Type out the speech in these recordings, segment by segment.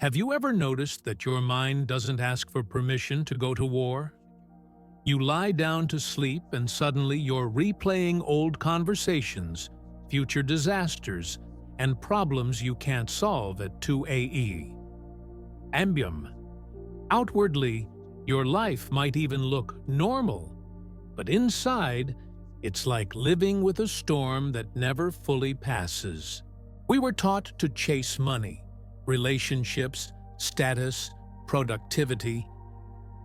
Have you ever noticed that your mind doesn't ask for permission to go to war? You lie down to sleep and suddenly you're replaying old conversations, future disasters, and problems you can't solve at 2 a.m. Outwardly, your life might even look normal, but inside, it's like living with a storm that never fully passes. We were taught to chase money, relationships, status, productivity,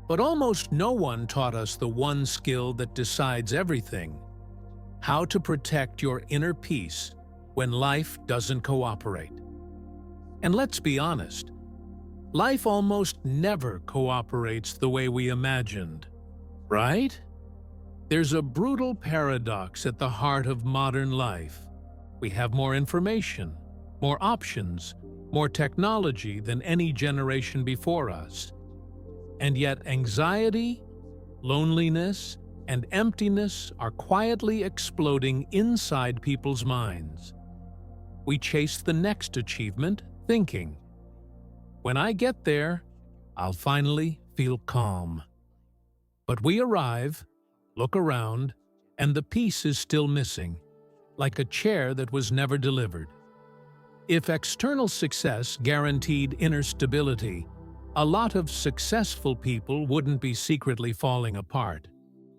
but almost no one taught us the one skill that decides everything: how to protect your inner peace when life doesn't cooperate. And let's be honest, life almost never cooperates the way we imagined, right? There's a brutal paradox at the heart of modern life. We have more information, more options, more technology than any generation before us. And yet anxiety, loneliness, and emptiness are quietly exploding inside people's minds. We chase the next achievement, thinking, when I get there, I'll finally feel calm. But we arrive, look around, and the peace is still missing, like a chair that was never delivered. If external success guaranteed inner stability, a lot of successful people wouldn't be secretly falling apart.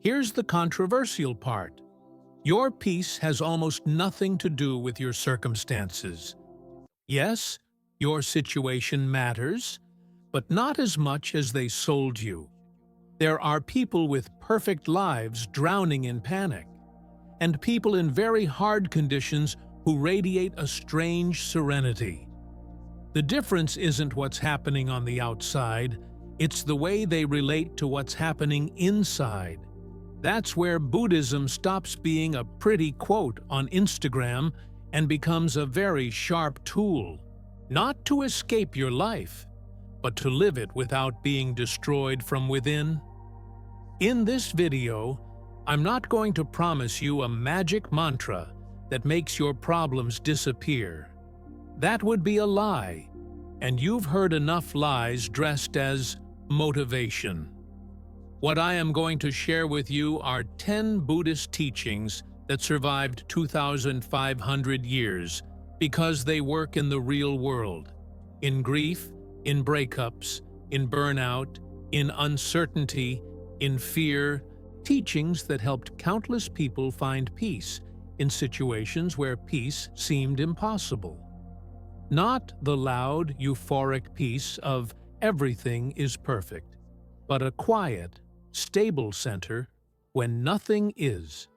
Here's the controversial part. Your peace has almost nothing to do with your circumstances. Yes, your situation matters, but not as much as they sold you. There are people with perfect lives drowning in panic, and people in very hard conditions who radiate a strange serenity. The difference isn't what's happening on the outside, it's the way they relate to what's happening inside. That's where Buddhism stops being a pretty quote on Instagram and becomes a very sharp tool, not to escape your life, but to live it without being destroyed from within. In this video, I'm not going to promise you a magic mantra that makes your problems disappear. That would be a lie, and you've heard enough lies dressed as motivation. What I am going to share with you are 10 Buddhist teachings that survived 2,500 years because they work in the real world, in grief, in breakups, in burnout, in uncertainty, in fear, teachings that helped countless people find peace in situations where peace seemed impossible. Not the loud, euphoric peace of everything is perfect, but a quiet, stable center when nothing is.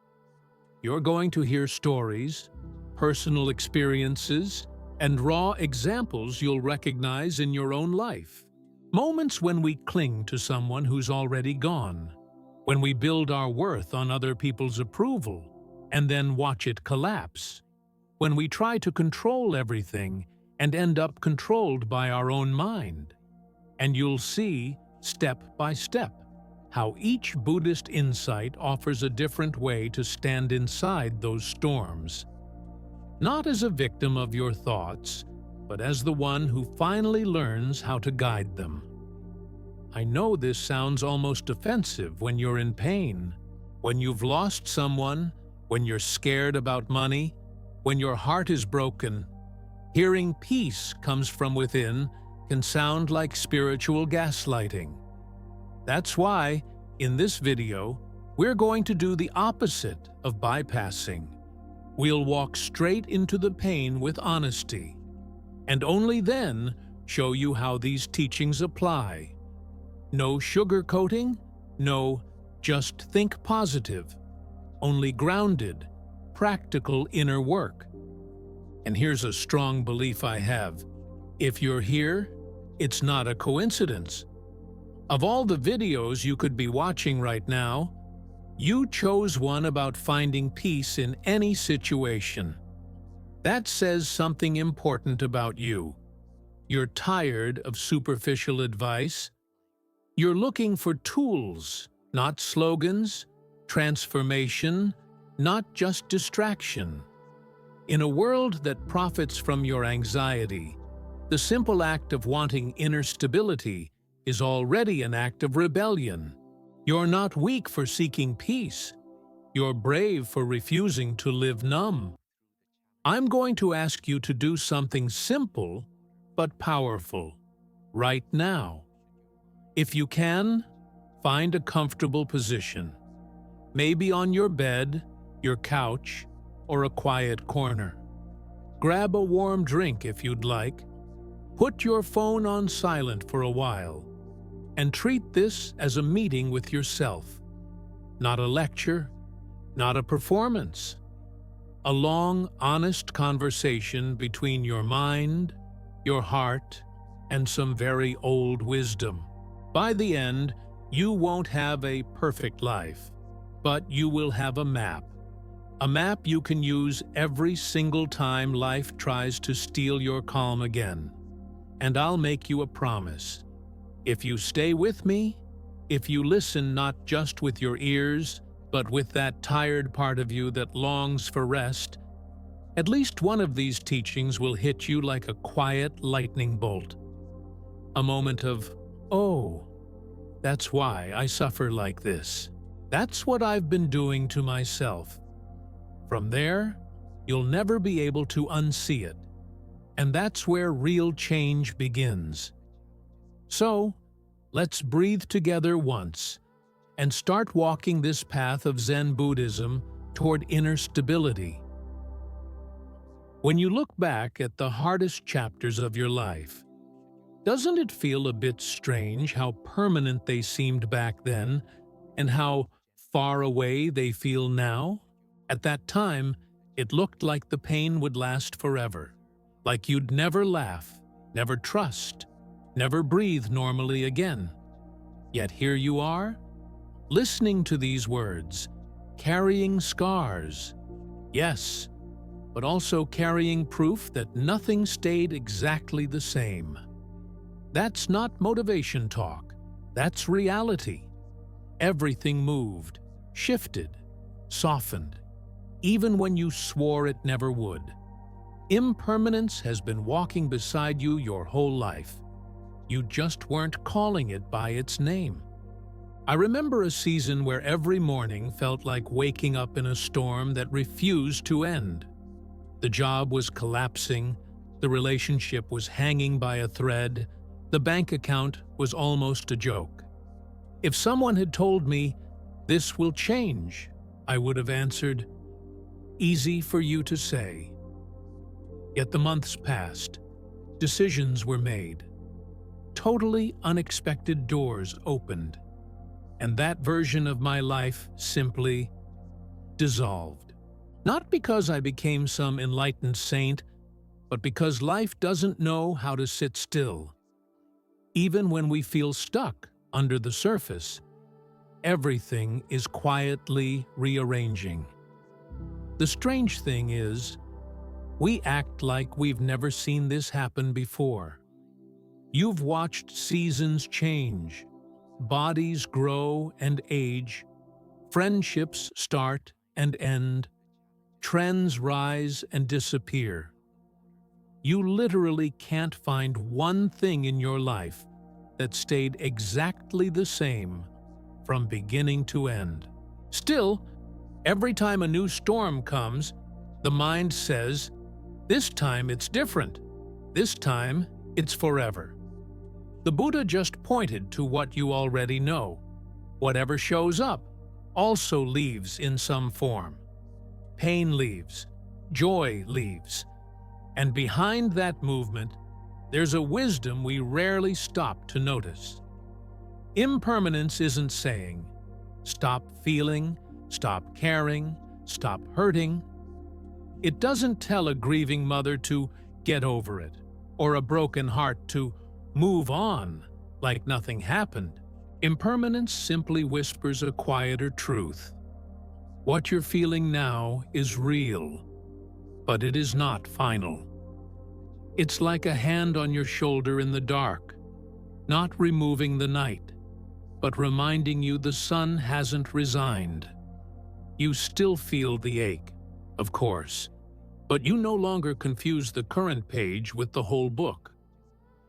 You're going to hear stories, personal experiences, and raw examples you'll recognize in your own life. Moments when we cling to someone who's already gone, when we build our worth on other people's approval and then watch it collapse, when we try to control everything and end up controlled by our own mind. And you'll see, step by step, how each Buddhist insight offers a different way to stand inside those storms. Not as a victim of your thoughts, but as the one who finally learns how to guide them. I know this sounds almost offensive when you're in pain, when you've lost someone, when you're scared about money, when your heart is broken. Hearing peace comes from within can sound like spiritual gaslighting. That's why, in this video, we're going to do the opposite of bypassing. We'll walk straight into the pain with honesty, and only then show you how these teachings apply. No sugarcoating, no just think positive, only grounded, practical inner work. And here's a strong belief I have. If you're here, it's not a coincidence. Of all the videos you could be watching right now, you chose one about finding peace in any situation. That says something important about you. You're tired of superficial advice. You're looking for tools, not slogans, transformation, not just distraction. In a world that profits from your anxiety, The simple act of wanting inner stability is already an act of rebellion. You're not weak for seeking peace. You're brave for refusing to live numb. I'm going to ask you to do something simple but powerful right now. If you can, find a comfortable position, maybe on your bed, your couch, or a quiet corner. Grab a warm drink if you'd like. Put your phone on silent for a while, and treat this as a meeting with yourself. Not a lecture, not a performance. A long, honest conversation between your mind, your heart, and some very old wisdom. By the end, you won't have a perfect life, but you will have a map. A map you can use every single time life tries to steal your calm again. And I'll make you a promise. If you stay with me, if you listen not just with your ears, but with that tired part of you that longs for rest, at least one of these teachings will hit you like a quiet lightning bolt. A moment of, oh, that's why I suffer like this. That's what I've been doing to myself. From there, you'll never be able to unsee it. And that's where real change begins. So, let's breathe together once and start walking this path of Zen Buddhism toward inner stability. When you look back at the hardest chapters of your life, doesn't it feel a bit strange how permanent they seemed back then and how far away they feel now? At that time, it looked like the pain would last forever, like you'd never laugh, never trust, never breathe normally again. Yet here you are, listening to these words, carrying scars. Yes, but also carrying proof that nothing stayed exactly the same. That's not motivation talk, that's reality. Everything moved, shifted, softened, even when you swore it never would. Impermanence has been walking beside you your whole life. You just weren't calling it by its name. I remember a season where every morning felt like waking up in a storm that refused to end. The job was collapsing, the relationship was hanging by a thread, the bank account was almost a joke. If someone had told me, "This will change," I would have answered, "Easy for you to say." Yet the months passed, decisions were made, totally unexpected doors opened, and that version of my life simply dissolved. Not because I became some enlightened saint, but because life doesn't know how to sit still. Even when we feel stuck under the surface, everything is quietly rearranging. The strange thing is, we act like we've never seen this happen before. You've watched seasons change, bodies grow and age, friendships start and end, trends rise and disappear. You literally can't find one thing in your life that stayed exactly the same from beginning to end. Still, every time a new storm comes, the mind says, "This time it's different. This time it's forever." The Buddha just pointed to what you already know. Whatever shows up also leaves in some form. Pain leaves, joy leaves, and behind that movement, there's a wisdom we rarely stop to notice. Impermanence isn't saying, stop feeling, stop caring, stop hurting. It doesn't tell a grieving mother to get over it, or a broken heart to move on like nothing happened. Impermanence simply whispers a quieter truth. What you're feeling now is real, but it is not final. It's like a hand on your shoulder in the dark, not removing the night, but reminding you the sun hasn't resigned. You still feel the ache, of course, but you no longer confuse the current page with the whole book.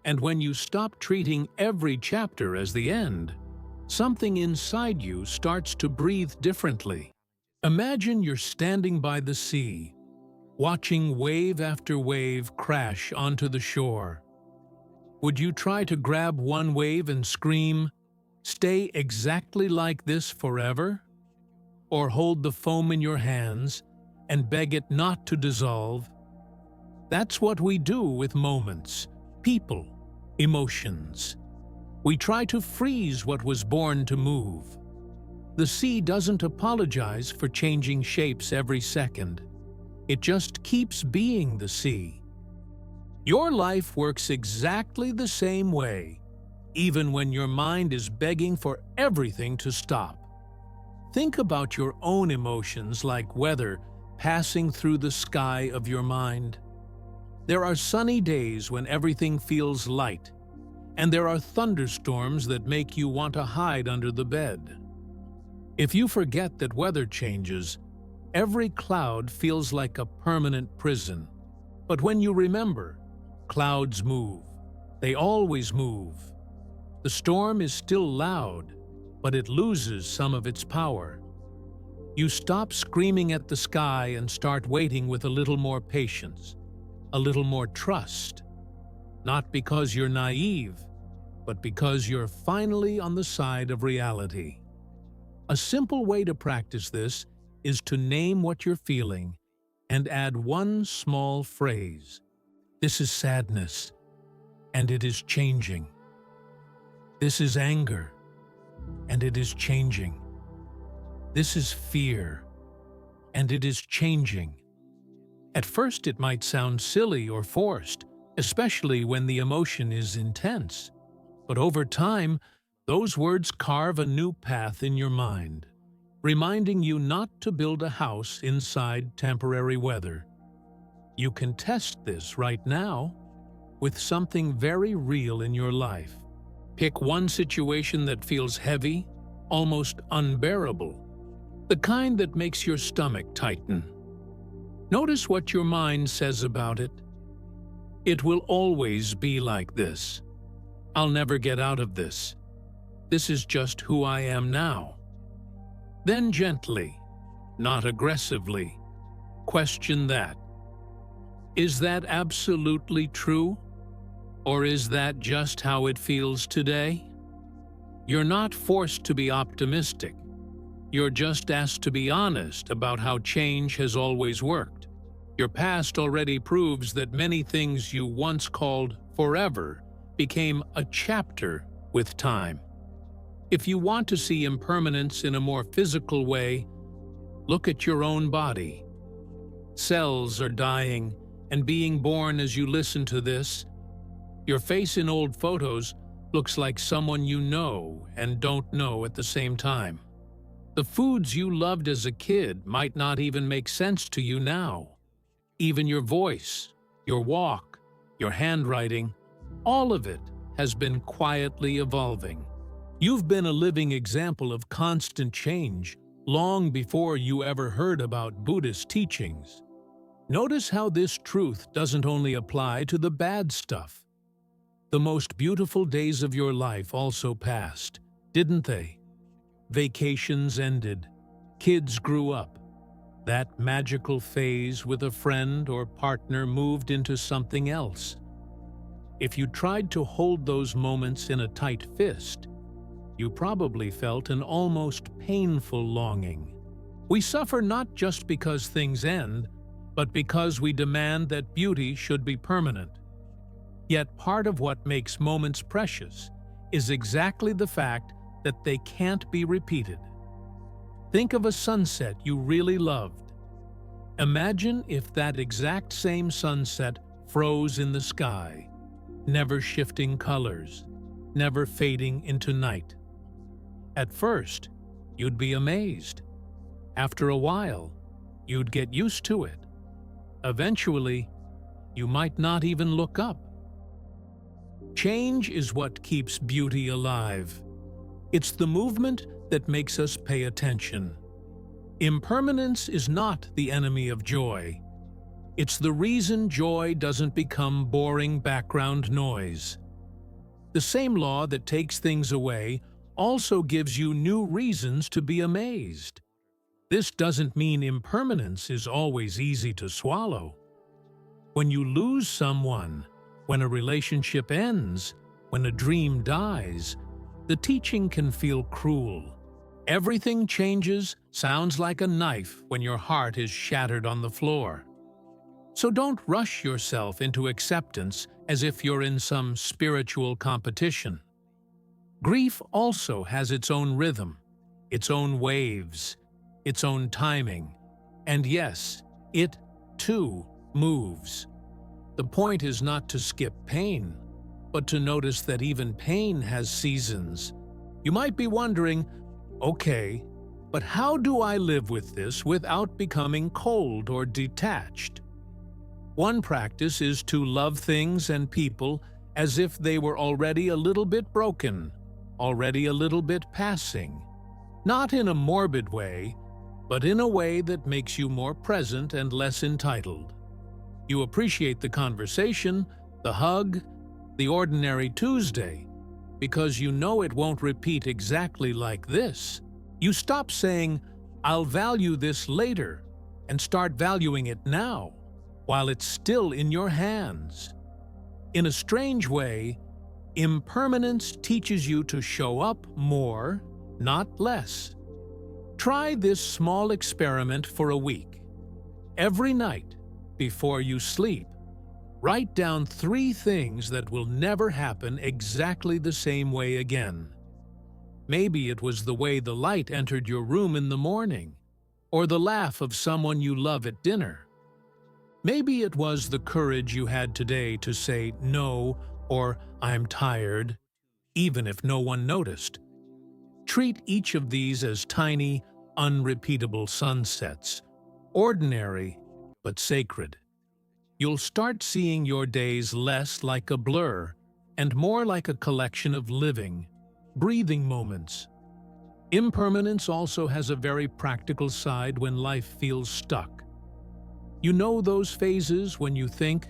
And when you stop treating every chapter as the end, something inside you starts to breathe differently. Imagine you're standing by the sea, watching wave after wave crash onto the shore. Would you try to grab one wave and scream, "Stay exactly like this forever"? Or hold the foam in your hands and beg it not to dissolve? That's what we do with moments, people, emotions. We try to freeze what was born to move. The sea doesn't apologize for changing shapes every second. It just keeps being the sea. Your life works exactly the same way, even when your mind is begging for everything to stop. Think about your own emotions like weather passing through the sky of your mind. There are sunny days when everything feels light, and there are thunderstorms that make you want to hide under the bed. If you forget that weather changes, every cloud feels like a permanent prison. But when you remember, clouds move. They always move. The storm is still loud, but it loses some of its power. You stop screaming at the sky and start waiting with a little more patience, a little more trust. Not because you're naive, but because you're finally on the side of reality. A simple way to practice this is to name what you're feeling and add one small phrase. This is sadness, and it is changing. This is anger, and it is changing. This is fear, and it is changing. At first it might sound silly or forced, especially when the emotion is intense. But over time, those words carve a new path in your mind, reminding you not to build a house inside temporary weather. You can test this right now with something very real in your life. Pick one situation that feels heavy, almost unbearable, the kind that makes your stomach tighten. Notice what your mind says about it. It will always be like this. I'll never get out of this. This is just who I am now. Then gently, not aggressively, question that. Is that absolutely true? Or is that just how it feels today? You're not forced to be optimistic. You're just asked to be honest about how change has always worked. Your past already proves that many things you once called forever became a chapter with time. If you want to see impermanence in a more physical way, look at your own body. Cells are dying and being born as you listen to this. Your face in old photos looks like someone you know and don't know at the same time. The foods you loved as a kid might not even make sense to you now. Even your voice, your walk, your handwriting, all of it has been quietly evolving. You've been a living example of constant change long before you ever heard about Buddhist teachings. Notice how this truth doesn't only apply to the bad stuff. The most beautiful days of your life also passed, didn't they? Vacations ended. Kids grew up. That magical phase with a friend or partner moved into something else. If you tried to hold those moments in a tight fist, you probably felt an almost painful longing. We suffer not just because things end, but because we demand that beauty should be permanent. Yet part of what makes moments precious is exactly the fact that they can't be repeated. Think of a sunset you really loved. Imagine if that exact same sunset froze in the sky, never shifting colors, never fading into night. At first, you'd be amazed. After a while, you'd get used to it. Eventually, you might not even look up. Change is what keeps beauty alive. It's the movement that makes us pay attention. Impermanence is not the enemy of joy. It's the reason joy doesn't become boring background noise. The same law that takes things away also gives you new reasons to be amazed. This doesn't mean impermanence is always easy to swallow. When you lose someone, when a relationship ends, when a dream dies, the teaching can feel cruel. Everything changes sounds like a knife when your heart is shattered on the floor. So don't rush yourself into acceptance as if you're in some spiritual competition. Grief also has its own rhythm, its own waves, its own timing, and yes, it, too, moves. The point is not to skip pain, but to notice that even pain has seasons. You might be wondering, okay, but how do I live with this without becoming cold or detached? One practice is to love things and people as if they were already a little bit broken, already a little bit passing. Not in a morbid way, but in a way that makes you more present and less entitled. You appreciate the conversation, the hug, the ordinary Tuesday, because you know it won't repeat exactly like this. You stop saying, "I'll value this later," and start valuing it now, while it's still in your hands. In a strange way, impermanence teaches you to show up more, not less. Try this small experiment for a week. Every night, before you sleep, write down 3 things that will never happen exactly the same way again. Maybe it was the way the light entered your room in the morning, or the laugh of someone you love at dinner. Maybe it was the courage you had today to say no or "I'm tired," even if no one noticed. Treat each of these as tiny, unrepeatable sunsets, ordinary but sacred. You'll start seeing your days less like a blur and more like a collection of living, breathing moments. Impermanence also has a very practical side when life feels stuck. You know those phases when you think,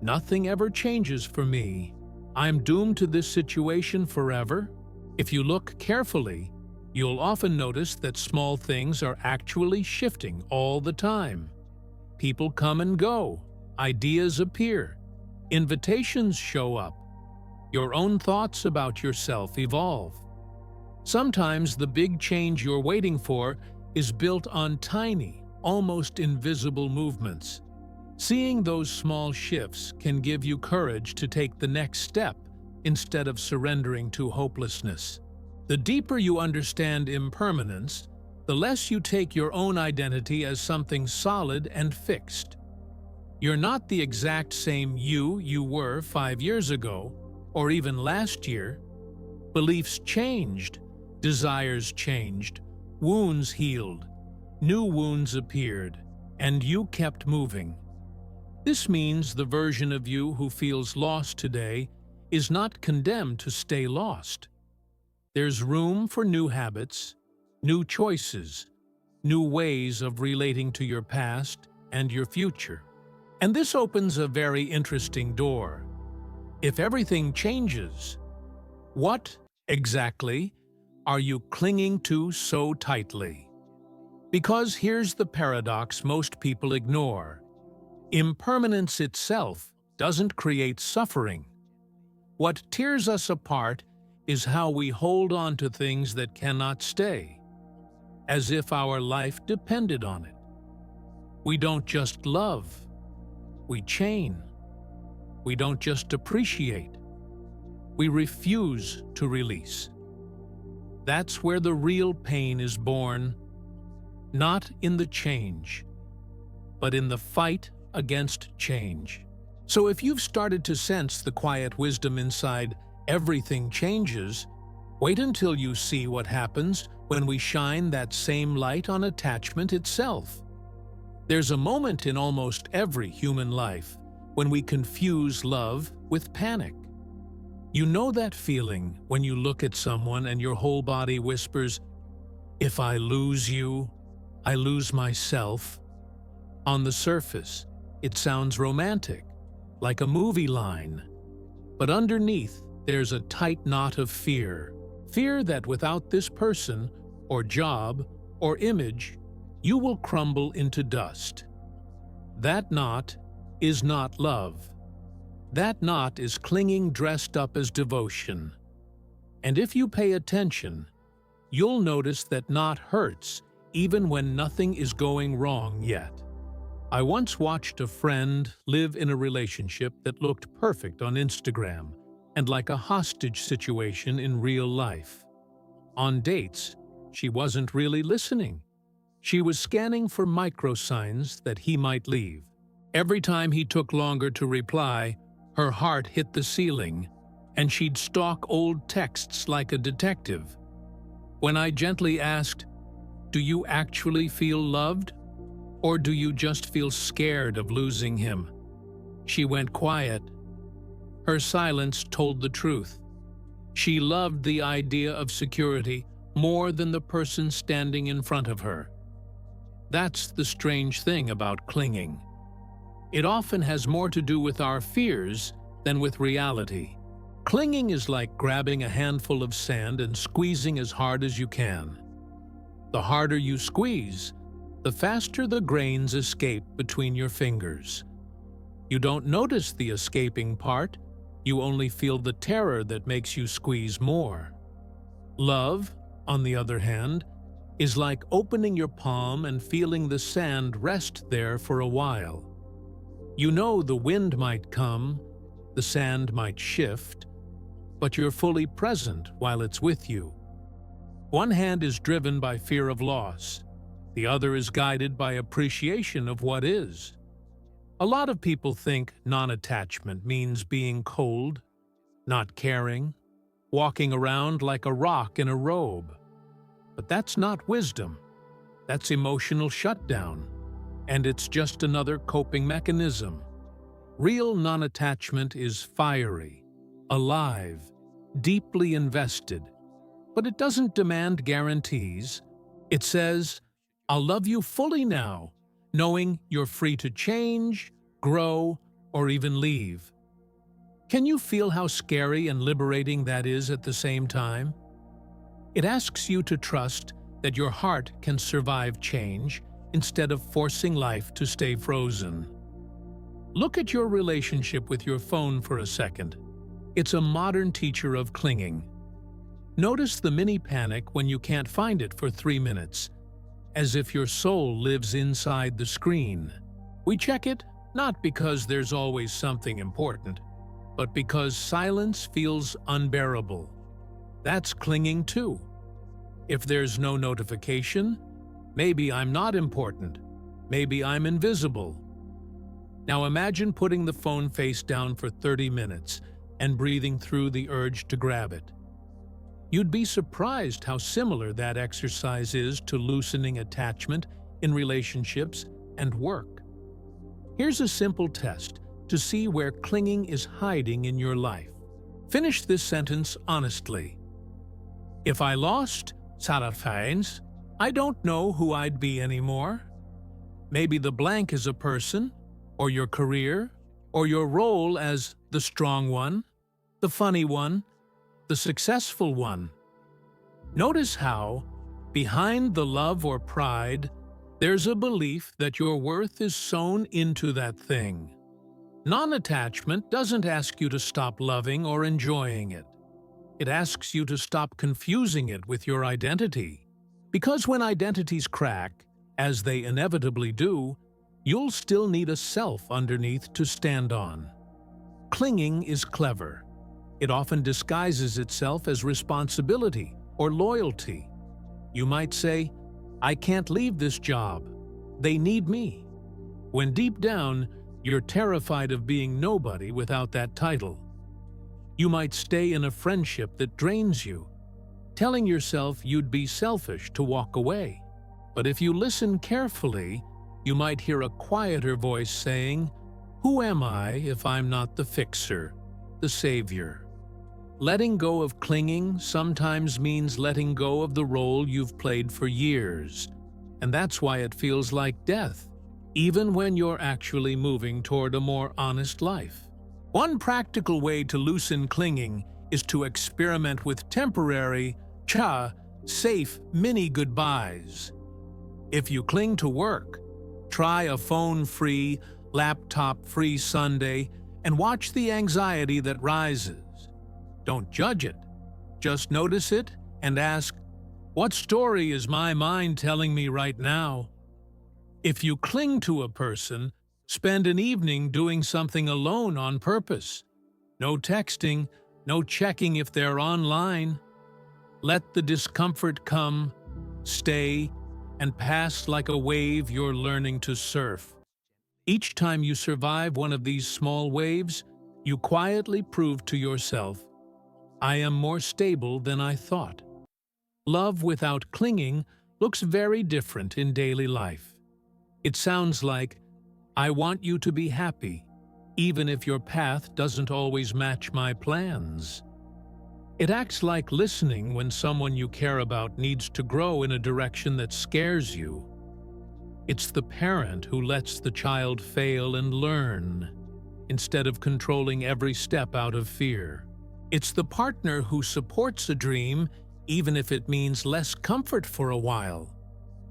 "Nothing ever changes for me. I'm doomed to this situation forever"? If you look carefully, you'll often notice that small things are actually shifting all the time. People come and go, ideas appear, invitations show up, your own thoughts about yourself evolve. Sometimes the big change you're waiting for is built on tiny, almost invisible movements. Seeing those small shifts can give you courage to take the next step instead of surrendering to hopelessness. The deeper you understand impermanence, the less you take your own identity as something solid and fixed. You're not the exact same you were 5 years ago, or even last year. Beliefs changed, desires changed, wounds healed, new wounds appeared, and you kept moving. This means the version of you who feels lost today is not condemned to stay lost. There's room for new habits, new choices, new ways of relating to your past and your future. And this opens a very interesting door. If everything changes, what, exactly, are you clinging to so tightly? Because here's the paradox most people ignore. Impermanence itself doesn't create suffering. What tears us apart is how we hold on to things that cannot stay, as if our life depended on it. We don't just love, we chain. We don't just appreciate, we refuse to release. That's where the real pain is born, not in the change, but in the fight against change. So if you've started to sense the quiet wisdom inside everything changes, wait until you see what happens when we shine that same light on attachment itself. There's a moment in almost every human life when we confuse love with panic. You know that feeling when you look at someone and your whole body whispers, "If I lose you, I lose myself." On the surface, it sounds romantic, like a movie line. But underneath, there's a tight knot of fear. Fear that without this person, or job, or image, you will crumble into dust. That knot is not love. That knot is clinging dressed up as devotion. And if you pay attention, you'll notice that knot hurts even when nothing is going wrong yet. I once watched a friend live in a relationship that looked perfect on Instagram and like a hostage situation in real life. On dates, she wasn't really listening. She was scanning for microsigns that he might leave. Every time he took longer to reply, her heart hit the ceiling, and she'd stalk old texts like a detective. When I gently asked, "Do you actually feel loved? Or do you just feel scared of losing him?" she went quiet. Her silence told the truth. She loved the idea of security more than the person standing in front of her. That's the strange thing about clinging. It often has more to do with our fears than with reality. Clinging is like grabbing a handful of sand and squeezing as hard as you can. The harder you squeeze, the faster the grains escape between your fingers. You don't notice the escaping part, you only feel the terror that makes you squeeze more. Love, on the other hand, is like opening your palm and feeling the sand rest there for a while. You know the wind might come, the sand might shift, but you're fully present while it's with you. One hand is driven by fear of loss. The other is guided by appreciation of what is. A lot of people think non-attachment means being cold, not caring, walking around like a rock in a robe. But that's not wisdom. That's emotional shutdown. And it's just another coping mechanism. Real non-attachment is fiery, alive, deeply invested. But it doesn't demand guarantees. It says, "I'll love you fully now," knowing you're free to change, grow, or even leave. Can you feel how scary and liberating that is at the same time? It asks you to trust that your heart can survive change instead of forcing life to stay frozen. Look at your relationship with your phone for a second. It's a modern teacher of clinging. Notice the mini panic when you can't find it for 3 minutes, as if your soul lives inside the screen. We check it not because there's always something important, but because silence feels unbearable. That's clinging too. If there's no notification, maybe I'm not important. Maybe I'm invisible. Now imagine putting the phone face down for 30 minutes and breathing through the urge to grab it. You'd be surprised how similar that exercise is to loosening attachment in relationships and work. Here's a simple test to see where clinging is hiding in your life. Finish this sentence honestly. If I lost Sarah Fiennes, I don't know who I'd be anymore. Maybe the blank is a person, or your career, or your role as the strong one, the funny one, the successful one. Notice how, behind the love or pride, there's a belief that your worth is sewn into that thing. Non-attachment doesn't ask you to stop loving or enjoying it. It asks you to stop confusing it with your identity. Because when identities crack, as they inevitably do, you'll still need a self underneath to stand on. Clinging is clever. It often disguises itself as responsibility or loyalty. You might say, "I can't leave this job. They need me," when deep down, you're terrified of being nobody without that title. You might stay in a friendship that drains you, telling yourself you'd be selfish to walk away. But if you listen carefully, you might hear a quieter voice saying, "Who am I if I'm not the fixer, the savior?" Letting go of clinging sometimes means letting go of the role you've played for years, and that's why it feels like death, even when you're actually moving toward a more honest life. One practical way to loosen clinging is to experiment with temporary, safe mini-goodbyes. If you cling to work, try a phone-free, laptop-free Sunday and watch the anxiety that rises. Don't judge it. Just notice it and ask, what story is my mind telling me right now? If you cling to a person, spend an evening doing something alone on purpose. No texting, no checking if they're online. Let the discomfort come, stay, and pass like a wave you're learning to surf. Each time you survive one of these small waves, you quietly prove to yourself, I am more stable than I thought. Love without clinging looks very different in daily life. It sounds like, I want you to be happy, even if your path doesn't always match my plans. It acts like listening when someone you care about needs to grow in a direction that scares you. It's the parent who lets the child fail and learn, instead of controlling every step out of fear. It's the partner who supports a dream, even if it means less comfort for a while.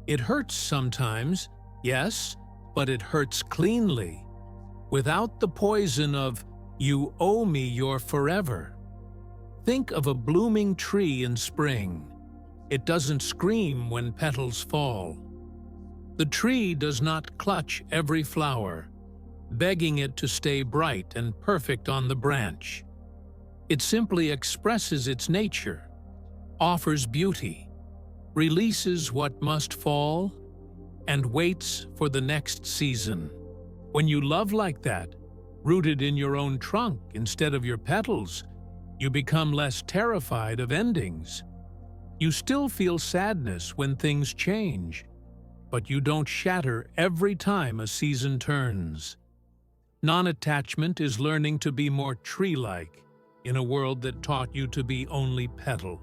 It hurts sometimes, yes, but it hurts cleanly, without the poison of, you owe me your forever. Think of a blooming tree in spring. It doesn't scream when petals fall. The tree does not clutch every flower, begging it to stay bright and perfect on the branch. It simply expresses its nature, offers beauty, releases what must fall, and waits for the next season. When you love like that, rooted in your own trunk instead of your petals, you become less terrified of endings. You still feel sadness when things change, but you don't shatter every time a season turns. Non-attachment is learning to be more tree-like in a world that taught you to be only petal.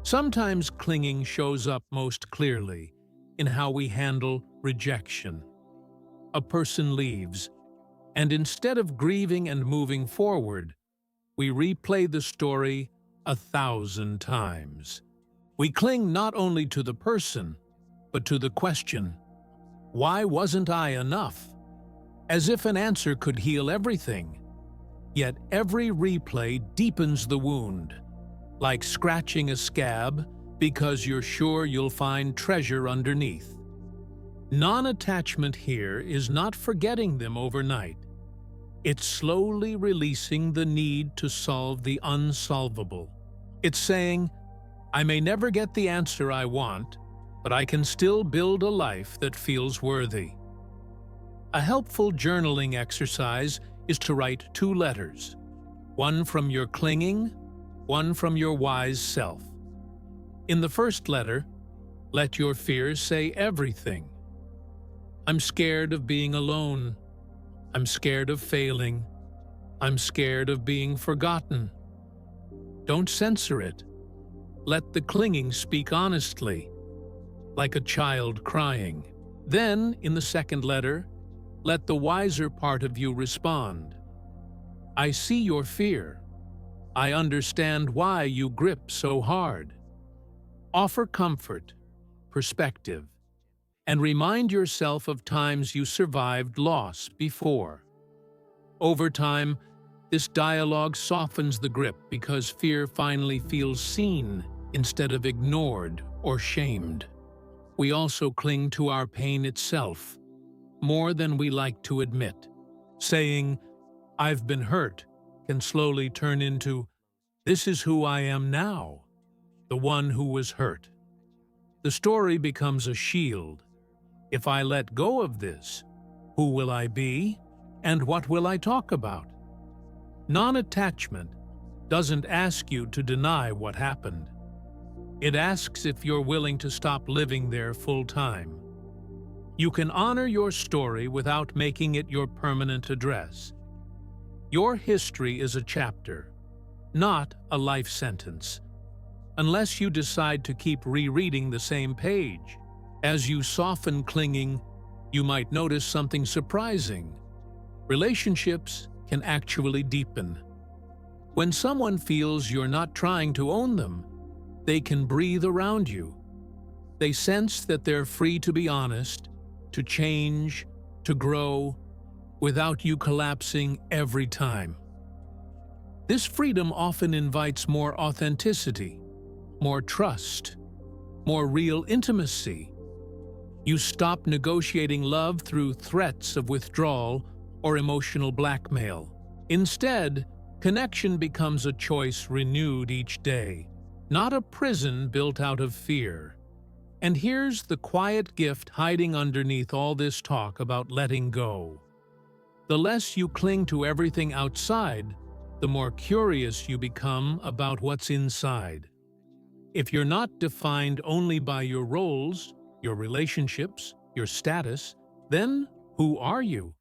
Sometimes clinging shows up most clearly in how we handle rejection. A person leaves, and instead of grieving and moving forward, we replay the story 1,000 times. We cling not only to the person, but to the question, why wasn't I enough? As if an answer could heal everything. Yet every replay deepens the wound, like scratching a scab because you're sure you'll find treasure underneath. Non-attachment here is not forgetting them overnight. It's slowly releasing the need to solve the unsolvable. It's saying, I may never get the answer I want, but I can still build a life that feels worthy. A helpful journaling exercise is to write 2 letters, one from your clinging, one from your wise self. In the first letter, let your fears say everything. I'm scared of being alone. I'm scared of failing. I'm scared of being forgotten. Don't censor it. Let the clinging speak honestly, like a child crying. Then, in the second letter, let the wiser part of you respond. I see your fear. I understand why you grip so hard. Offer comfort, perspective, and remind yourself of times you survived loss before. Over time, this dialogue softens the grip because fear finally feels seen instead of ignored or shamed. We also cling to our pain itself, more than we like to admit. Saying, I've been hurt, can slowly turn into, this is who I am now, the one who was hurt. The story becomes a shield. If I let go of this, who will I be, and what will I talk about? Non-attachment doesn't ask you to deny what happened. It asks if you're willing to stop living there full-time. You can honor your story without making it your permanent address. Your history is a chapter, not a life sentence, unless you decide to keep rereading the same page. As you soften clinging, you might notice something surprising. Relationships can actually deepen. When someone feels you're not trying to own them, they can breathe around you. They sense that they're free to be honest, to change, to grow, without you collapsing every time. This freedom often invites more authenticity, more trust, more real intimacy. You stop negotiating love through threats of withdrawal or emotional blackmail. Instead, connection becomes a choice renewed each day, not a prison built out of fear. And here's the quiet gift hiding underneath all this talk about letting go. The less you cling to everything outside, the more curious you become about what's inside. If you're not defined only by your roles, your relationships, your status, then who are you?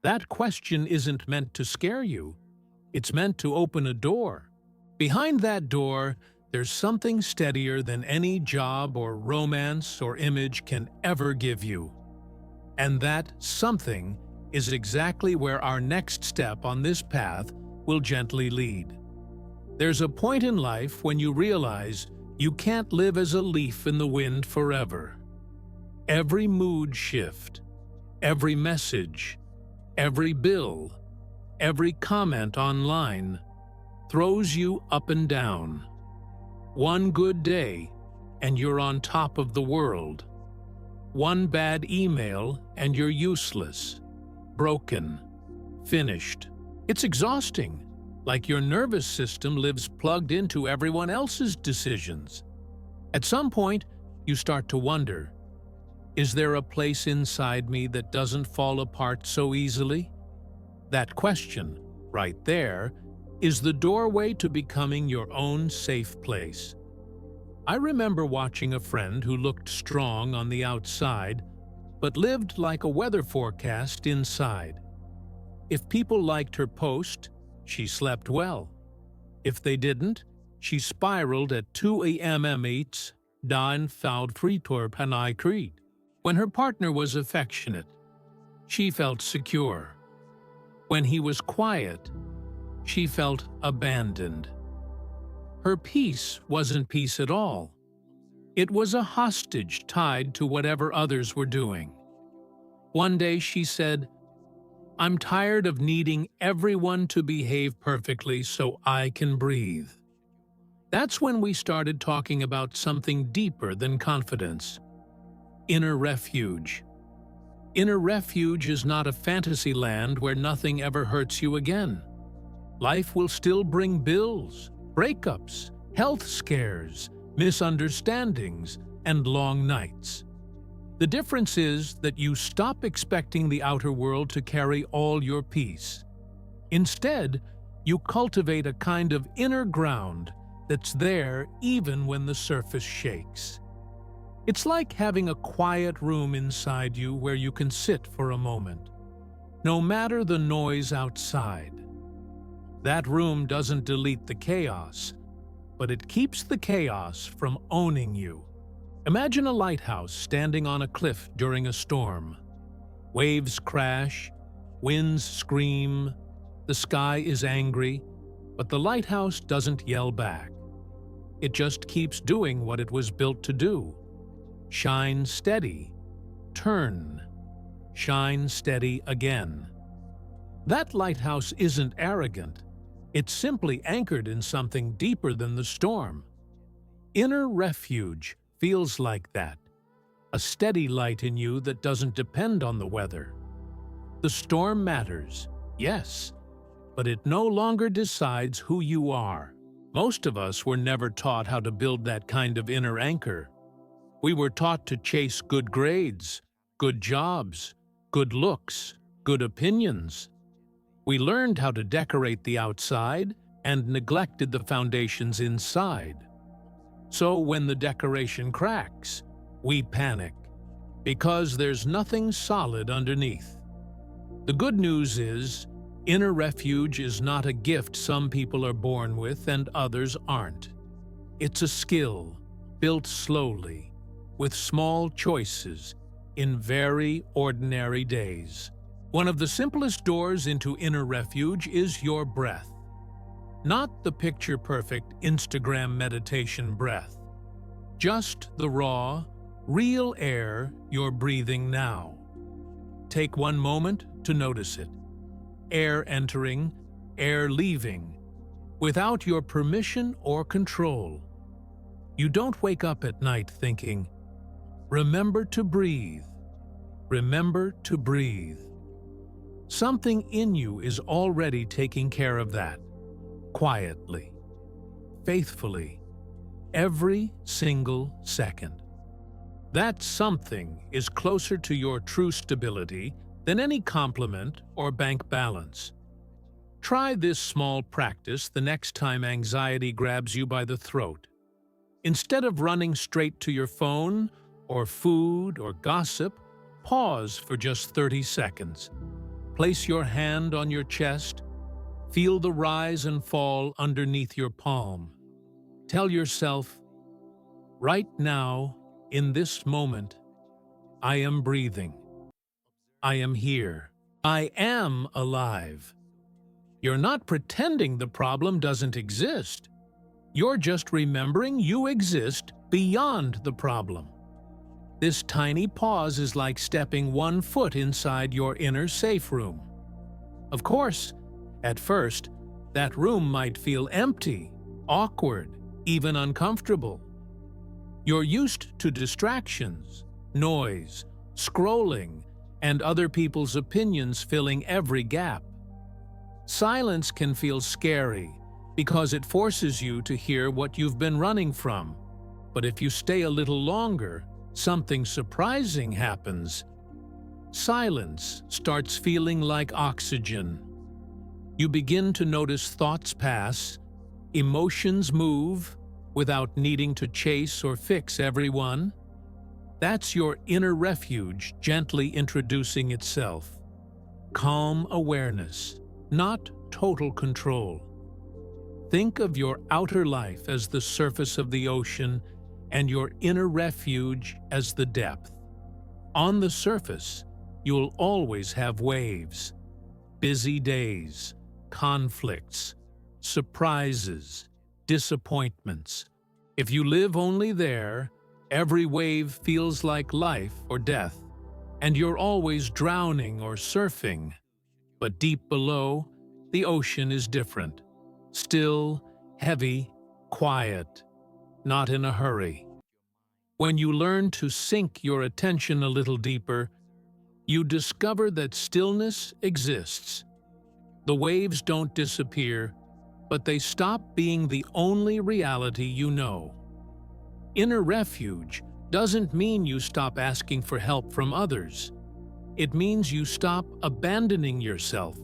That question isn't meant to scare you. It's meant to open a door. Behind that door, there's something steadier than any job or romance or image can ever give you. And that something is exactly where our next step on this path will gently lead. There's a point in life when you realize you can't live as a leaf in the wind forever. Every mood shift, every message, every bill, every comment online throws you up and down. One good day, and you're on top of the world. One bad email, and you're useless, broken, finished. It's exhausting, like your nervous system lives plugged into everyone else's decisions. At some point, you start to wonder, is there a place inside me that doesn't fall apart so easily? That question, right there, is the doorway to becoming your own safe place. I remember watching a friend who looked strong on the outside, but lived like a weather forecast inside. If people liked her post, she slept well. If they didn't, she spiraled at 2 a.m. eats, dan foud fritor panai creed. When her partner was affectionate, she felt secure. When he was quiet, she felt abandoned. Her peace wasn't peace at all. It was a hostage tied to whatever others were doing. One day she said, "I'm tired of needing everyone to behave perfectly so I can breathe." That's when we started talking about something deeper than confidence. Inner refuge. Inner refuge is not a fantasy land where nothing ever hurts you again. Life will still bring bills, breakups, health scares, misunderstandings, and long nights. The difference is that you stop expecting the outer world to carry all your peace. Instead, you cultivate a kind of inner ground that's there even when the surface shakes. It's like having a quiet room inside you where you can sit for a moment, no matter the noise outside. That room doesn't delete the chaos, but it keeps the chaos from owning you. Imagine a lighthouse standing on a cliff during a storm. Waves crash, winds scream, the sky is angry, but the lighthouse doesn't yell back. It just keeps doing what it was built to do. Shine steady, turn, shine steady again. That lighthouse isn't arrogant. It's simply anchored in something deeper than the storm. Inner refuge feels like that, a steady light in you that doesn't depend on the weather. The storm matters, yes, but it no longer decides who you are. Most of us were never taught how to build that kind of inner anchor. We were taught to chase good grades, good jobs, good looks, good opinions. We learned how to decorate the outside and neglected the foundations inside. So when the decoration cracks, we panic, because there's nothing solid underneath. The good news is, inner refuge is not a gift some people are born with and others aren't. It's a skill, built slowly, with small choices, in very ordinary days. One of the simplest doors into inner refuge is your breath. Not the picture-perfect Instagram meditation breath. Just the raw, real air you're breathing now. Take one moment to notice it. Air entering, air leaving, without your permission or control. You don't wake up at night thinking, "Remember to breathe. Remember to breathe." Something in you is already taking care of that, quietly, faithfully, every single second. That something is closer to your true stability than any compliment or bank balance. Try this small practice the next time anxiety grabs you by the throat. Instead of running straight to your phone or food or gossip, pause for just 30 seconds. Place your hand on your chest. Feel the rise and fall underneath your palm. Tell yourself, right now, in this moment, I am breathing. I am here. I am alive. You're not pretending the problem doesn't exist. You're just remembering you exist beyond the problem. This tiny pause is like stepping 1 foot inside your inner safe room. Of course, at first, that room might feel empty, awkward, even uncomfortable. You're used to distractions, noise, scrolling, and other people's opinions filling every gap. Silence can feel scary because it forces you to hear what you've been running from. But if you stay a little longer, something surprising happens. Silence starts feeling like oxygen. You begin to notice thoughts pass, emotions move, without needing to chase or fix everyone. That's your inner refuge gently introducing itself. Calm awareness, not total control. Think of your outer life as the surface of the ocean and your inner refuge as the depth. On the surface, you'll always have waves, busy days, conflicts, surprises, disappointments. If you live only there, every wave feels like life or death, and you're always drowning or surfing. But deep below, the ocean is different. Still, heavy, quiet, not in a hurry. When you learn to sink your attention a little deeper, you discover that stillness exists. The waves don't disappear, but they stop being the only reality you know. Inner refuge doesn't mean you stop asking for help from others. It means you stop abandoning yourself.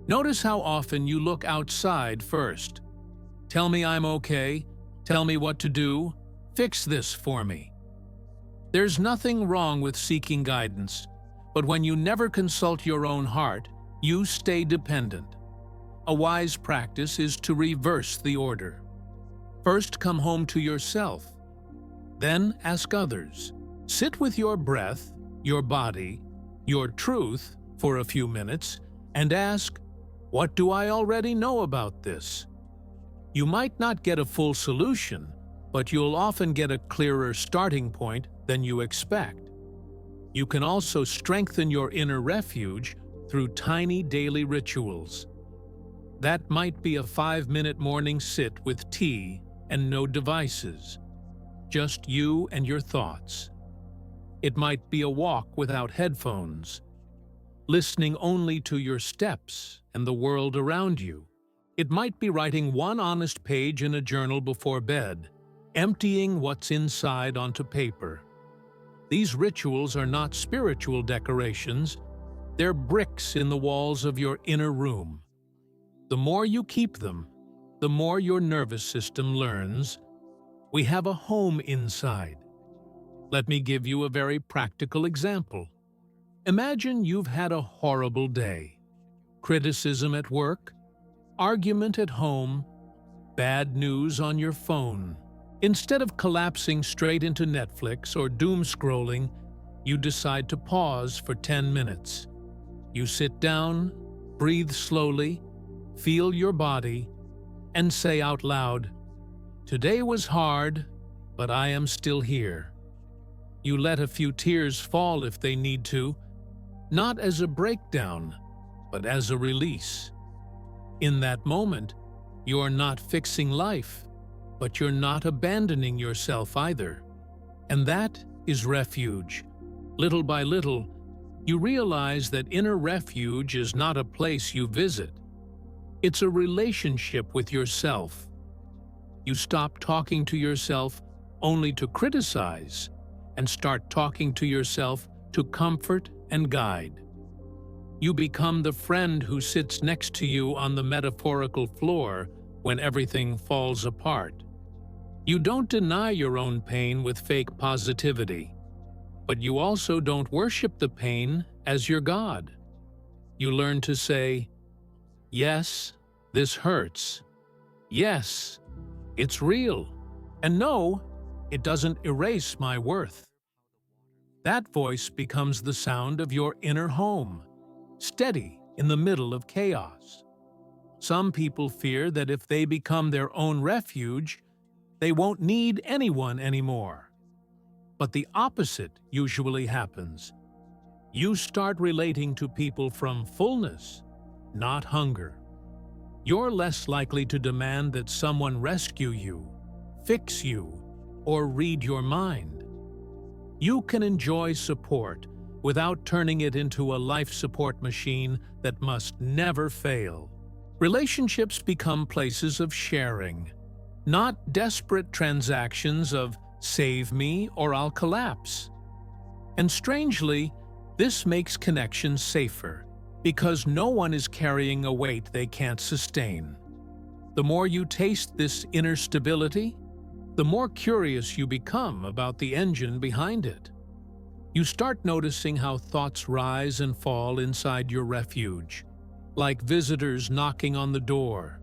Notice how often you look outside first. Tell me I'm okay. Tell me what to do. Fix this for me. There's nothing wrong with seeking guidance, but when you never consult your own heart, you stay dependent. A wise practice is to reverse the order. First, come home to yourself. Then ask others. Sit with your breath, your body, your truth for a few minutes, and ask, what do I already know about this? You might not get a full solution, but you'll often get a clearer starting point than you expect. You can also strengthen your inner refuge through tiny daily rituals. That might be a 5-minute morning sit with tea and no devices, just you and your thoughts. It might be a walk without headphones, listening only to your steps and the world around you. It might be writing one honest page in a journal before bed, emptying what's inside onto paper. These rituals are not spiritual decorations, they're bricks in the walls of your inner room. The more you keep them, the more your nervous system learns, we have a home inside. Let me give you a very practical example. Imagine you've had a horrible day. Criticism at work, argument at home, bad news on your phone. Instead of collapsing straight into Netflix or doom scrolling, you decide to pause for 10 minutes. You sit down, breathe slowly, feel your body, and say out loud, "Today was hard, but I am still here." You let a few tears fall if they need to, not as a breakdown, but as a release. In that moment, you're not fixing life, but you're not abandoning yourself either. And that is refuge. Little by little, you realize that inner refuge is not a place you visit. It's a relationship with yourself. You stop talking to yourself only to criticize and start talking to yourself to comfort and guide. You become the friend who sits next to you on the metaphorical floor when everything falls apart. You don't deny your own pain with fake positivity, but you also don't worship the pain as your God. You learn to say, "Yes, this hurts. Yes, it's real. And no, it doesn't erase my worth." That voice becomes the sound of your inner home, steady in the middle of chaos. Some people fear that if they become their own refuge, they won't need anyone anymore. But the opposite usually happens. You start relating to people from fullness, not hunger. You're less likely to demand that someone rescue you, fix you, or read your mind. You can enjoy support without turning it into a life support machine that must never fail. Relationships become places of sharing, not desperate transactions of "save me or I'll collapse." And strangely, this makes connections safer, because no one is carrying a weight they can't sustain. The more you taste this inner stability, the more curious you become about the engine behind it. You start noticing how thoughts rise and fall inside your refuge, like visitors knocking on the door.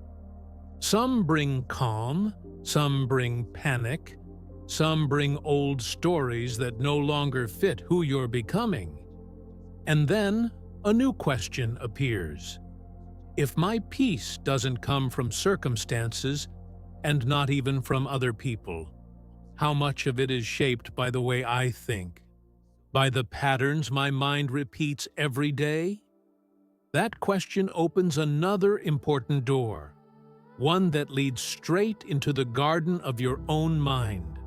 Some bring calm, some bring panic, some bring old stories that no longer fit who you're becoming. And then a new question appears. If my peace doesn't come from circumstances, and not even from other people, how much of it is shaped by the way I think? By the patterns my mind repeats every day? That question opens another important door, one that leads straight into the garden of your own mind.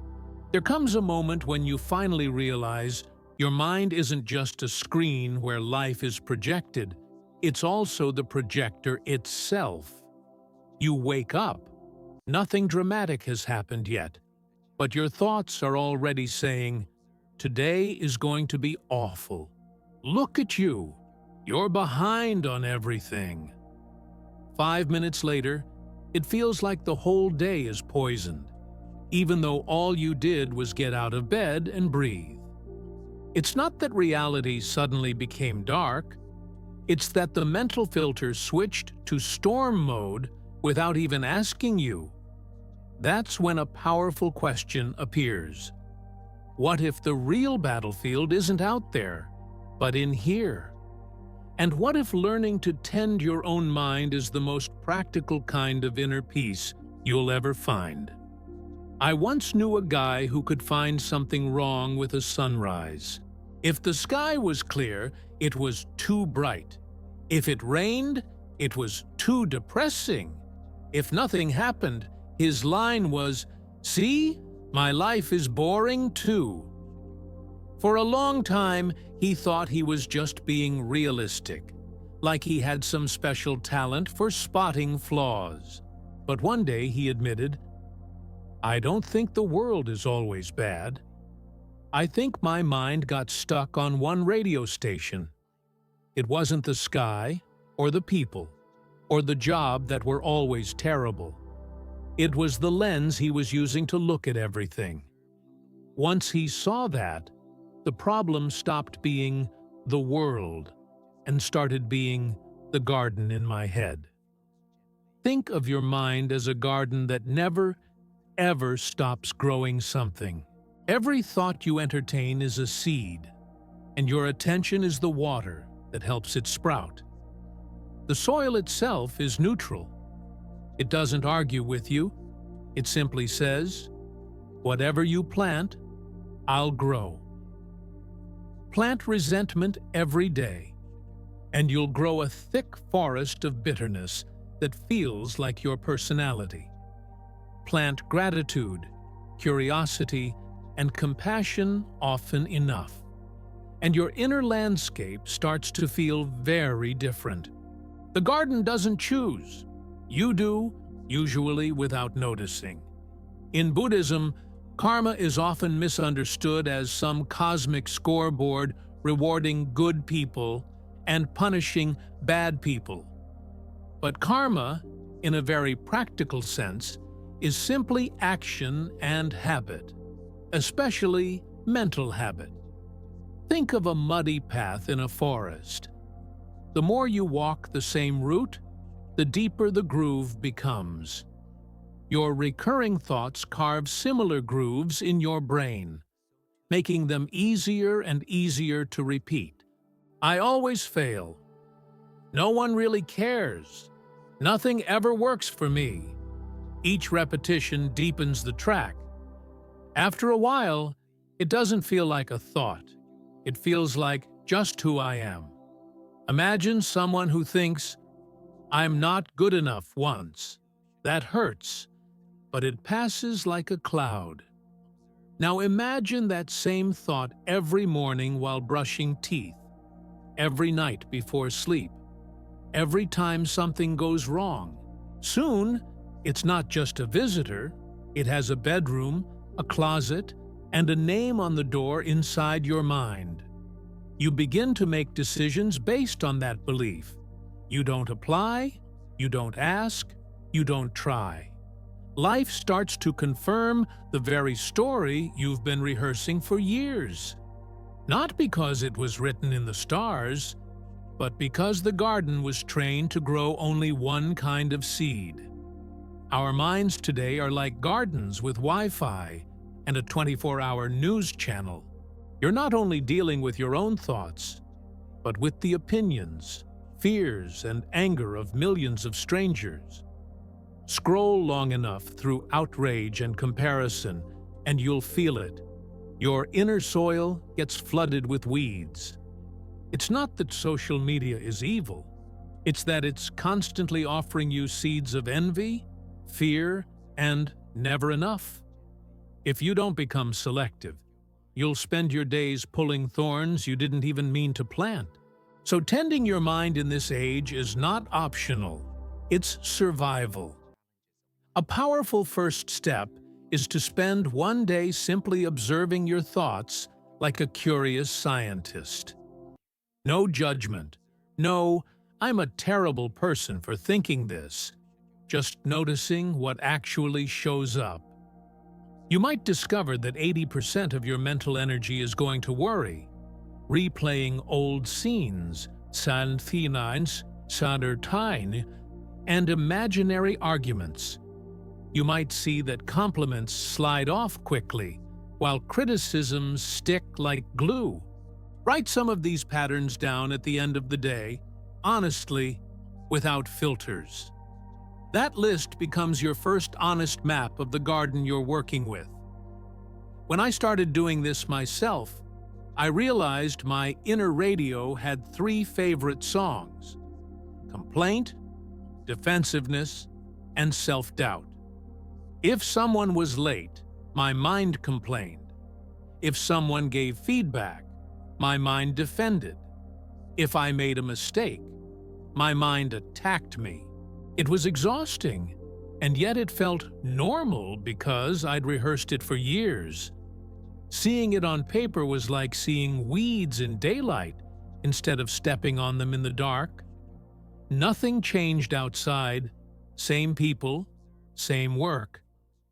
There comes a moment when you finally realize your mind isn't just a screen where life is projected, it's also the projector itself. You wake up. Nothing dramatic has happened yet, but your thoughts are already saying, "Today is going to be awful. Look at you. You're behind on everything." 5 minutes later, it feels like the whole day is poisoned, even though all you did was get out of bed and breathe. It's not that reality suddenly became dark. It's that the mental filter switched to storm mode without even asking you. That's when a powerful question appears. What if the real battlefield isn't out there, but in here? And what if learning to tend your own mind is the most practical kind of inner peace you'll ever find? I once knew a guy who could find something wrong with a sunrise. If the sky was clear, it was too bright. If it rained, it was too depressing. If nothing happened, his line was, "See, my life is boring too." For a long time, he thought he was just being realistic, like he had some special talent for spotting flaws. But one day he admitted, "I don't think the world is always bad. I think my mind got stuck on one radio station. It wasn't the sky, or the people, or the job that were always terrible. It was the lens he was using to look at everything." Once he saw that, the problem stopped being the world and started being the garden in my head. Think of your mind as a garden that never, ever stops growing something. Every thought you entertain is a seed, and your attention is the water that helps it sprout. The soil itself is neutral. It doesn't argue with you. It simply says, whatever you plant, I'll grow. Plant resentment every day, and you'll grow a thick forest of bitterness that feels like your personality. Plant gratitude, curiosity, and compassion often enough, and your inner landscape starts to feel very different. The garden doesn't choose. You do, usually without noticing. In Buddhism, karma is often misunderstood as some cosmic scoreboard rewarding good people and punishing bad people. But karma, in a very practical sense, is simply action and habit, especially mental habit. Think of a muddy path in a forest. The more you walk the same route, the deeper the groove becomes. Your recurring thoughts carve similar grooves in your brain, making them easier and easier to repeat. I always fail. No one really cares. Nothing ever works for me. Each repetition deepens the track. After a while, it doesn't feel like a thought. It feels like just who I am. Imagine someone who thinks, I'm not good enough once. That hurts, but it passes like a cloud. Now imagine that same thought every morning while brushing teeth, every night before sleep, every time something goes wrong. Soon, it's not just a visitor. It has a bedroom, a closet, and a name on the door inside your mind. You begin to make decisions based on that belief. You don't apply, you don't ask, you don't try. Life starts to confirm the very story you've been rehearsing for years. Not because it was written in the stars, but because the garden was trained to grow only one kind of seed. Our minds today are like gardens with Wi-Fi and a 24-hour news channel. You're not only dealing with your own thoughts, but with the opinions, fears, and anger of millions of strangers. Scroll long enough through outrage and comparison, and you'll feel it. Your inner soil gets flooded with weeds. It's not that social media is evil. It's that it's constantly offering you seeds of envy, fear, and never enough. If you don't become selective, you'll spend your days pulling thorns you didn't even mean to plant. So tending your mind in this age is not optional. It's survival. A powerful first step is to spend one day simply observing your thoughts like a curious scientist. No judgment. No, I'm a terrible person for thinking this. Just noticing what actually shows up. You might discover that 80% of your mental energy is going to worry, replaying old scenes, sandfinines, sadertine, and imaginary arguments. You might see that compliments slide off quickly, while criticisms stick like glue. Write some of these patterns down at the end of the day, honestly, without filters. That list becomes your first honest map of the garden you're working with. When I started doing this myself, I realized my inner radio had 3 favorite songs: complaint, defensiveness, and self-doubt. If someone was late, my mind complained. If someone gave feedback, my mind defended. If I made a mistake, my mind attacked me. It was exhausting, and yet it felt normal because I'd rehearsed it for years. Seeing it on paper was like seeing weeds in daylight instead of stepping on them in the dark. Nothing changed outside. Same people, same work,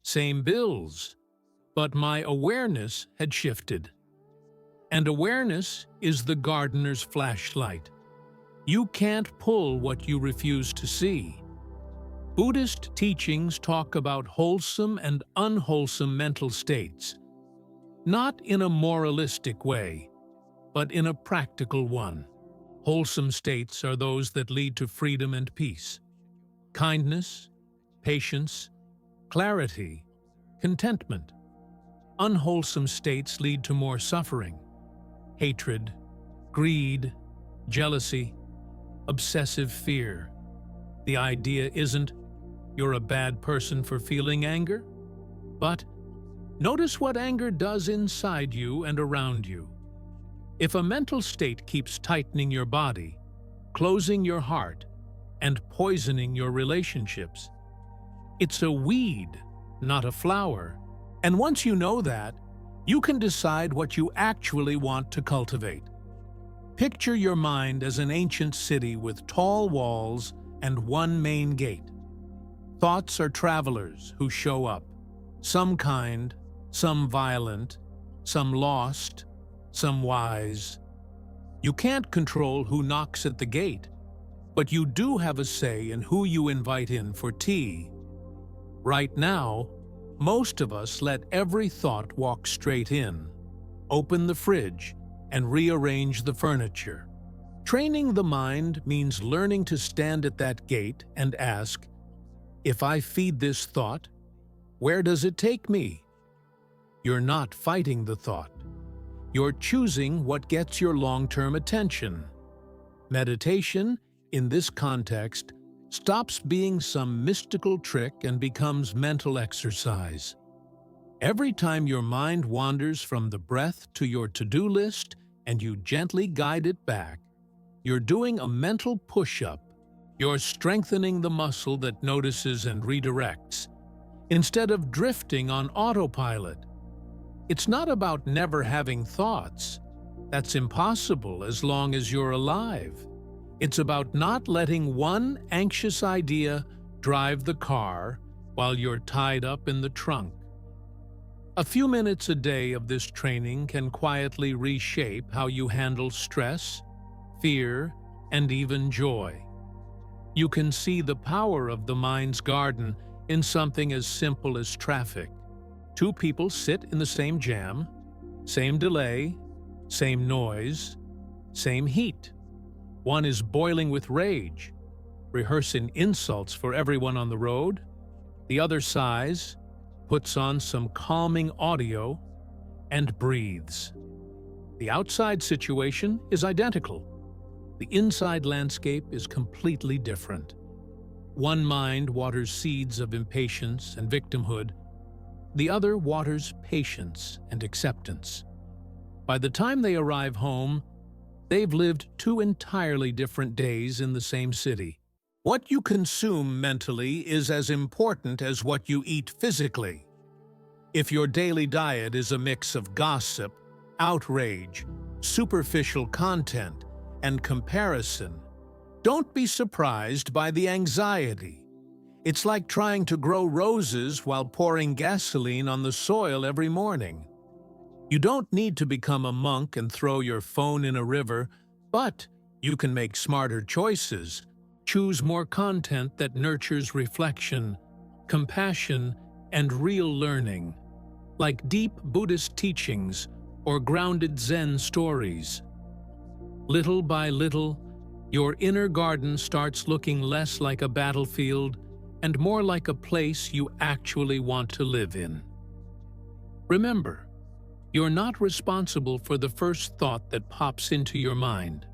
same bills. But my awareness had shifted. And awareness is the gardener's flashlight. You can't pull what you refuse to see. Buddhist teachings talk about wholesome and unwholesome mental states, not in a moralistic way, but in a practical one. Wholesome states are those that lead to freedom and peace, kindness, patience, clarity, contentment. Unwholesome states lead to more suffering, hatred, greed, jealousy, obsessive fear. The idea isn't you're a bad person for feeling anger, but notice what anger does inside you and around you. If a mental state keeps tightening your body, closing your heart, and poisoning your relationships, it's a weed, not a flower. And once you know that, you can decide what you actually want to cultivate. Picture your mind as an ancient city with tall walls and one main gate. Thoughts are travelers who show up, some kind, some violent, some lost, some wise. You can't control who knocks at the gate, but you do have a say in who you invite in for tea. Right now, most of us let every thought walk straight in, open the fridge, and rearrange the furniture. Training the mind means learning to stand at that gate and ask, if I feed this thought, where does it take me? You're not fighting the thought. You're choosing what gets your long-term attention. Meditation, in this context, stops being some mystical trick and becomes mental exercise. Every time your mind wanders from the breath to your to-do list and you gently guide it back, you're doing a mental push-up. You're strengthening the muscle that notices and redirects, instead of drifting on autopilot. It's not about never having thoughts. That's impossible as long as you're alive. It's about not letting one anxious idea drive the car while you're tied up in the trunk. A few minutes a day of this training can quietly reshape how you handle stress, fear, and even joy. You can see the power of the mind's garden in something as simple as traffic. Two people sit in the same jam, same delay, same noise, same heat. One is boiling with rage, rehearsing insults for everyone on the road. The other sighs, puts on some calming audio, and breathes. The outside situation is identical. The inside landscape is completely different. One mind waters seeds of impatience and victimhood. The other waters patience and acceptance. By the time they arrive home, they've lived two entirely different days in the same city. What you consume mentally is as important as what you eat physically. If your daily diet is a mix of gossip, outrage, superficial content, and comparison, don't be surprised by the anxiety. It's like trying to grow roses while pouring gasoline on the soil every morning. You don't need to become a monk and throw your phone in a river, but you can make smarter choices. Choose more content that nurtures reflection, compassion, and real learning, like deep Buddhist teachings or grounded Zen stories. Little by little, your inner garden starts looking less like a battlefield and more like a place you actually want to live in. Remember, you're not responsible for the first thought that pops into your mind.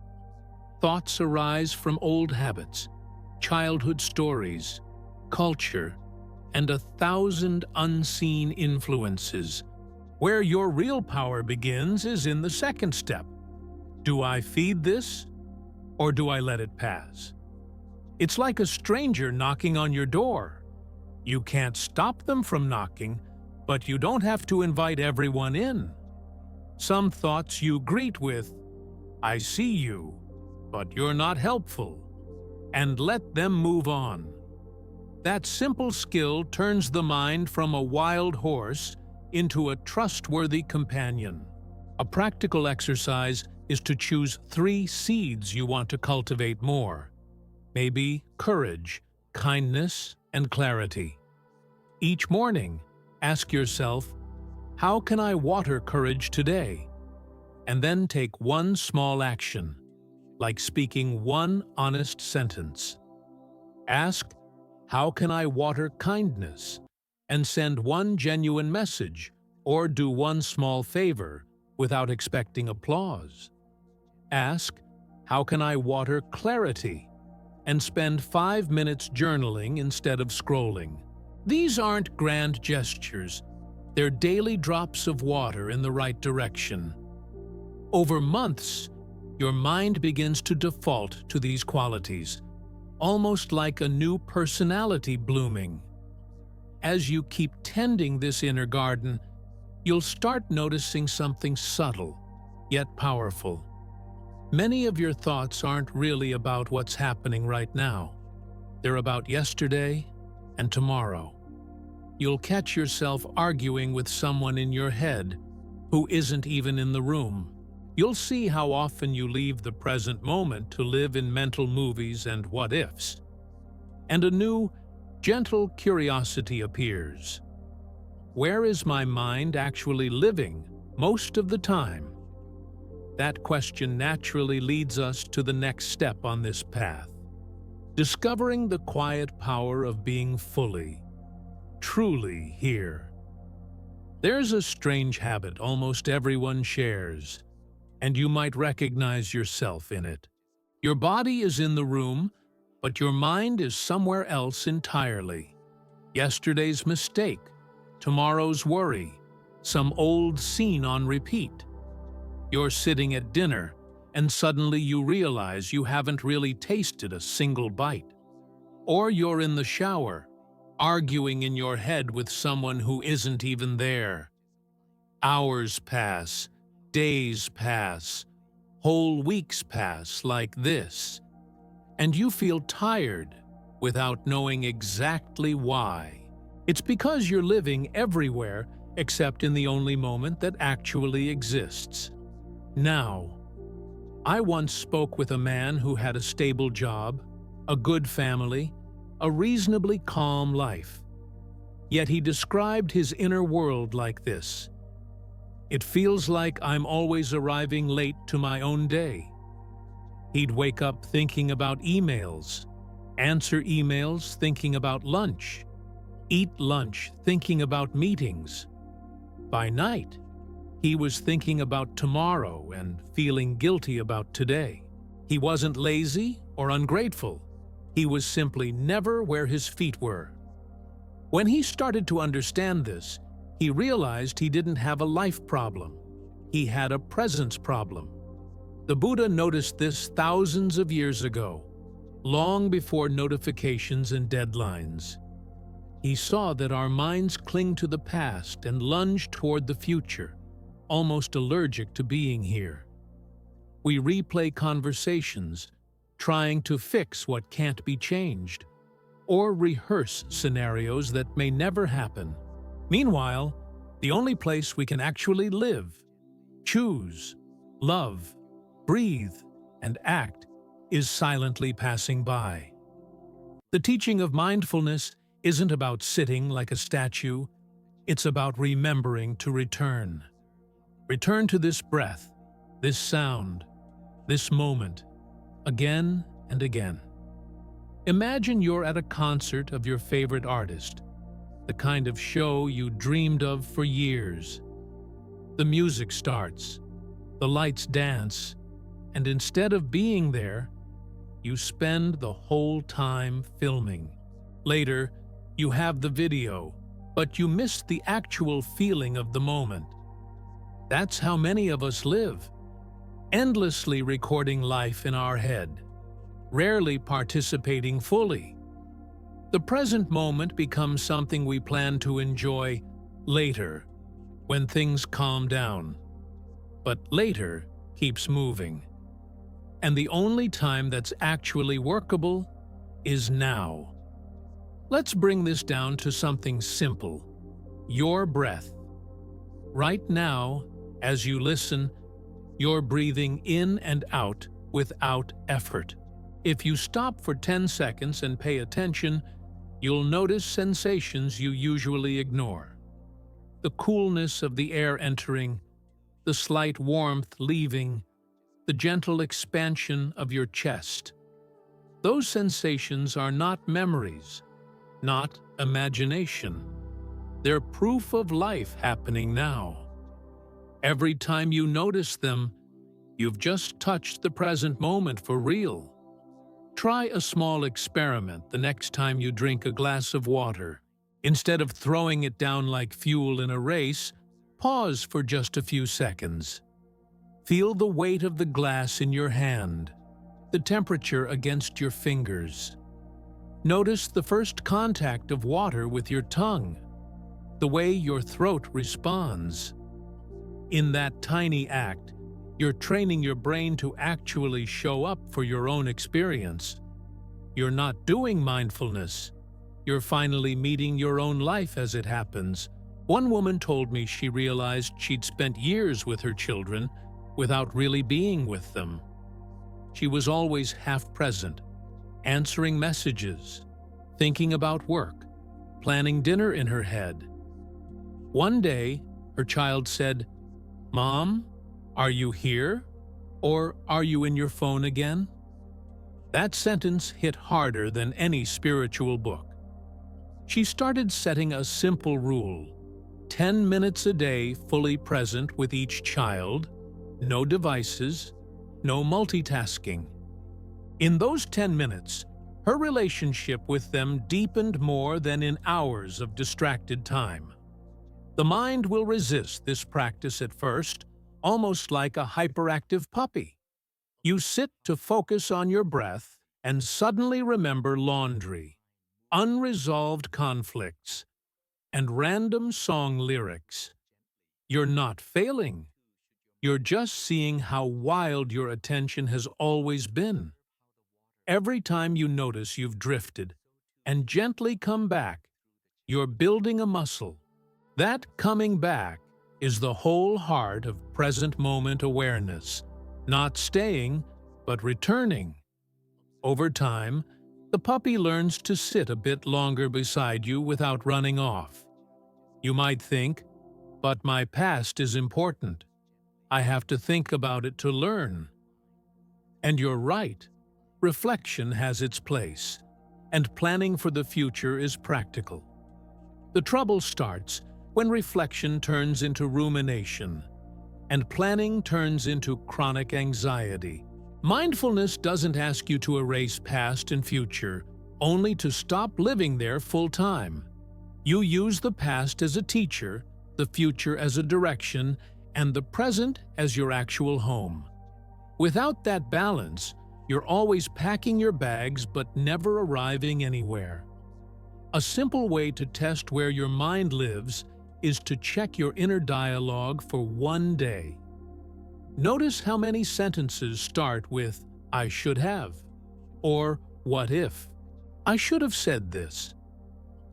Thoughts arise from old habits, childhood stories, culture, and 1,000 unseen influences. Where your real power begins is in the second step. Do I feed this, or do I let it pass? It's like a stranger knocking on your door. You can't stop them from knocking, but you don't have to invite everyone in. Some thoughts you greet with, "I see you, but you're not helpful," and let them move on. That simple skill turns the mind from a wild horse into a trustworthy companion. A practical exercise is to choose 3 seeds you want to cultivate more. Maybe courage, kindness, and clarity. Each morning, ask yourself, how can I water courage today? And then take one small action, like speaking one honest sentence. Ask, How can I water kindness and send one genuine message or do one small favor without expecting applause? Ask, how can I water clarity and spend 5 minutes journaling instead of scrolling? These aren't grand gestures. They're daily drops of water in the right direction. Over months, your mind begins to default to these qualities, almost like a new personality blooming. As you keep tending this inner garden, you'll start noticing something subtle, yet powerful. Many of your thoughts aren't really about what's happening right now. They're about yesterday and tomorrow. You'll catch yourself arguing with someone in your head who isn't even in the room. You'll see how often you leave the present moment to live in mental movies and what-ifs. And a new, gentle curiosity appears. Where is my mind actually living most of the time? That question naturally leads us to the next step on this path. Discovering the quiet power of being fully, truly here. There's a strange habit almost everyone shares, and you might recognize yourself in it. Your body is in the room, but your mind is somewhere else entirely. Yesterday's mistake, tomorrow's worry, some old scene on repeat. You're sitting at dinner, and suddenly you realize you haven't really tasted a single bite. Or you're in the shower, arguing in your head with someone who isn't even there. Hours pass, days pass, whole weeks pass like this, and you feel tired without knowing exactly why. It's because you're living everywhere except in the only moment that actually exists. Now, I once spoke with a man who had a stable job, a good family, a reasonably calm life. Yet he described his inner world like this: "It feels like I'm always arriving late to my own day." He'd wake up thinking about emails, answer emails thinking about lunch, eat lunch thinking about meetings. By night, he was thinking about tomorrow and feeling guilty about today. He wasn't lazy or ungrateful. He was simply never where his feet were. When he started to understand this, he realized he didn't have a life problem. He had a presence problem. The Buddha noticed this thousands of years ago, long before notifications and deadlines. He saw that our minds cling to the past and lunge toward the future, almost allergic to being here. We replay conversations, trying to fix what can't be changed, or rehearse scenarios that may never happen. Meanwhile, the only place we can actually live, choose, love, breathe, and act is silently passing by. The teaching of mindfulness isn't about sitting like a statue, it's about remembering to return. Return to this breath, this sound, this moment, again and again. Imagine you're at a concert of your favorite artist, the kind of show you dreamed of for years. The music starts, the lights dance, and instead of being there, you spend the whole time filming. Later, you have the video, but you miss the actual feeling of the moment. That's how many of us live, endlessly recording life in our head, rarely participating fully. The present moment becomes something we plan to enjoy later, when things calm down. But later keeps moving. And the only time that's actually workable is now. Let's bring this down to something simple: your breath. Right now, as you listen, you're breathing in and out without effort. If you stop for 10 seconds and pay attention, you'll notice sensations you usually ignore. The coolness of the air entering, the slight warmth leaving, the gentle expansion of your chest. Those sensations are not memories. not imagination. They're proof of life happening now. Every time you notice them, you've just touched the present moment for real. Try a small experiment the next time you drink a glass of water. Instead of throwing it down like fuel in a race, pause for just a few seconds. Feel the weight of the glass in your hand, the temperature against your fingers. Notice the first contact of water with your tongue, the way your throat responds. In that tiny act, you're training your brain to actually show up for your own experience. You're not doing mindfulness. You're finally meeting your own life as it happens. One woman told me she realized she'd spent years with her children without really being with them. She was always half present, answering messages, thinking about work, planning dinner in her head. One day, her child said, "Mom, are you here? Or are you in your phone again?" That sentence hit harder than any spiritual book. She started setting a simple rule: 10 minutes a day fully present with each child, no devices, no multitasking. In those 10 minutes, her relationship with them deepened more than in hours of distracted time. The mind will resist this practice at first, almost like a hyperactive puppy. You sit to focus on your breath and suddenly remember laundry, unresolved conflicts, and random song lyrics. You're not failing. You're just seeing how wild your attention has always been. Every time you notice you've drifted and gently come back, you're building a muscle. That coming back is the whole heart of present moment awareness, not staying, but returning. Over time, the puppy learns to sit a bit longer beside you without running off. You might think, "But my past is important. I have to think about it to learn." And you're right. Reflection has its place, and planning for the future is practical. The trouble starts when reflection turns into rumination, and planning turns into chronic anxiety. Mindfulness doesn't ask you to erase past and future, only to stop living there full-time. You use the past as a teacher, the future as a direction, and the present as your actual home. Without that balance, you're always packing your bags but never arriving anywhere. A simple way to test where your mind lives is to check your inner dialogue for one day. Notice how many sentences start with "I should have," or "What if?" "I should have said this."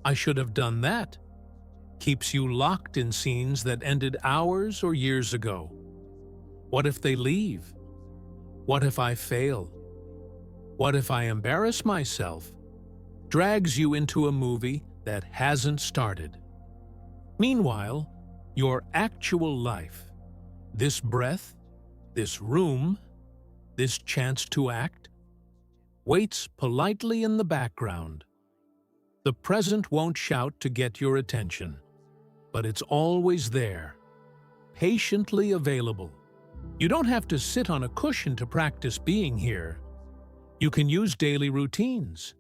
"I should have done that." Keeps you locked in scenes that ended hours or years ago. What if they leave? What if I fail? What if I embarrass myself? Drags you into a movie that hasn't started. Meanwhile, your actual life, this breath, this room, this chance to act, waits politely in the background. The present won't shout to get your attention, but it's always there, patiently available. You don't have to sit on a cushion to practice being here. You can use daily routines.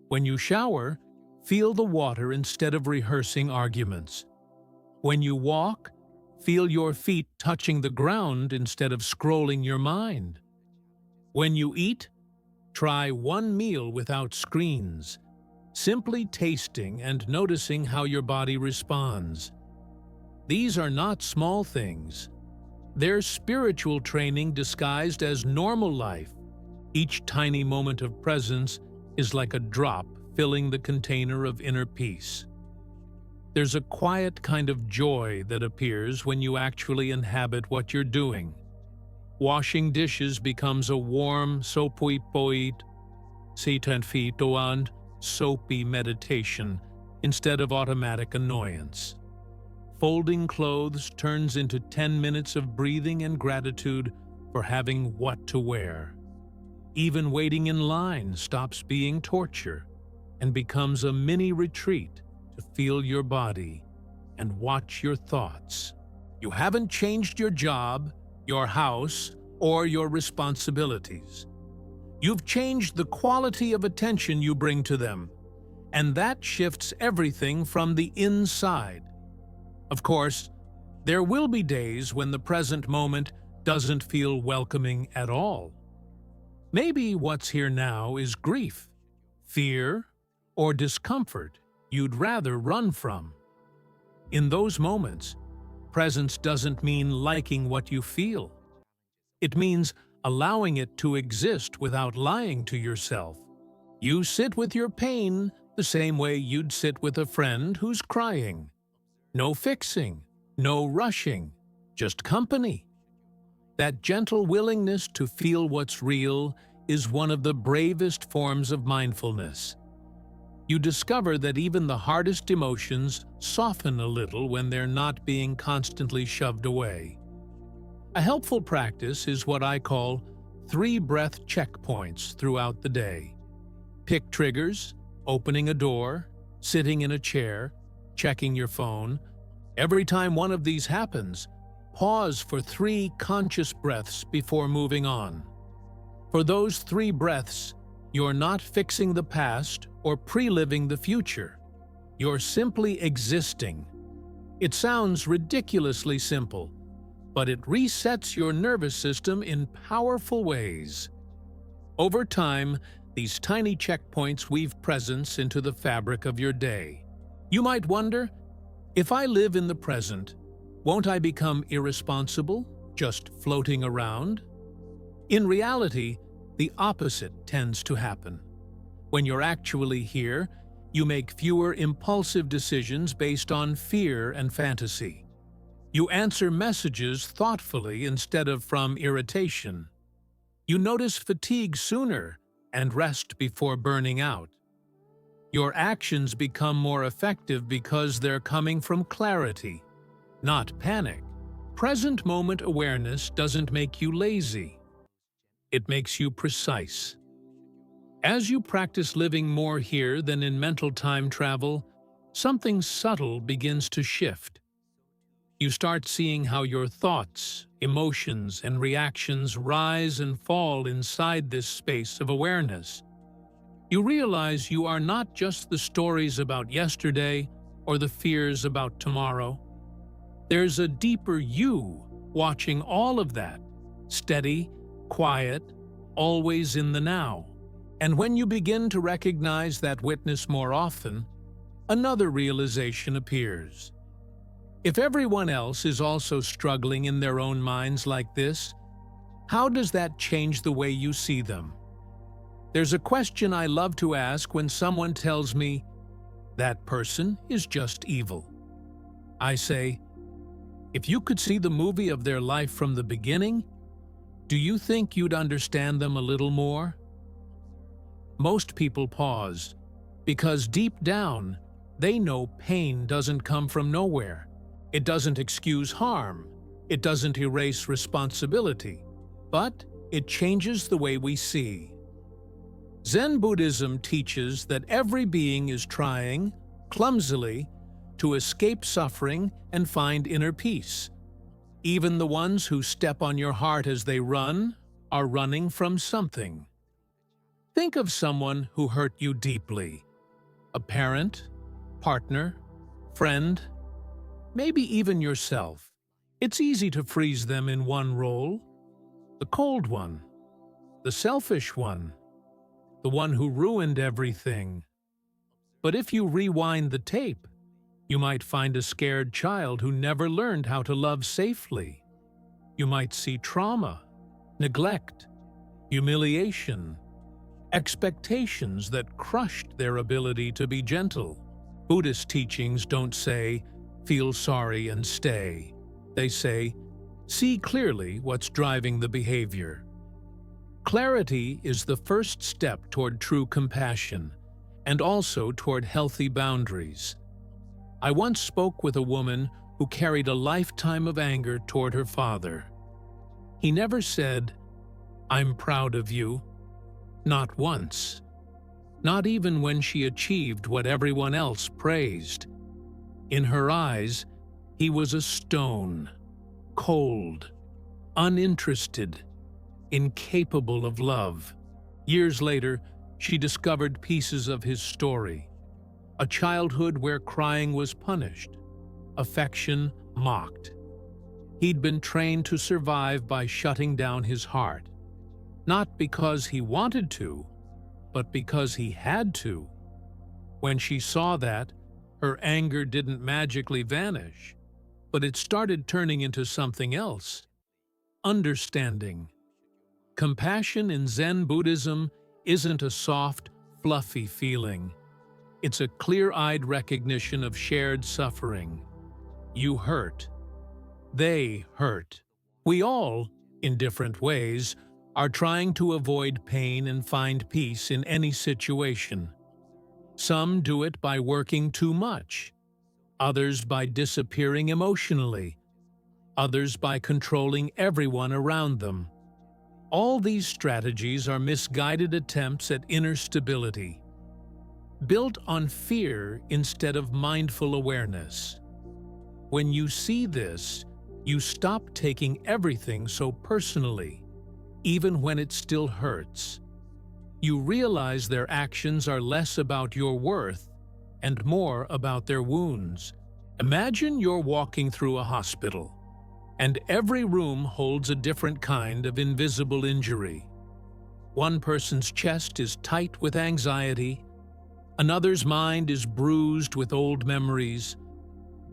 When you shower, feel the water instead of rehearsing arguments. When you walk, feel your feet touching the ground instead of scrolling your mind. When you eat, try one meal without screens, simply tasting and noticing how your body responds. These are not small things. They're spiritual training disguised as normal life. Each tiny moment of presence is like a drop filling the container of inner peace. There's a quiet kind of joy that appears when you actually inhabit what you're doing. Washing dishes becomes a warm, soapy meditation instead of automatic annoyance. Folding clothes turns into 10 minutes of breathing and gratitude for having what to wear. Even waiting in line stops being torture. and becomes a mini retreat to feel your body and watch your thoughts. You haven't changed your job, your house, or your responsibilities. You've changed the quality of attention you bring to them, and that shifts everything from the inside. Of course, there will be days when the present moment doesn't feel welcoming at all. Maybe what's here now is grief, fear, or discomfort you'd rather run from. In those moments, presence doesn't mean liking what you feel. It means allowing it to exist without lying to yourself. You sit with your pain the same way you'd sit with a friend who's crying. No fixing, no rushing, just company. That gentle willingness to feel what's real is one of the bravest forms of mindfulness. You discover that even the hardest emotions soften a little when they're not being constantly shoved away. A helpful practice is what I call 3 breath checkpoints throughout the day. Pick triggers: opening a door, sitting in a chair, checking your phone. Every time one of these happens, pause for 3 conscious breaths before moving on. For those 3 breaths, you're not fixing the past or pre-living the future. You're simply existing. It sounds ridiculously simple, but it resets your nervous system in powerful ways. Over time, these tiny checkpoints weave presence into the fabric of your day. You might wonder, if I live in the present, won't I become irresponsible, just floating around? In reality, the opposite tends to happen. When you're actually here, you make fewer impulsive decisions based on fear and fantasy. You answer messages thoughtfully instead of from irritation. You notice fatigue sooner and rest before burning out. Your actions become more effective because they're coming from clarity, not panic. Present moment awareness doesn't make you lazy. It makes you precise. As you practice living more here than in mental time travel, something subtle begins to shift. You start seeing how your thoughts, emotions, and reactions rise and fall inside this space of awareness. You realize you are not just the stories about yesterday or the fears about tomorrow. There's a deeper you watching all of that, steady, quiet, always in the now. And when you begin to recognize that witness more often, another realization appears. If everyone else is also struggling in their own minds like this, how does that change the way you see them? There's a question I love to ask when someone tells me, "That person is just evil." I say, if you could see the movie of their life from the beginning, do you think you'd understand them a little more? Most people pause, because deep down, they know pain doesn't come from nowhere. It doesn't excuse harm. It doesn't erase responsibility. But it changes the way we see. Zen Buddhism teaches that every being is trying, clumsily, to escape suffering and find inner peace. Even the ones who step on your heart as they run are running from something. Think of someone who hurt you deeply. A parent, partner, friend, maybe even yourself. It's easy to freeze them in one role. The cold one, the selfish one, the one who ruined everything. But if you rewind the tape, you might find a scared child who never learned how to love safely. You might see trauma, neglect, humiliation, expectations that crushed their ability to be gentle. Buddhist teachings don't say, "Feel sorry and stay." They say, "See clearly what's driving the behavior." Clarity is the first step toward true compassion, and also toward healthy boundaries. I once spoke with a woman who carried a lifetime of anger toward her father. He never said, "I'm proud of you." Not once. not even when she achieved what everyone else praised. In her eyes, he was a stone, cold, uninterested, incapable of love. Years later, she discovered pieces of his story. A childhood where crying was punished, affection mocked. He'd been trained to survive by shutting down his heart, not because he wanted to, but because he had to. When she saw that, her anger didn't magically vanish, but it started turning into something else: understanding. Compassion in Zen Buddhism isn't a soft, fluffy feeling. It's a clear-eyed recognition of shared suffering. You hurt. They hurt. We all, in different ways, are trying to avoid pain and find peace in any situation. Some do it by working too much, others by disappearing emotionally, others by controlling everyone around them. All these strategies are misguided attempts at inner stability, built on fear instead of mindful awareness. When you see this, you stop taking everything so personally, even when it still hurts. You realize their actions are less about your worth and more about their wounds. Imagine you're walking through a hospital, and every room holds a different kind of invisible injury. One person's chest is tight with anxiety, another's mind is bruised with old memories.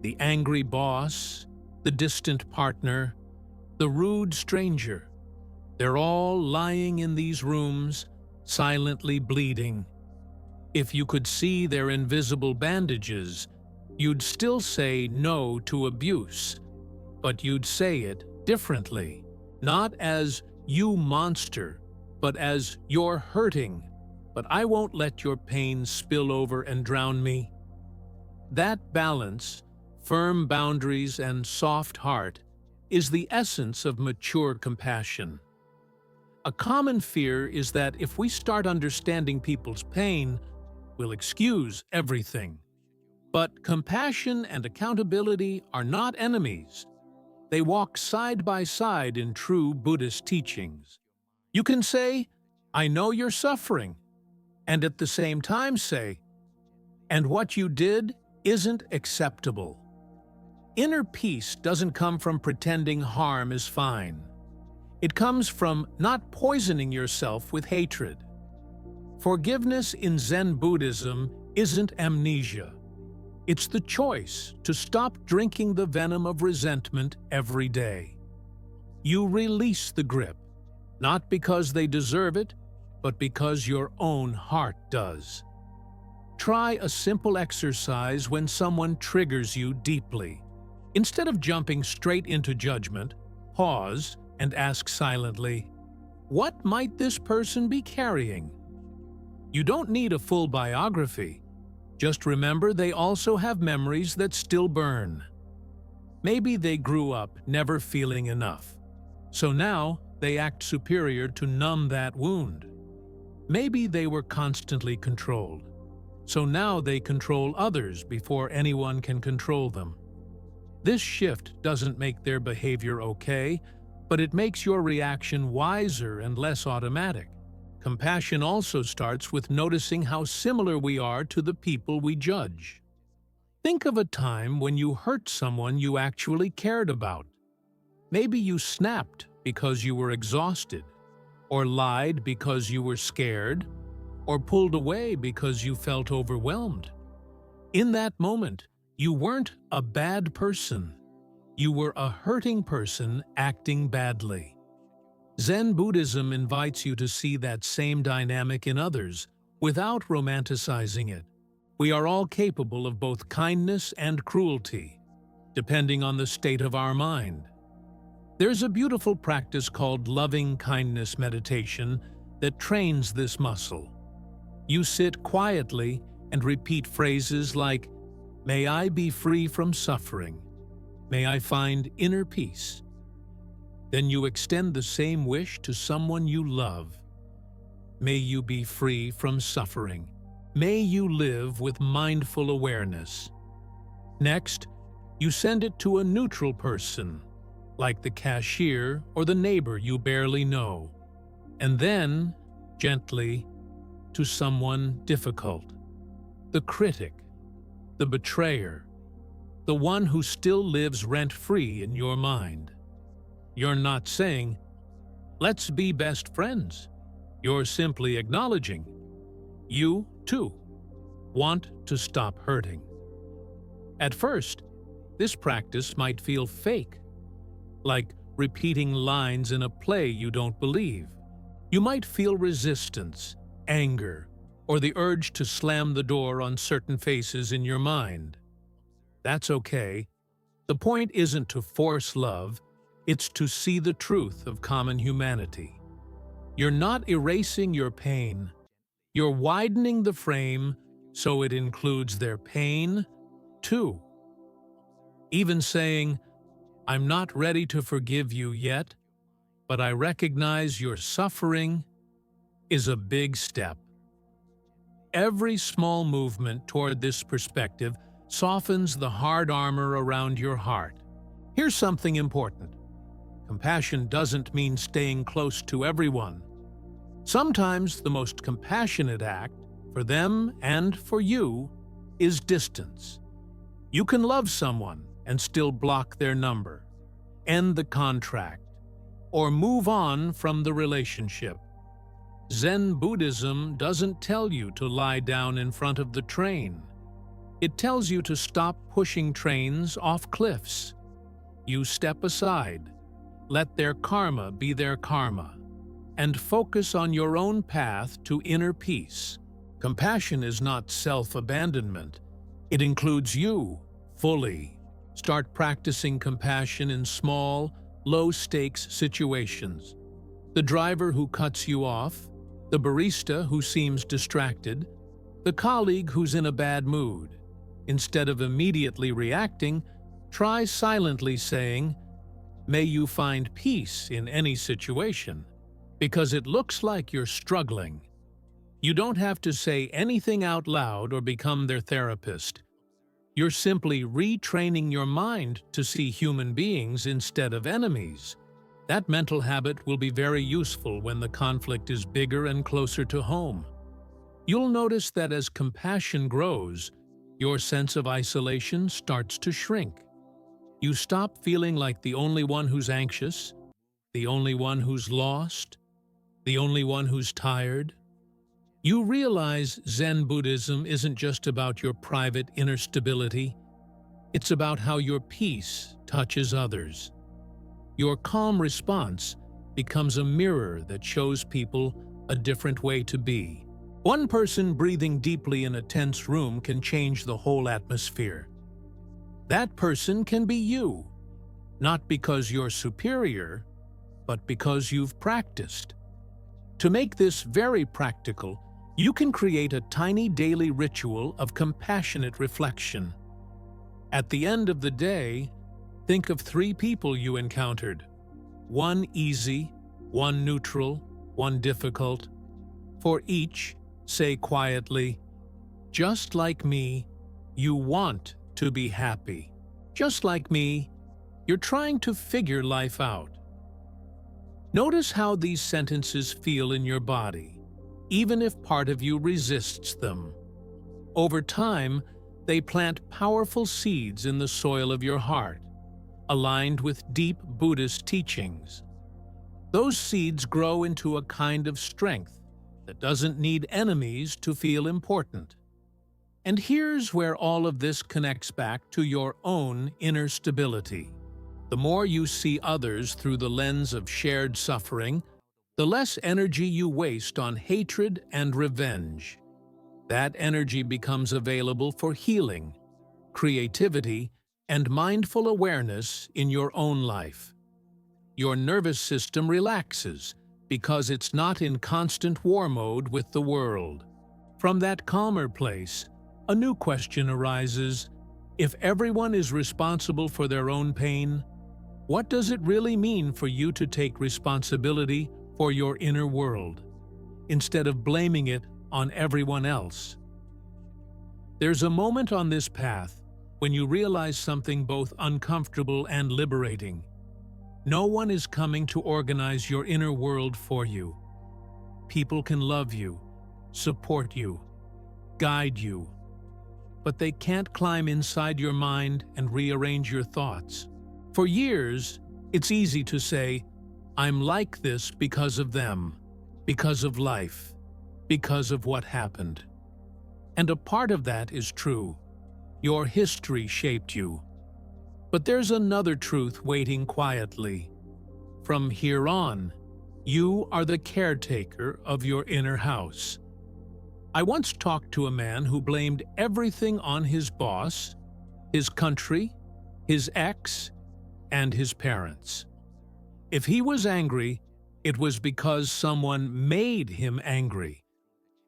The angry boss, the distant partner, the rude stranger. They're all lying in these rooms, silently bleeding. If you could see their invisible bandages, you'd still say no to abuse, but you'd say it differently, not as "you monster," but as "you're hurting, but I won't let your pain spill over and drown me." That balance, firm boundaries and soft heart, is the essence of mature compassion. A common fear is that if we start understanding people's pain, we'll excuse everything. But compassion and accountability are not enemies. They walk side by side in true Buddhist teachings. You can say, "I know you're suffering," and at the same time say, "And what you did isn't acceptable." Inner peace doesn't come from pretending harm is fine. It comes from not poisoning yourself with hatred. Forgiveness in Zen Buddhism isn't amnesia. It's the choice to stop drinking the venom of resentment every day. You release the grip, not because they deserve it, but because your own heart does. Try a simple exercise when someone triggers you deeply. Instead of jumping straight into judgment, pause and ask silently, "What might this person be carrying?" You don't need a full biography. Just remember they also have memories that still burn. Maybe they grew up never feeling enough, so now they act superior to numb that wound. Maybe they were constantly controlled, so now they control others before anyone can control them. This shift doesn't make their behavior okay, but it makes your reaction wiser and less automatic. Compassion also starts with noticing how similar we are to the people we judge. Think of a time when you hurt someone you actually cared about. Maybe you snapped because you were exhausted, or lied because you were scared, or pulled away because you felt overwhelmed. In that moment, you weren't a bad person. You were a hurting person acting badly. Zen Buddhism invites you to see that same dynamic in others without romanticizing it. We are all capable of both kindness and cruelty, depending on the state of our mind. There's a beautiful practice called loving kindness meditation that trains this muscle. You sit quietly and repeat phrases like, "May I be free from suffering. May I find inner peace." Then you extend the same wish to someone you love. May you be free from suffering. May you live with mindful awareness. Next, you send it to a neutral person, like the cashier or the neighbor you barely know, and then, gently, to someone difficult, the critic, the betrayer, the one who still lives rent-free in your mind. You're not saying, "Let's be best friends." You're simply acknowledging, you, too, want to stop hurting. At first, this practice might feel fake, like repeating lines in a play you don't believe. You might feel resistance, anger, or the urge to slam the door on certain faces in your mind. That's okay. The point isn't to force love, it's to see the truth of common humanity. You're not erasing your pain. You're widening the frame so it includes their pain, too. Even saying, "I'm not ready to forgive you yet, but I recognize your suffering," is a big step. Every small movement toward this perspective softens the hard armor around your heart. Here's something important. Compassion doesn't mean staying close to everyone. Sometimes the most compassionate act, for them and for you, is distance. You can love someone and still block their number, end the contract, or move on from the relationship. Zen Buddhism doesn't tell you to lie down in front of the train. It tells you to stop pushing trains off cliffs. You step aside, let their karma be their karma, and focus on your own path to inner peace. Compassion is not self-abandonment. It includes you fully. Start practicing compassion in small, low-stakes situations. The driver who cuts you off, the barista who seems distracted, the colleague who's in a bad mood. Instead of immediately reacting, try silently saying, "May you find peace in any situation," because it looks like you're struggling. You don't have to say anything out loud or become their therapist. You're simply retraining your mind to see human beings instead of enemies. That mental habit will be very useful when the conflict is bigger and closer to home. You'll notice that as compassion grows, your sense of isolation starts to shrink. You stop feeling like the only one who's anxious, the only one who's lost, the only one who's tired. You realize Zen Buddhism isn't just about your private inner stability. It's about how your peace touches others. Your calm response becomes a mirror that shows people a different way to be. One person breathing deeply in a tense room can change the whole atmosphere. That person can be you, not because you're superior, but because you've practiced. To make this very practical, you can create a tiny daily ritual of compassionate reflection. At the end of the day, think of 3 people you encountered. 1 easy, 1 neutral, 1 difficult. For each, say quietly, "Just like me, you want to be happy. Just like me, you're trying to figure life out." Notice how these sentences feel in your body, even if part of you resists them. Over time, they plant powerful seeds in the soil of your heart, aligned with deep Buddhist teachings. Those seeds grow into a kind of strength that doesn't need enemies to feel important. And here's where all of this connects back to your own inner stability. The more you see others through the lens of shared suffering, the less energy you waste on hatred and revenge. That energy becomes available for healing, creativity, and mindful awareness in your own life. Your nervous system relaxes because it's not in constant war mode with the world. From that calmer place, a new question arises. If everyone is responsible for their own pain, what does it really mean for you to take responsibility for your inner world, instead of blaming it on everyone else? There's a moment on this path when you realize something both uncomfortable and liberating. No one is coming to organize your inner world for you. People can love you, support you, guide you, but they can't climb inside your mind and rearrange your thoughts. For years, it's easy to say, "I'm like this because of them, because of life, because of what happened." And a part of that is true. Your history shaped you. But there's another truth waiting quietly. From here on, you are the caretaker of your inner house. I once talked to a man who blamed everything on his boss, his country, his ex, and his parents. If he was angry, it was because someone made him angry.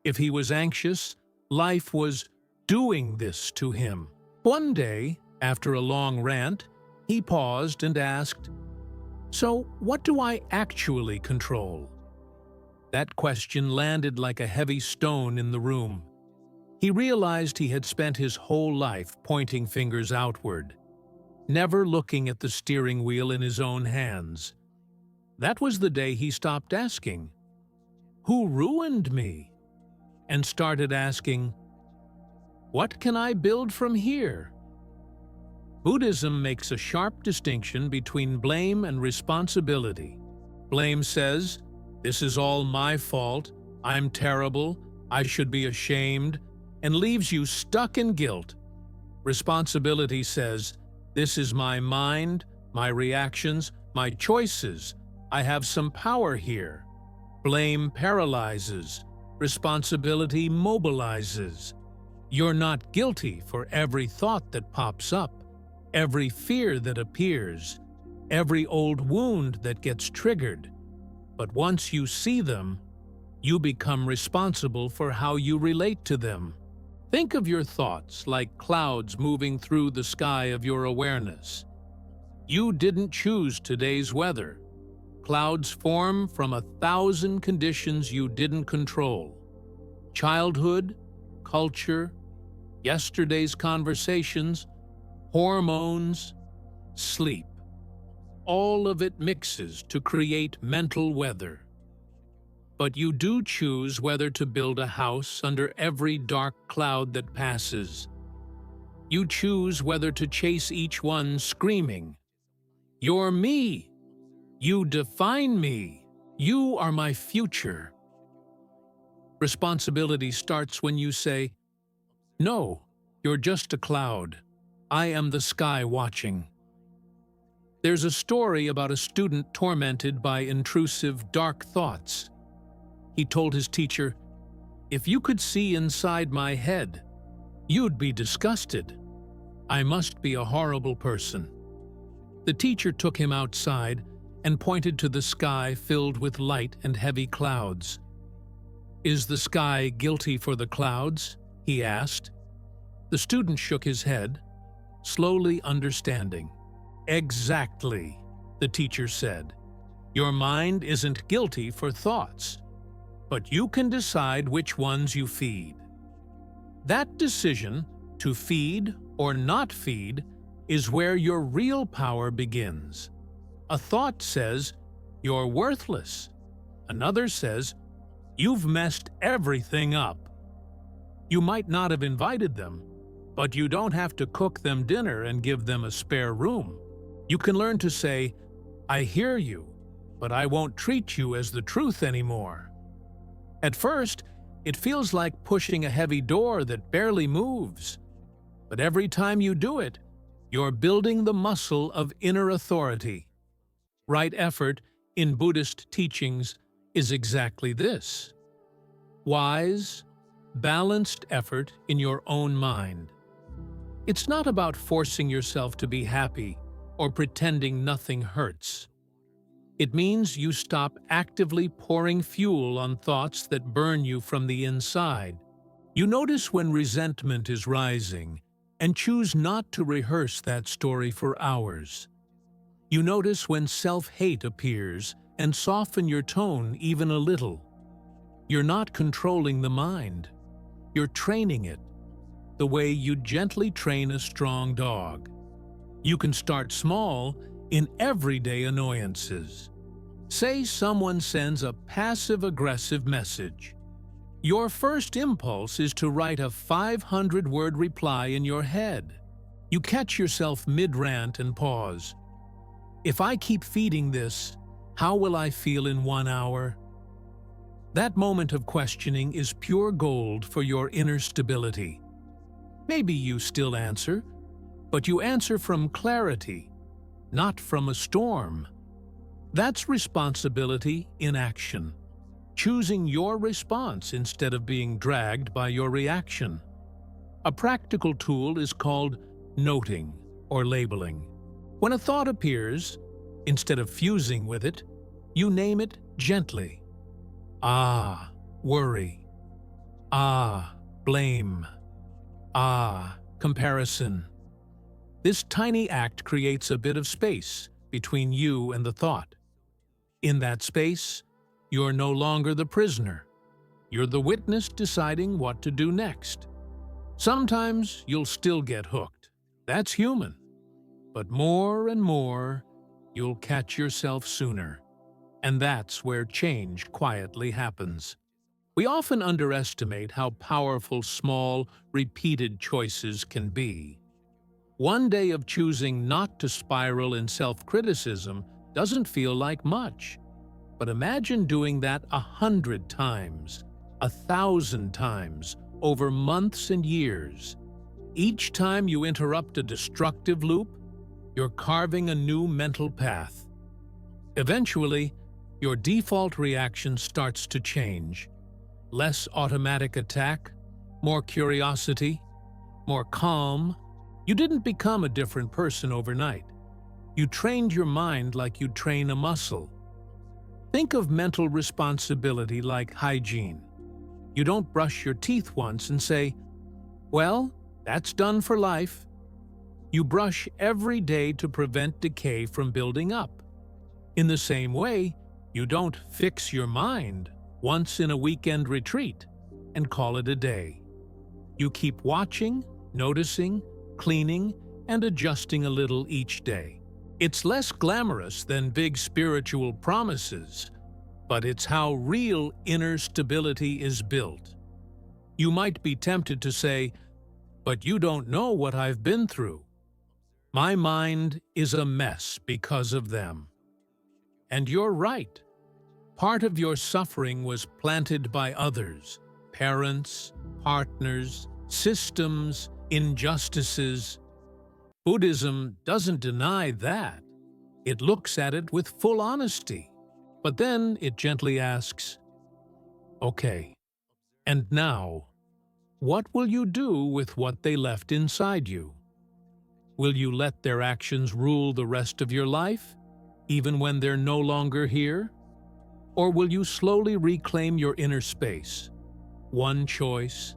If he was anxious, life was doing this to him. One day, after a long rant, he paused and asked, "So, what do I actually control?" That question landed like a heavy stone in the room. He realized he had spent his whole life pointing fingers outward, never looking at the steering wheel in his own hands. That was the day he stopped asking, "Who ruined me?" and started asking, "What can I build from here?" Buddhism makes a sharp distinction between blame and responsibility. Blame says, "This is all my fault, I'm terrible, I should be ashamed," and leaves you stuck in guilt. Responsibility says, "This is my mind, my reactions, my choices. I have some power here." Blame paralyzes. Responsibility mobilizes. You're not guilty for every thought that pops up, every fear that appears, every old wound that gets triggered. But once you see them, you become responsible for how you relate to them. Think of your thoughts like clouds moving through the sky of your awareness. You didn't choose today's weather. Clouds form from 1,000 conditions you didn't control. Childhood, culture, yesterday's conversations, hormones, sleep. All of it mixes to create mental weather. But you do choose whether to build a house under every dark cloud that passes. You choose whether to chase each one screaming, "You're me! You define me! You are my future!" Responsibility starts when you say, "No, you're just a cloud. I am the sky watching." There's a story about a student tormented by intrusive, dark thoughts. He told his teacher, "If you could see inside my head, you'd be disgusted. I must be a horrible person." The teacher took him outside and pointed to the sky filled with light and heavy clouds. "Is the sky guilty for the clouds?" he asked. The student shook his head, slowly understanding. "Exactly," the teacher said. "Your mind isn't guilty for thoughts, but you can decide which ones you feed." That decision, to feed or not feed, is where your real power begins. A thought says, "You're worthless." Another says, "You've messed everything up." You might not have invited them, but you don't have to cook them dinner and give them a spare room. You can learn to say, "I hear you, but I won't treat you as the truth anymore." At first, it feels like pushing a heavy door that barely moves. But every time you do it, you're building the muscle of inner authority. Right effort in Buddhist teachings is exactly this. Wise, balanced effort in your own mind. It's not about forcing yourself to be happy or pretending nothing hurts. It means you stop actively pouring fuel on thoughts that burn you from the inside. You notice when resentment is rising and choose not to rehearse that story for hours. You notice when self-hate appears and soften your tone even a little. You're not controlling the mind. You're training it. the way you gently train a strong dog. You can start small in everyday annoyances. Say someone sends a passive-aggressive message. Your first impulse is to write a 500-word reply in your head. You catch yourself mid-rant and pause. If I keep feeding this, how will I feel in 1 hour? That moment of questioning is pure gold for your inner stability. Maybe you still answer, but you answer from clarity, not from a storm. That's responsibility in action, choosing your response instead of being dragged by your reaction. A practical tool is called noting or labeling. When a thought appears, instead of fusing with it, you name it gently. Ah, worry. Ah, blame. Ah, comparison. This tiny act creates a bit of space between you and the thought. In that space, you're no longer the prisoner. You're the witness deciding what to do next. Sometimes you'll still get hooked. That's human. But more and more, you'll catch yourself sooner. And that's where change quietly happens. We often underestimate how powerful small, repeated choices can be. One day of choosing not to spiral in self-criticism doesn't feel like much. But imagine doing that 100 times, 1,000 times, over months and years. Each time you interrupt a destructive loop, you're carving a new mental path. Eventually, your default reaction starts to change. Less automatic attack, more curiosity, more calm. You didn't become a different person overnight. You trained your mind like you'd train a muscle. Think of mental responsibility like hygiene. You don't brush your teeth once and say, "Well, that's done for life." You brush every day to prevent decay from building up. In the same way, you don't fix your mind once in a weekend retreat and call it a day. You keep watching, noticing, cleaning, and adjusting a little each day. It's less glamorous than big spiritual promises, but it's how real inner stability is built. You might be tempted to say, "But you don't know what I've been through. My mind is a mess because of them." And you're right. Part of your suffering was planted by others, parents, partners, systems, injustices. Buddhism doesn't deny that. It looks at it with full honesty. But then it gently asks, "Okay, and now, what will you do with what they left inside you? Will you let their actions rule the rest of your life, even when they're no longer here? Or will you slowly reclaim your inner space, one choice,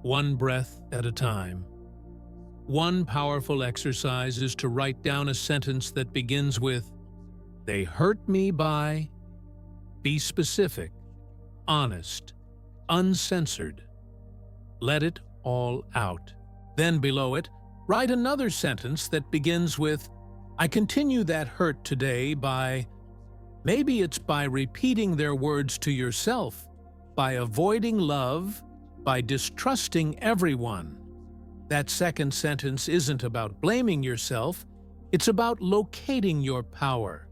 one breath at a time?" One powerful exercise is to write down a sentence that begins with, "They hurt me by..." Be specific, honest, uncensored. Let it all out. Then below it, write another sentence that begins with, "I continue that hurt today by..." Maybe it's by repeating their words to yourself, by avoiding love, by distrusting everyone. That second sentence isn't about blaming yourself, it's about locating your power.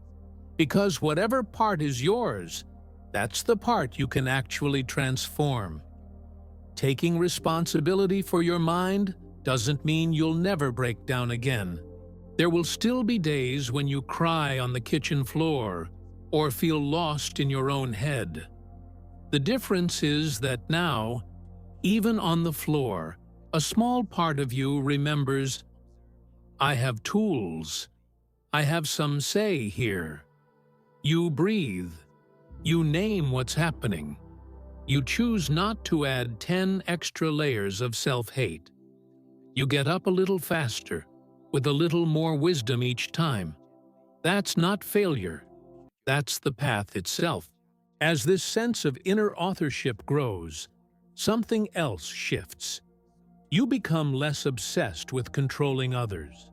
Because whatever part is yours, that's the part you can actually transform. Taking responsibility for your mind doesn't mean you'll never break down again. There will still be days when you cry on the kitchen floor or feel lost in your own head. The difference is that now, even on the floor, a small part of you remembers, "I have tools. I have some say here." You breathe. You name what's happening. You choose not to add 10 extra layers of self-hate. You get up a little faster, with a little more wisdom each time. That's not failure. That's the path itself. As this sense of inner authorship grows, something else shifts. You become less obsessed with controlling others.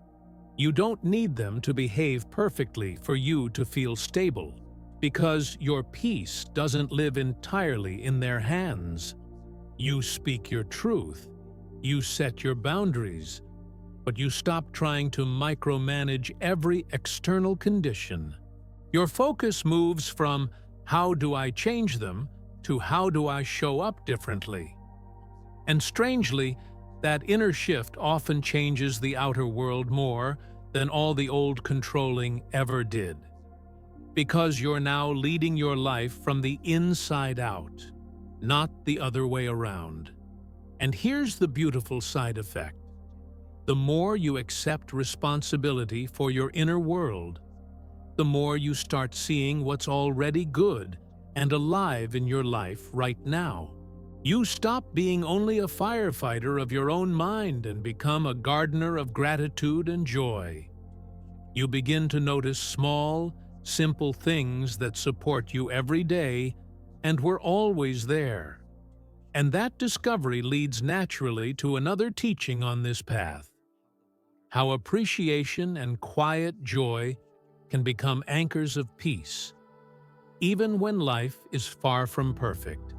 You don't need them to behave perfectly for you to feel stable, because your peace doesn't live entirely in their hands. You speak your truth. You set your boundaries, but you stop trying to micromanage every external condition. Your focus moves from "how do I change them" to "how do I show up differently?" And strangely, that inner shift often changes the outer world more than all the old controlling ever did. Because you're now leading your life from the inside out, not the other way around. And here's the beautiful side effect. The more you accept responsibility for your inner world, the more you start seeing what's already good and alive in your life right now. You stop being only a firefighter of your own mind and become a gardener of gratitude and joy. You begin to notice small, simple things that support you every day and were always there. And that discovery leads naturally to another teaching on this path: how appreciation and quiet joy can become anchors of peace, even when life is far from perfect.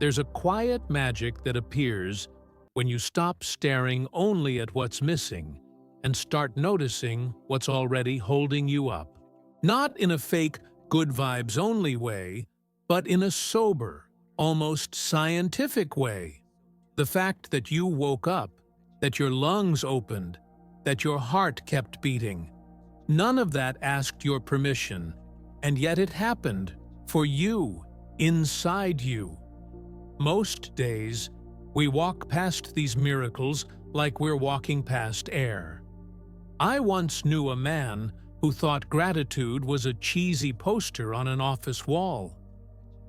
There's a quiet magic that appears when you stop staring only at what's missing and start noticing what's already holding you up. Not in a fake, good vibes only way, but in a sober, almost scientific way. The fact that you woke up, that your lungs opened, that your heart kept beating, none of that asked your permission, and yet it happened for you, inside you. Most days, we walk past these miracles like we're walking past air. I once knew a man who thought gratitude was a cheesy poster on an office wall.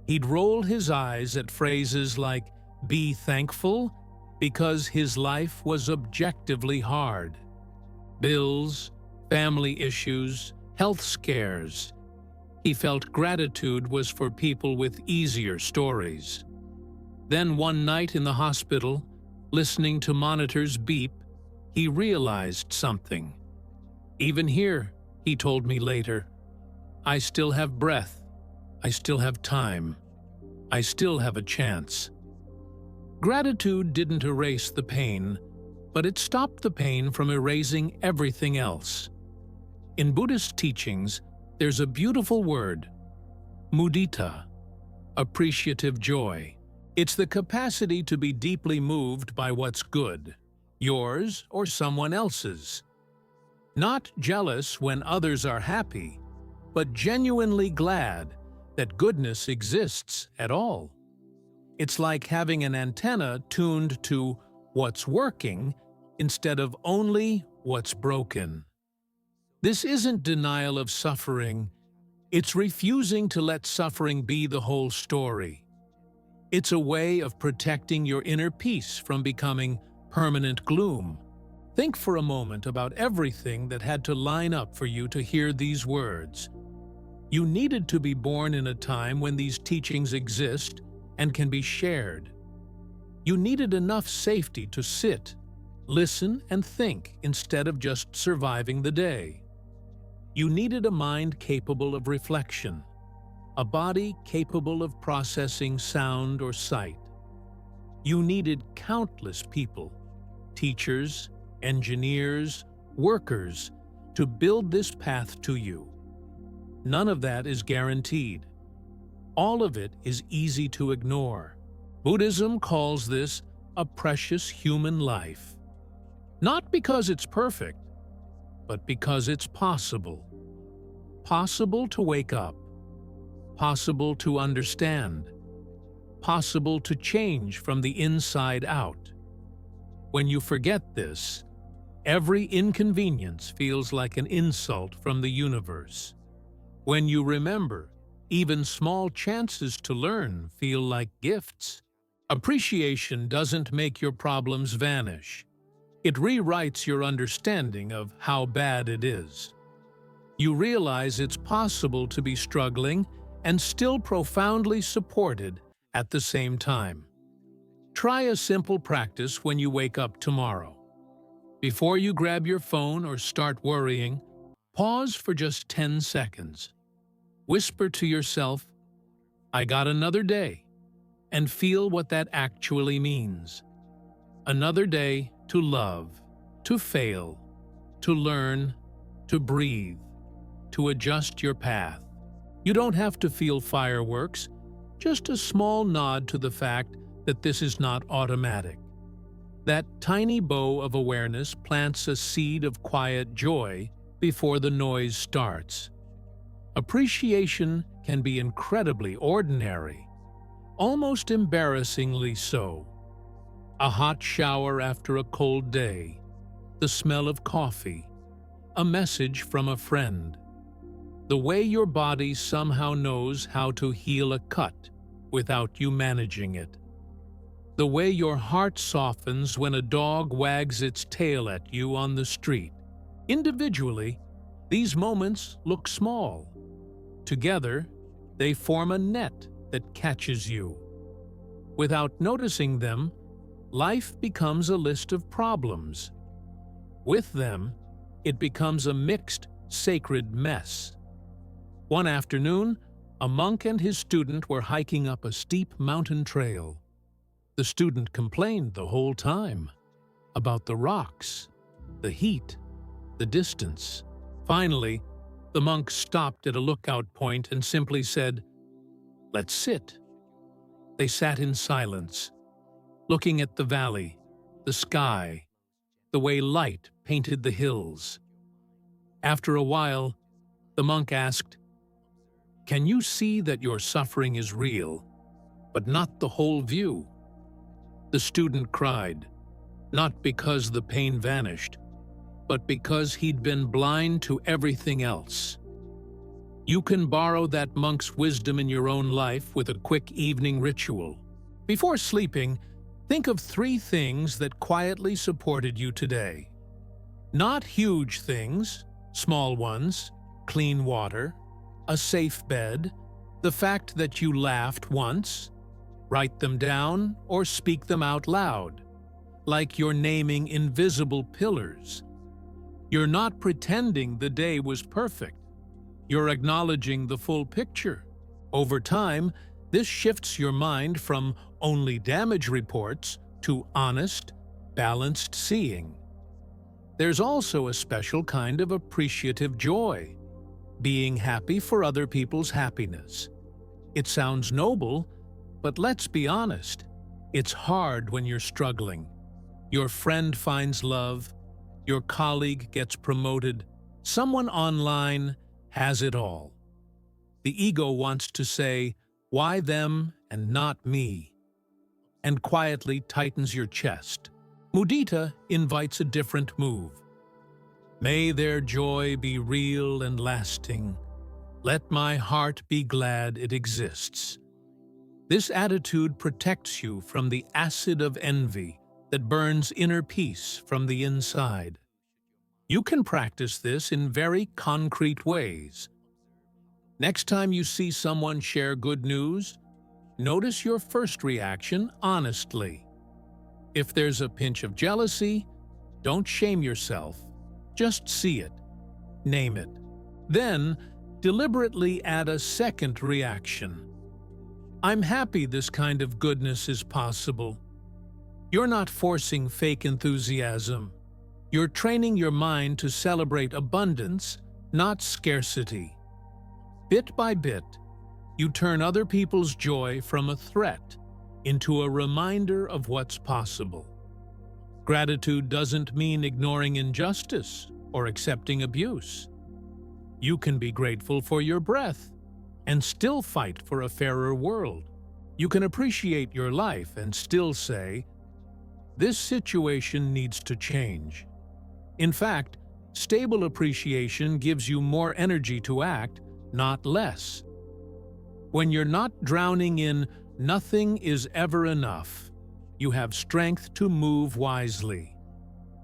He'd roll his eyes at phrases like "be thankful" because his life was objectively hard. Bills, family issues, health scares. He felt gratitude was for people with easier stories. Then one night in the hospital, listening to monitors beep, he realized something. "Even here," he told me later, "I still have breath. I still have time. I still have a chance." Gratitude didn't erase the pain, but it stopped the pain from erasing everything else. In Buddhist teachings, there's a beautiful word, mudita, appreciative joy. It's the capacity to be deeply moved by what's good, yours or someone else's. Not jealous when others are happy, but genuinely glad that goodness exists at all. It's like having an antenna tuned to what's working instead of only what's broken. This isn't denial of suffering. It's refusing to let suffering be the whole story. It's a way of protecting your inner peace from becoming permanent gloom. Think for a moment about everything that had to line up for you to hear these words. You needed to be born in a time when these teachings exist and can be shared. You needed enough safety to sit, listen, and think instead of just surviving the day. You needed a mind capable of reflection, a body capable of processing sound or sight. You needed countless people, teachers, engineers, workers, to build this path to you. None of that is guaranteed. All of it is easy to ignore. Buddhism calls this a precious human life. Not because it's perfect, but because it's possible. Possible to wake up. Possible to understand. Possible to change from the inside out. When you forget this, every inconvenience feels like an insult from the universe. When you remember, even small chances to learn feel like gifts. Appreciation doesn't make your problems vanish. It rewrites your understanding of how bad it is. You realize it's possible to be struggling and still profoundly supported at the same time. Try a simple practice when you wake up tomorrow. Before you grab your phone or start worrying, pause for just 10 seconds. Whisper to yourself, "I got another day," and feel what that actually means. Another day to love, to fail, to learn, to breathe, to adjust your path. You don't have to feel fireworks, just a small nod to the fact that this is not automatic. That tiny bow of awareness plants a seed of quiet joy before the noise starts. Appreciation can be incredibly ordinary, almost embarrassingly so. A hot shower after a cold day, the smell of coffee, a message from a friend. The way your body somehow knows how to heal a cut without you managing it. The way your heart softens when a dog wags its tail at you on the street. Individually, these moments look small. Together, they form a net that catches you. Without noticing them, life becomes a list of problems. With them, it becomes a mixed, sacred mess. One afternoon, a monk and his student were hiking up a steep mountain trail. The student complained the whole time about the rocks, the heat, the distance. Finally, the monk stopped at a lookout point and simply said, "Let's sit." They sat in silence, looking at the valley, the sky, the way light painted the hills. After a while, the monk asked, "Can you see that your suffering is real, but not the whole view?" The student cried, not because the pain vanished, but because he'd been blind to everything else. You can borrow that monk's wisdom in your own life with a quick evening ritual. Before sleeping, think of 3 things that quietly supported you today. Not huge things, small ones, clean water, a safe bed, the fact that you laughed once. Write them down or speak them out loud, like you're naming invisible pillars. You're not pretending the day was perfect. You're acknowledging the full picture. Over time, this shifts your mind from only damage reports to honest, balanced seeing. There's also a special kind of appreciative joy, being happy for other people's happiness. It sounds noble, but let's be honest, it's hard when you're struggling. Your friend finds love, your colleague gets promoted, someone online has it all. The ego wants to say, "Why them and not me?" and quietly tightens your chest. Mudita invites a different move. May their joy be real and lasting. Let my heart be glad it exists. This attitude protects you from the acid of envy that burns inner peace from the inside. You can practice this in very concrete ways. Next time you see someone share good news, notice your first reaction honestly. If there's a pinch of jealousy, don't shame yourself. Just see it. Name it. Then, deliberately add a second reaction. I'm happy this kind of goodness is possible. You're not forcing fake enthusiasm. You're training your mind to celebrate abundance, not scarcity. Bit by bit, you turn other people's joy from a threat into a reminder of what's possible. Gratitude doesn't mean ignoring injustice or accepting abuse. You can be grateful for your breath and still fight for a fairer world. You can appreciate your life and still say, "This situation needs to change." In fact, stable appreciation gives you more energy to act, not less. When you're not drowning in "nothing is ever enough," you have strength to move wisely.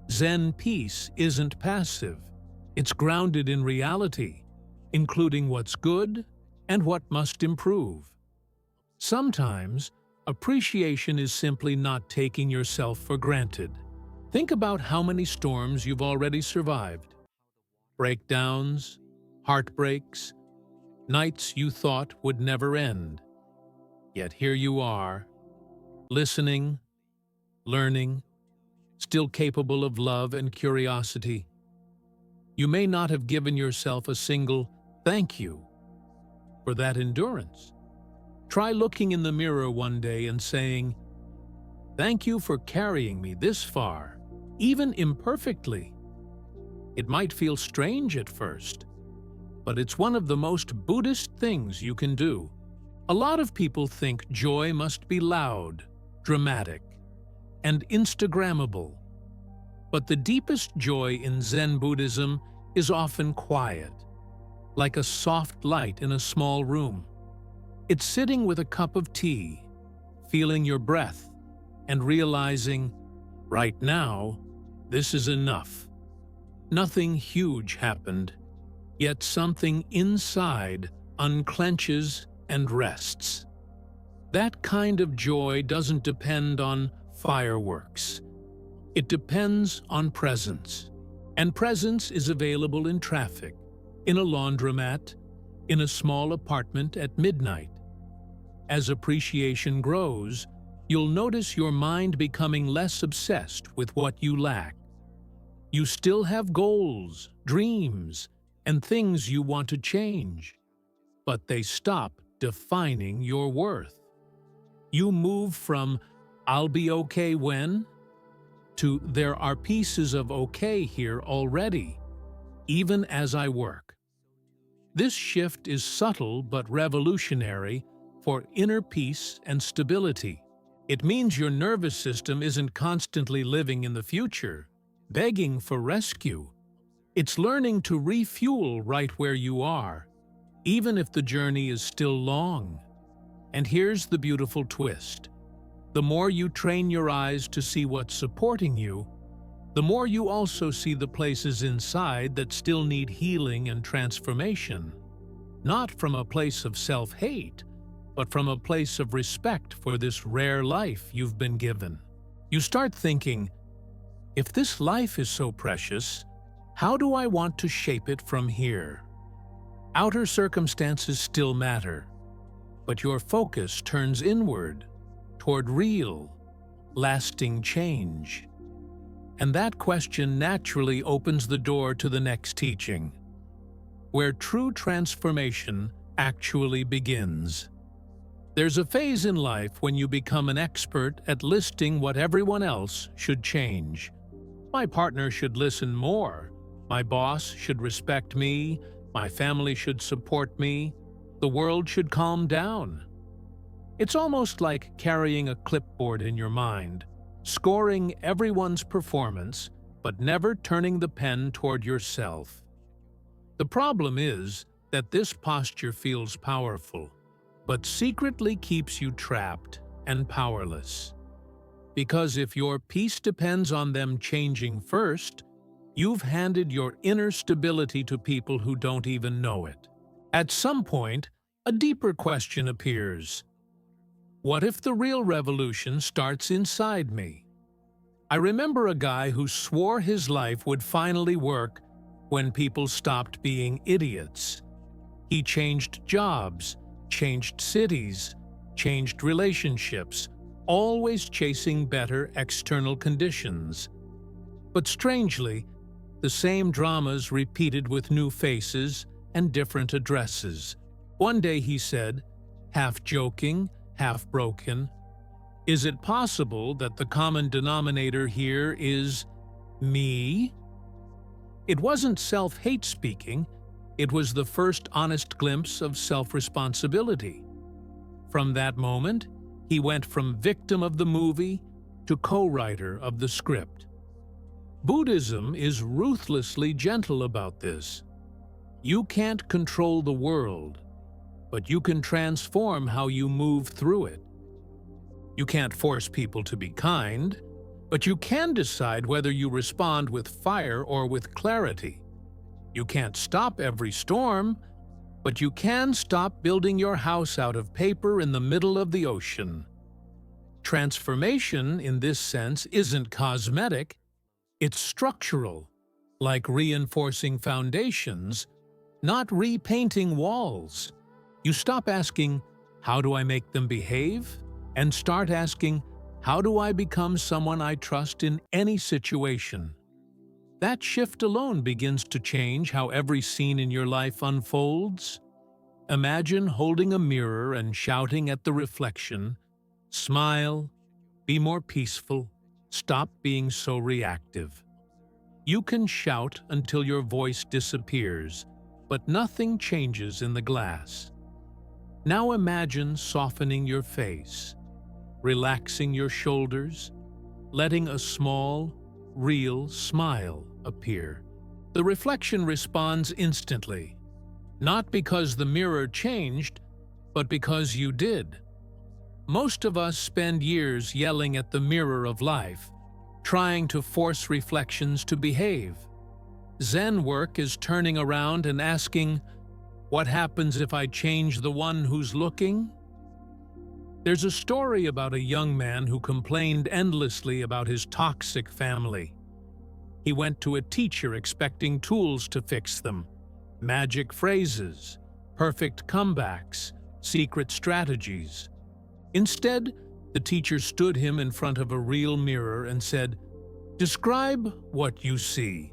Zen peace isn't passive. It's grounded in reality, including what's good and what must improve. Sometimes, Appreciation is simply not taking yourself for granted. Think about how many storms you've already survived. Breakdowns, heartbreaks, nights you thought would never end. Yet here you are, listening, learning, still capable of love and curiosity. You may not have given yourself a single thank you for that endurance. Try looking in the mirror one day and saying, "Thank you for carrying me this far, even imperfectly." It might feel strange at first, but it's one of the most Buddhist things you can do. A lot of people think joy must be loud, dramatic, and Instagrammable. But the deepest joy in Zen Buddhism is often quiet, like a soft light in a small room. It's sitting with a cup of tea, feeling your breath, and realizing, right now, this is enough. Nothing huge happened, yet something inside unclenches and rests. That kind of joy doesn't depend on fireworks. It depends on presence. And presence is available in traffic, in a laundromat, in a small apartment at midnight. As appreciation grows, you'll notice your mind becoming less obsessed with what you lack. You still have goals, dreams, and things you want to change, but they stop defining your worth. You move from "I'll be okay when" to "there are pieces of okay here already, even as I work." This shift is subtle but revolutionary for inner peace and stability. It means your nervous system isn't constantly living in the future, begging for rescue. It's learning to refuel right where you are, even if the journey is still long. And here's the beautiful twist. The more you train your eyes to see what's supporting you, the more you also see the places inside that still need healing and transformation. Not from a place of self-hate, but from a place of respect for this rare life you've been given. You start thinking, if this life is so precious, how do I want to shape it from here? Outer circumstances still matter, but your focus turns inward, toward real, lasting change. And that question naturally opens the door to the next teaching, where true transformation actually begins. There's a phase in life when you become an expert at listing what everyone else should change. My partner should listen more. My boss should respect me. My family should support me. The world should calm down. It's almost like carrying a clipboard in your mind, scoring everyone's performance, but never turning the pen toward yourself. The problem is that this posture feels powerful, but secretly keeps you trapped and powerless. Because if your peace depends on them changing first, you've handed your inner stability to people who don't even know it. At some point, a deeper question appears. What if the real revolution starts inside me? I remember a guy who swore his life would finally work when people stopped being idiots. He changed jobs, changed cities, changed relationships, always chasing better external conditions. But strangely, the same dramas repeated with new faces and different addresses. One day he said, half joking, half broken, "Is it possible that the common denominator here is me?" It wasn't self-hate speaking, it was the first honest glimpse of self-responsibility. From that moment, he went from victim of the movie to co-writer of the script. Buddhism is ruthlessly gentle about this. You can't control the world, but you can transform how you move through it. You can't force people to be kind, but you can decide whether you respond with fire or with clarity. You can't stop every storm, but you can stop building your house out of paper in the middle of the ocean. Transformation, in this sense, isn't cosmetic, it's structural, like reinforcing foundations, not repainting walls. You stop asking, "How do I make them behave?" and start asking, "How do I become someone I trust in any situation?" That shift alone begins to change how every scene in your life unfolds. Imagine holding a mirror and shouting at the reflection, "Smile, be more peaceful, stop being so reactive." You can shout until your voice disappears, but nothing changes in the glass. Now imagine softening your face, relaxing your shoulders, letting a small, real smile appear. The reflection responds instantly, not because the mirror changed, but because you did. Most of us spend years yelling at the mirror of life, trying to force reflections to behave. Zen work is turning around and asking, "What happens if I change the one who's looking?" There's a story about a young man who complained endlessly about his toxic family. He went to a teacher expecting tools to fix them, magic phrases, perfect comebacks, secret strategies. Instead, the teacher stood him in front of a real mirror and said, "Describe what you see."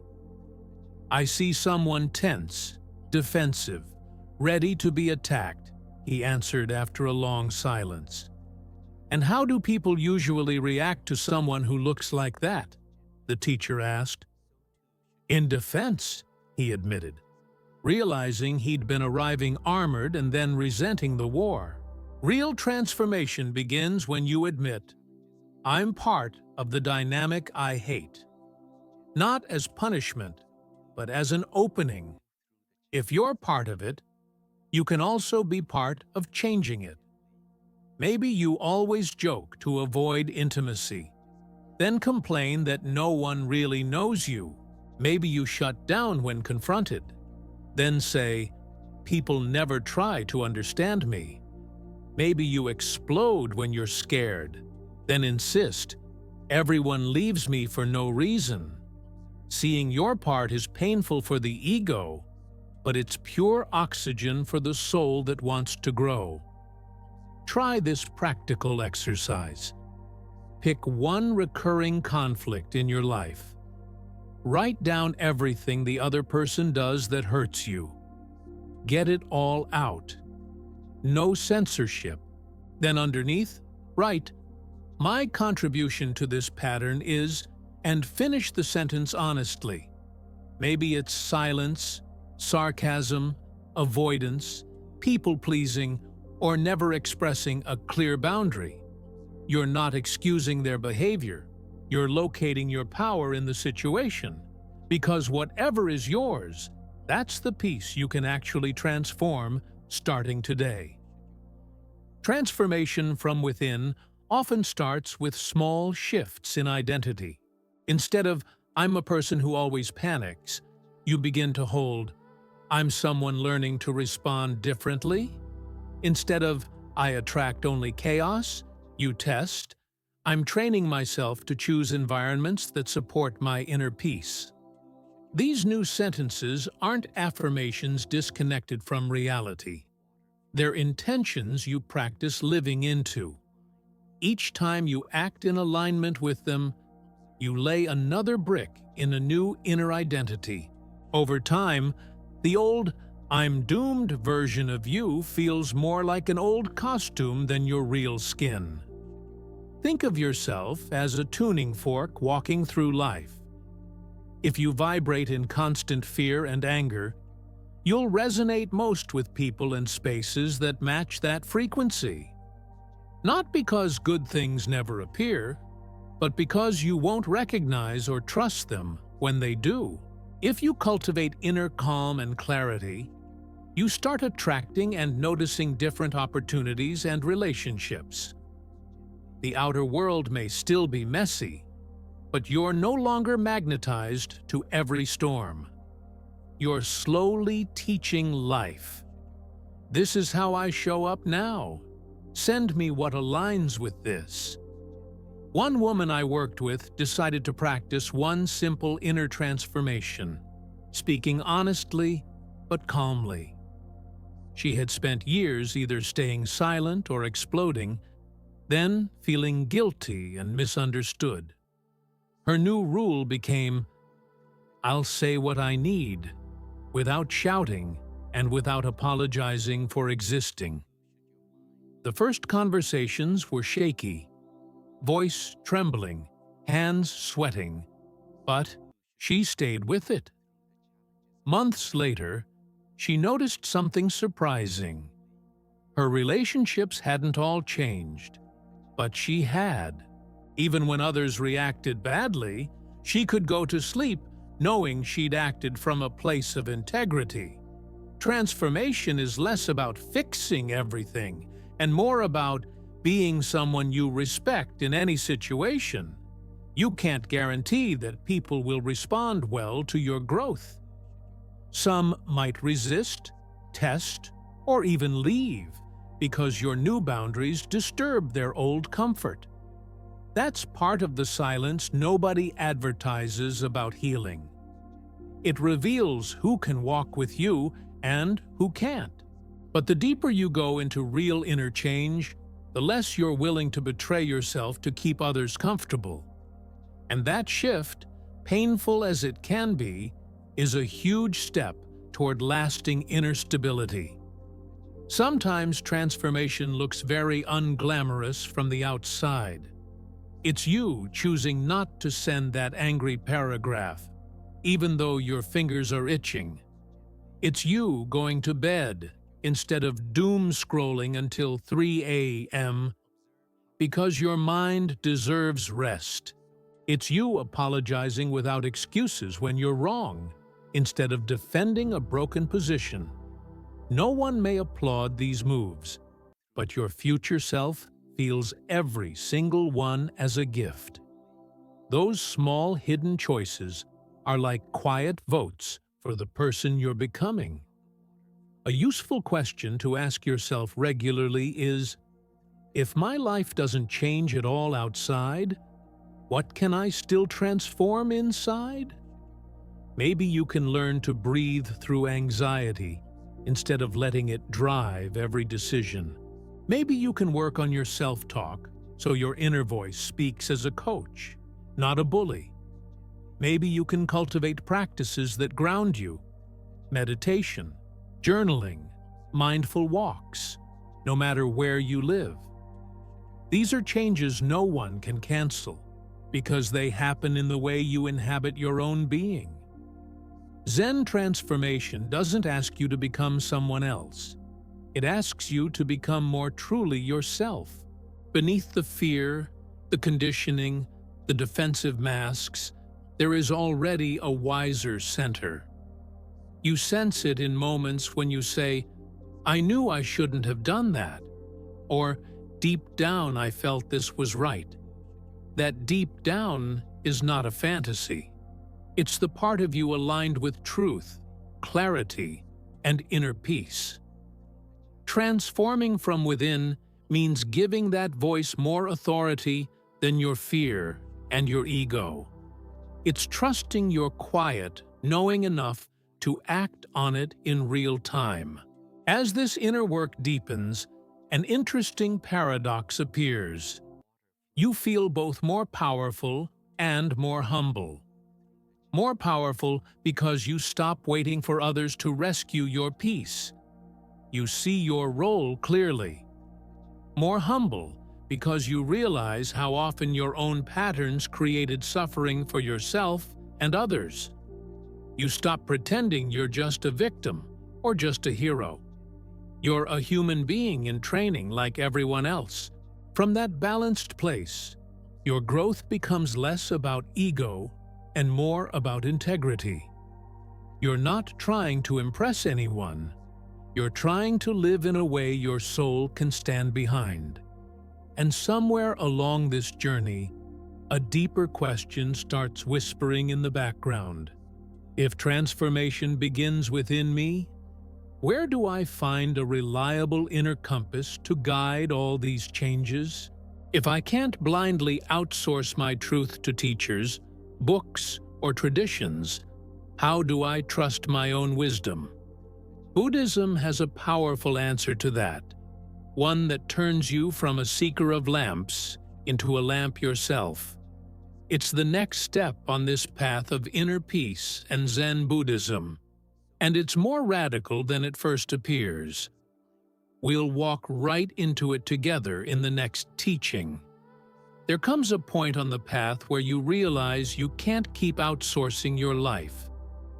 "I see someone tense, defensive, ready to be attacked," he answered after a long silence. "And how do people usually react to someone who looks like that?" the teacher asked. "In defense," he admitted, realizing he'd been arriving armored and then resenting the war. Real transformation begins when you admit, "I'm part of the dynamic I hate." Not as punishment, but as an opening. If you're part of it, you can also be part of changing it. Maybe you always joke to avoid intimacy, then complain that no one really knows you. Maybe you shut down when confronted, then say, "People never try to understand me." Maybe you explode when you're scared, then insist, "Everyone leaves me for no reason." Seeing your part is painful for the ego, but it's pure oxygen for the soul that wants to grow. Try this practical exercise. Pick one recurring conflict in your life. Write down everything the other person does that hurts you. Get it all out. No censorship. Then underneath, write, "My contribution to this pattern is," and finish the sentence honestly. Maybe it's silence, sarcasm, avoidance, people-pleasing, or never expressing a clear boundary. You're not excusing their behavior. You're locating your power in the situation. Because whatever is yours, that's the piece you can actually transform starting today. Transformation from within often starts with small shifts in identity. Instead of, "I'm a person who always panics," you begin to hold, "I'm someone learning to respond differently." Instead of, "I attract only chaos," you test, "I'm training myself to choose environments that support my inner peace." These new sentences aren't affirmations disconnected from reality. They're intentions you practice living into. Each time you act in alignment with them, you lay another brick in a new inner identity. Over time, the old "I'm doomed" version of you feels more like an old costume than your real skin. Think of yourself as a tuning fork walking through life. If you vibrate in constant fear and anger, you'll resonate most with people and spaces that match that frequency. Not because good things never appear, but because you won't recognize or trust them when they do. If you cultivate inner calm and clarity, you start attracting and noticing different opportunities and relationships. The outer world may still be messy, but you're no longer magnetized to every storm. You're slowly teaching life. "This is how I show up now. Send me what aligns with this." One woman I worked with decided to practice one simple inner transformation, speaking honestly but calmly. She had spent years either staying silent or exploding, then feeling guilty and misunderstood. Her new rule became, "I'll say what I need, without shouting and without apologizing for existing." The first conversations were shaky, voice trembling, hands sweating, but she stayed with it. Months later, she noticed something surprising. Her relationships hadn't all changed, but she had. Even when others reacted badly, she could go to sleep knowing she'd acted from a place of integrity. Transformation is less about fixing everything and more about being someone you respect in any situation. You can't guarantee that people will respond well to your growth. Some might resist, test, or even leave because your new boundaries disturb their old comfort. That's part of the silence nobody advertises about healing. It reveals who can walk with you and who can't. But the deeper you go into real inner change, the less you're willing to betray yourself to keep others comfortable. And that shift, painful as it can be, is a huge step toward lasting inner stability. Sometimes transformation looks very unglamorous from the outside. It's you choosing not to send that angry paragraph, even though your fingers are itching. It's you going to bed instead of doom scrolling until 3 a.m. because your mind deserves rest. It's you apologizing without excuses when you're wrong, instead of defending a broken position. No one may applaud these moves, but your future self feels every single one as a gift. Those small hidden choices are like quiet votes for the person you're becoming. A useful question to ask yourself regularly is, if my life doesn't change at all outside, what can I still transform inside? Maybe you can learn to breathe through anxiety instead of letting it drive every decision. Maybe you can work on your self-talk so your inner voice speaks as a coach, not a bully. Maybe you can cultivate practices that ground you: meditation, journaling, mindful walks, no matter where you live. These are changes no one can cancel because they happen in the way you inhabit your own being. Zen transformation doesn't ask you to become someone else. It asks you to become more truly yourself. Beneath the fear, the conditioning, the defensive masks, there is already a wiser center. You sense it in moments when you say, "I knew I shouldn't have done that," or "Deep down I felt this was right." That deep down is not a fantasy. It's the part of you aligned with truth, clarity, and inner peace. Transforming from within means giving that voice more authority than your fear and your ego. It's trusting your quiet, knowing enough to act on it in real time. As this inner work deepens, an interesting paradox appears. You feel both more powerful and more humble. More powerful because you stop waiting for others to rescue your peace. You see your role clearly. More humble because you realize how often your own patterns created suffering for yourself and others. You stop pretending you're just a victim or just a hero. You're a human being in training like everyone else. From that balanced place, your growth becomes less about ego and more about integrity. You're not trying to impress anyone. You're trying to live in a way your soul can stand behind. And somewhere along this journey, a deeper question starts whispering in the background. If transformation begins within me, where do I find a reliable inner compass to guide all these changes? If I can't blindly outsource my truth to teachers, books, or traditions, how do I trust my own wisdom? Buddhism has a powerful answer to that, one that turns you from a seeker of lamps into a lamp yourself. It's the next step on this path of inner peace and Zen Buddhism, and it's more radical than it first appears. We'll walk right into it together in the next teaching. There comes a point on the path where you realize you can't keep outsourcing your life.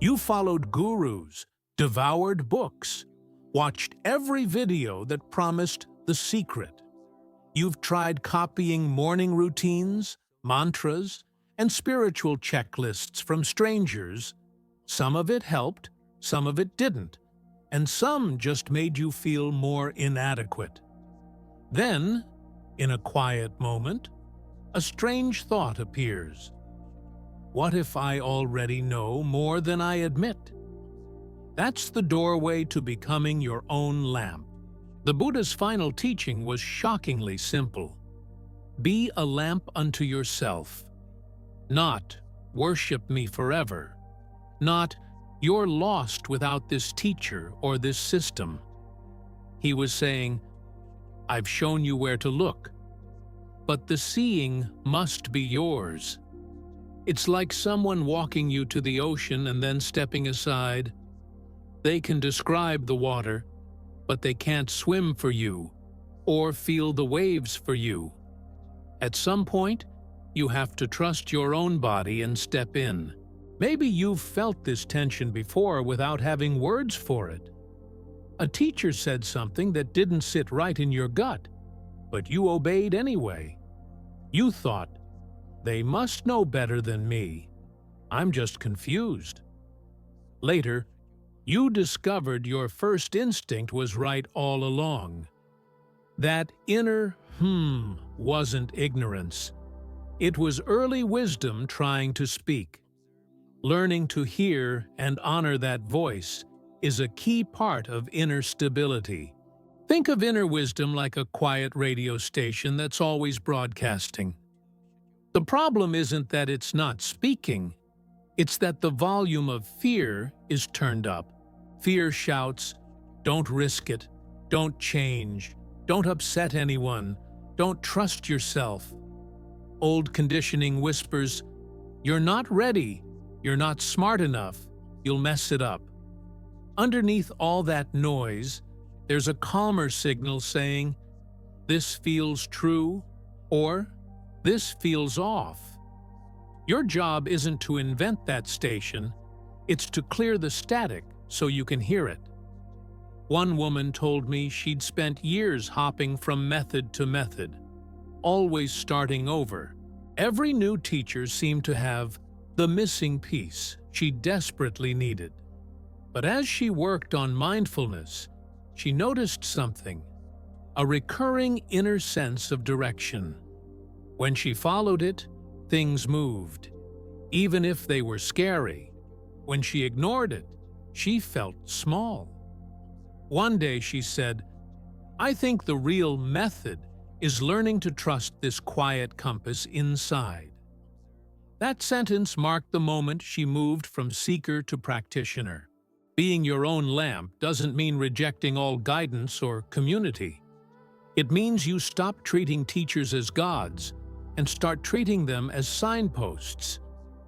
You followed gurus, devoured books, watched every video that promised the secret. You've tried copying morning routines, mantras, and spiritual checklists from strangers. Some of it helped, some of it didn't, and some just made you feel more inadequate. Then, in a quiet moment, a strange thought appears. What if I already know more than I admit? That's the doorway to becoming your own lamp. The Buddha's final teaching was shockingly simple. Be a lamp unto yourself. Not, worship me forever. Not, you're lost without this teacher or this system. He was saying, I've shown you where to look, but the seeing must be yours. It's like someone walking you to the ocean and then stepping aside. They can describe the water, but they can't swim for you or feel the waves for you. At some point, you have to trust your own body and step in. Maybe you've felt this tension before without having words for it. A teacher said something that didn't sit right in your gut, but you obeyed anyway. You thought, they must know better than me. I'm just confused. Later, you discovered your first instinct was right all along. That inner wasn't ignorance. It was early wisdom trying to speak. Learning to hear and honor that voice is a key part of inner stability. Think of inner wisdom like a quiet radio station that's always broadcasting. The problem isn't that it's not speaking, it's that the volume of fear is turned up. Fear shouts, don't risk it, don't change, don't upset anyone, don't trust yourself. Old conditioning whispers, you're not ready, you're not smart enough, you'll mess it up. Underneath all that noise, there's a calmer signal saying, this feels true, or this feels off. Your job isn't to invent that station, it's to clear the static so you can hear it. One woman told me she'd spent years hopping from method to method, always starting over. Every new teacher seemed to have the missing piece she desperately needed. But as she worked on mindfulness, she noticed something, a recurring inner sense of direction. When she followed it, things moved, even if they were scary. When she ignored it, she felt small. One day she said, I think the real method is learning to trust this quiet compass inside. That sentence marked the moment she moved from seeker to practitioner. Being your own lamp doesn't mean rejecting all guidance or community. It means you stop treating teachers as gods and start treating them as signposts.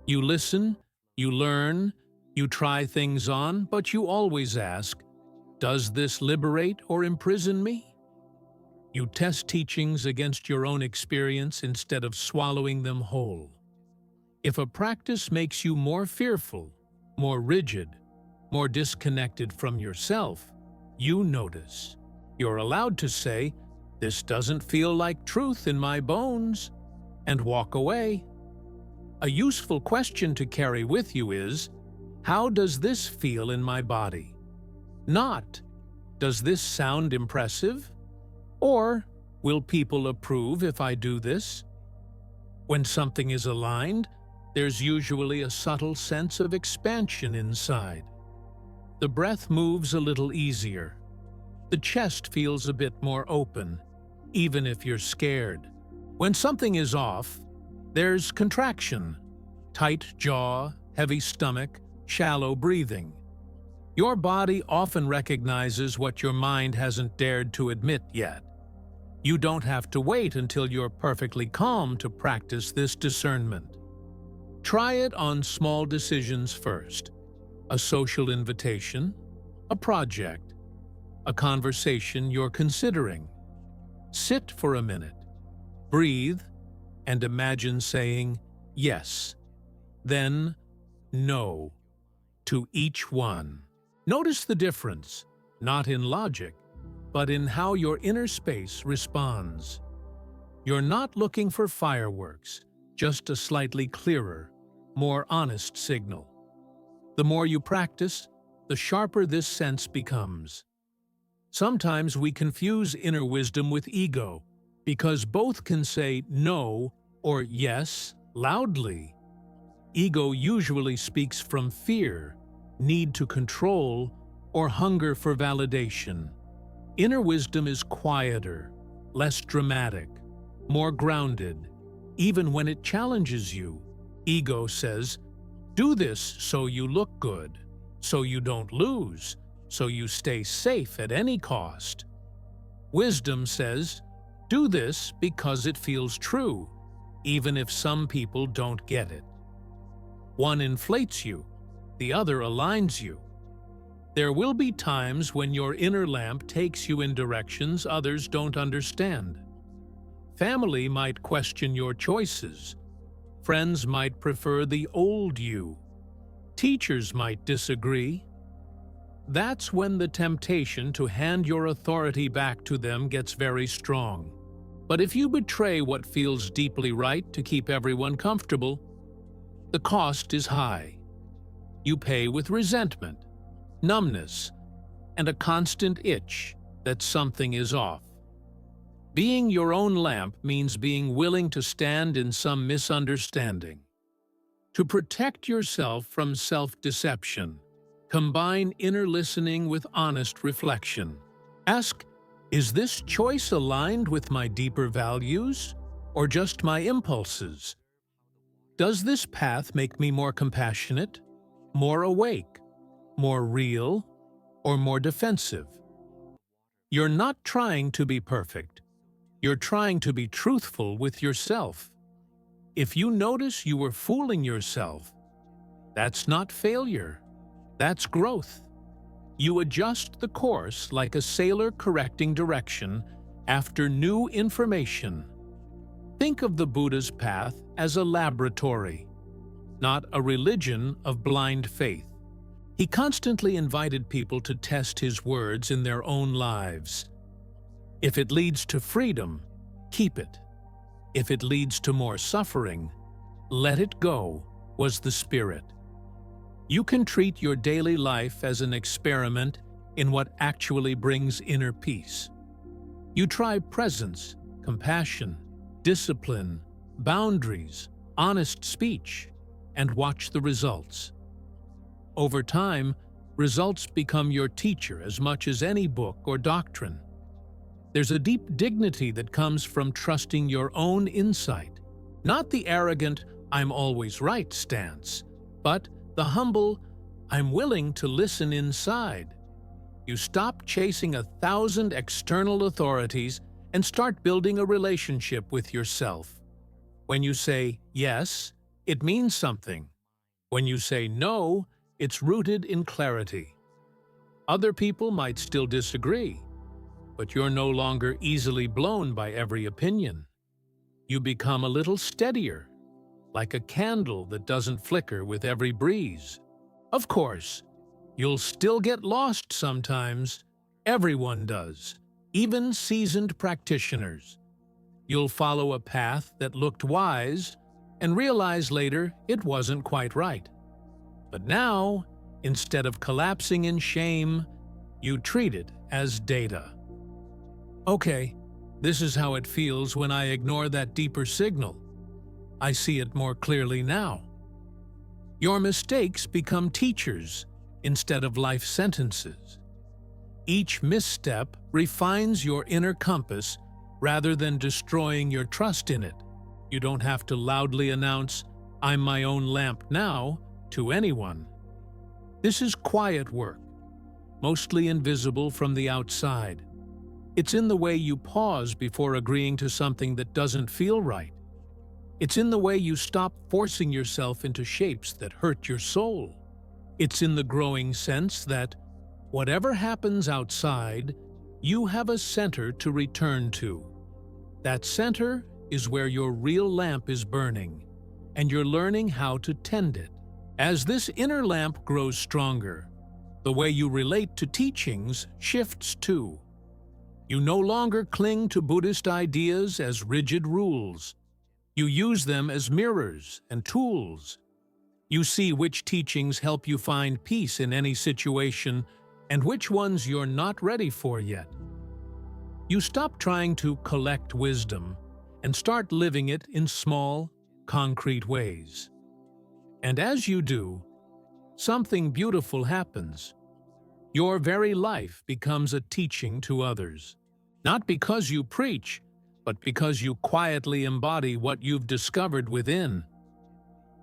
You listen, you learn, you try things on, but you always ask, does this liberate or imprison me? You test teachings against your own experience instead of swallowing them whole. If a practice makes you more fearful, more rigid, more disconnected from yourself, you notice. You're allowed to say, this doesn't feel like truth in my bones, and walk away. A useful question to carry with you is, how does this feel in my body? Not, does this sound impressive? Or, will people approve if I do this? When something is aligned, there's usually a subtle sense of expansion inside. The breath moves a little easier. The chest feels a bit more open, even if you're scared. When something is off, there's contraction, tight jaw, heavy stomach, shallow breathing. Your body often recognizes what your mind hasn't dared to admit yet. You don't have to wait until you're perfectly calm to practice this discernment. Try it on small decisions first: a social invitation, a project, a conversation you're considering. Sit for a minute, breathe, and imagine saying yes, then no to each one. Notice the difference, not in logic, but in how your inner space responds. You're not looking for fireworks, just a slightly clearer, more honest signal. The more you practice, the sharper this sense becomes. Sometimes we confuse inner wisdom with ego, because both can say no or yes loudly. Ego usually speaks from fear, need to control, or hunger for validation. Inner wisdom is quieter, less dramatic, more grounded. Even when it challenges you, ego says, "Do this so you look good, so you don't lose, so you stay safe at any cost." Wisdom says, "Do this because it feels true, even if some people don't get it." One inflates you, the other aligns you. There will be times when your inner lamp takes you in directions others don't understand. Family might question your choices. Friends might prefer the old you. Teachers might disagree. That's when the temptation to hand your authority back to them gets very strong. But if you betray what feels deeply right to keep everyone comfortable, the cost is high. You pay with resentment, numbness, and a constant itch that something is off. Being your own lamp means being willing to stand in some misunderstanding. To protect yourself from self-deception, combine inner listening with honest reflection. Ask, is this choice aligned with my deeper values or just my impulses? Does this path make me more compassionate, more awake, more real, or more defensive? You're not trying to be perfect. You're trying to be truthful with yourself. If you notice you were fooling yourself, that's not failure. That's growth. You adjust the course like a sailor correcting direction after new information. Think of the Buddha's path as a laboratory, not a religion of blind faith. He constantly invited people to test his words in their own lives. If it leads to freedom, keep it. If it leads to more suffering, let it go, was the spirit. You can treat your daily life as an experiment in what actually brings inner peace. You try presence, compassion, discipline, boundaries, honest speech, and watch the results. Over time, results become your teacher as much as any book or doctrine. There's a deep dignity that comes from trusting your own insight, not the arrogant, "I'm always right" stance, but the humble, "I'm willing to listen inside." You stop chasing 1,000 external authorities and start building a relationship with yourself. When you say yes, it means something. When you say no, it's rooted in clarity. Other people might still disagree, but you're no longer easily blown by every opinion. You become a little steadier, like a candle that doesn't flicker with every breeze. Of course, you'll still get lost sometimes. Everyone does, even seasoned practitioners. You'll follow a path that looked wise and realize later it wasn't quite right. But now, instead of collapsing in shame, you treat it as data. Okay, this is how it feels when I ignore that deeper signal. I see it more clearly now. Your mistakes become teachers instead of life sentences. Each misstep refines your inner compass rather than destroying your trust in it. You don't have to loudly announce, "I'm my own lamp now," to anyone. This is quiet work, mostly invisible from the outside. It's in the way you pause before agreeing to something that doesn't feel right. It's in the way you stop forcing yourself into shapes that hurt your soul. It's in the growing sense that, whatever happens outside, you have a center to return to. That center is where your real lamp is burning, and you're learning how to tend it. As this inner lamp grows stronger, the way you relate to teachings shifts too. You no longer cling to Buddhist ideas as rigid rules. You use them as mirrors and tools. You see which teachings help you find peace in any situation and which ones you're not ready for yet. You stop trying to collect wisdom and start living it in small, concrete ways. And as you do, something beautiful happens. Your very life becomes a teaching to others. Not because you preach, but because you quietly embody what you've discovered within.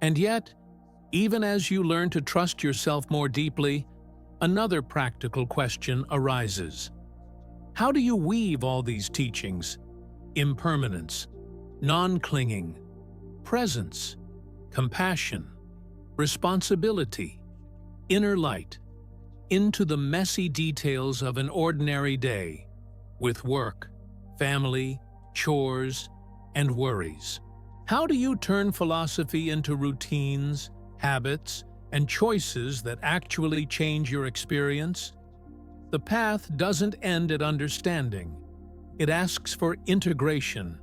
And yet, even as you learn to trust yourself more deeply, another practical question arises. How do you weave all these teachings? Impermanence, non-clinging, presence, compassion, responsibility, inner light, into the messy details of an ordinary day, with work, family, chores, and worries. How do you turn philosophy into routines, habits, and choices that actually change your experience? The path doesn't end at understanding. It asks for integration.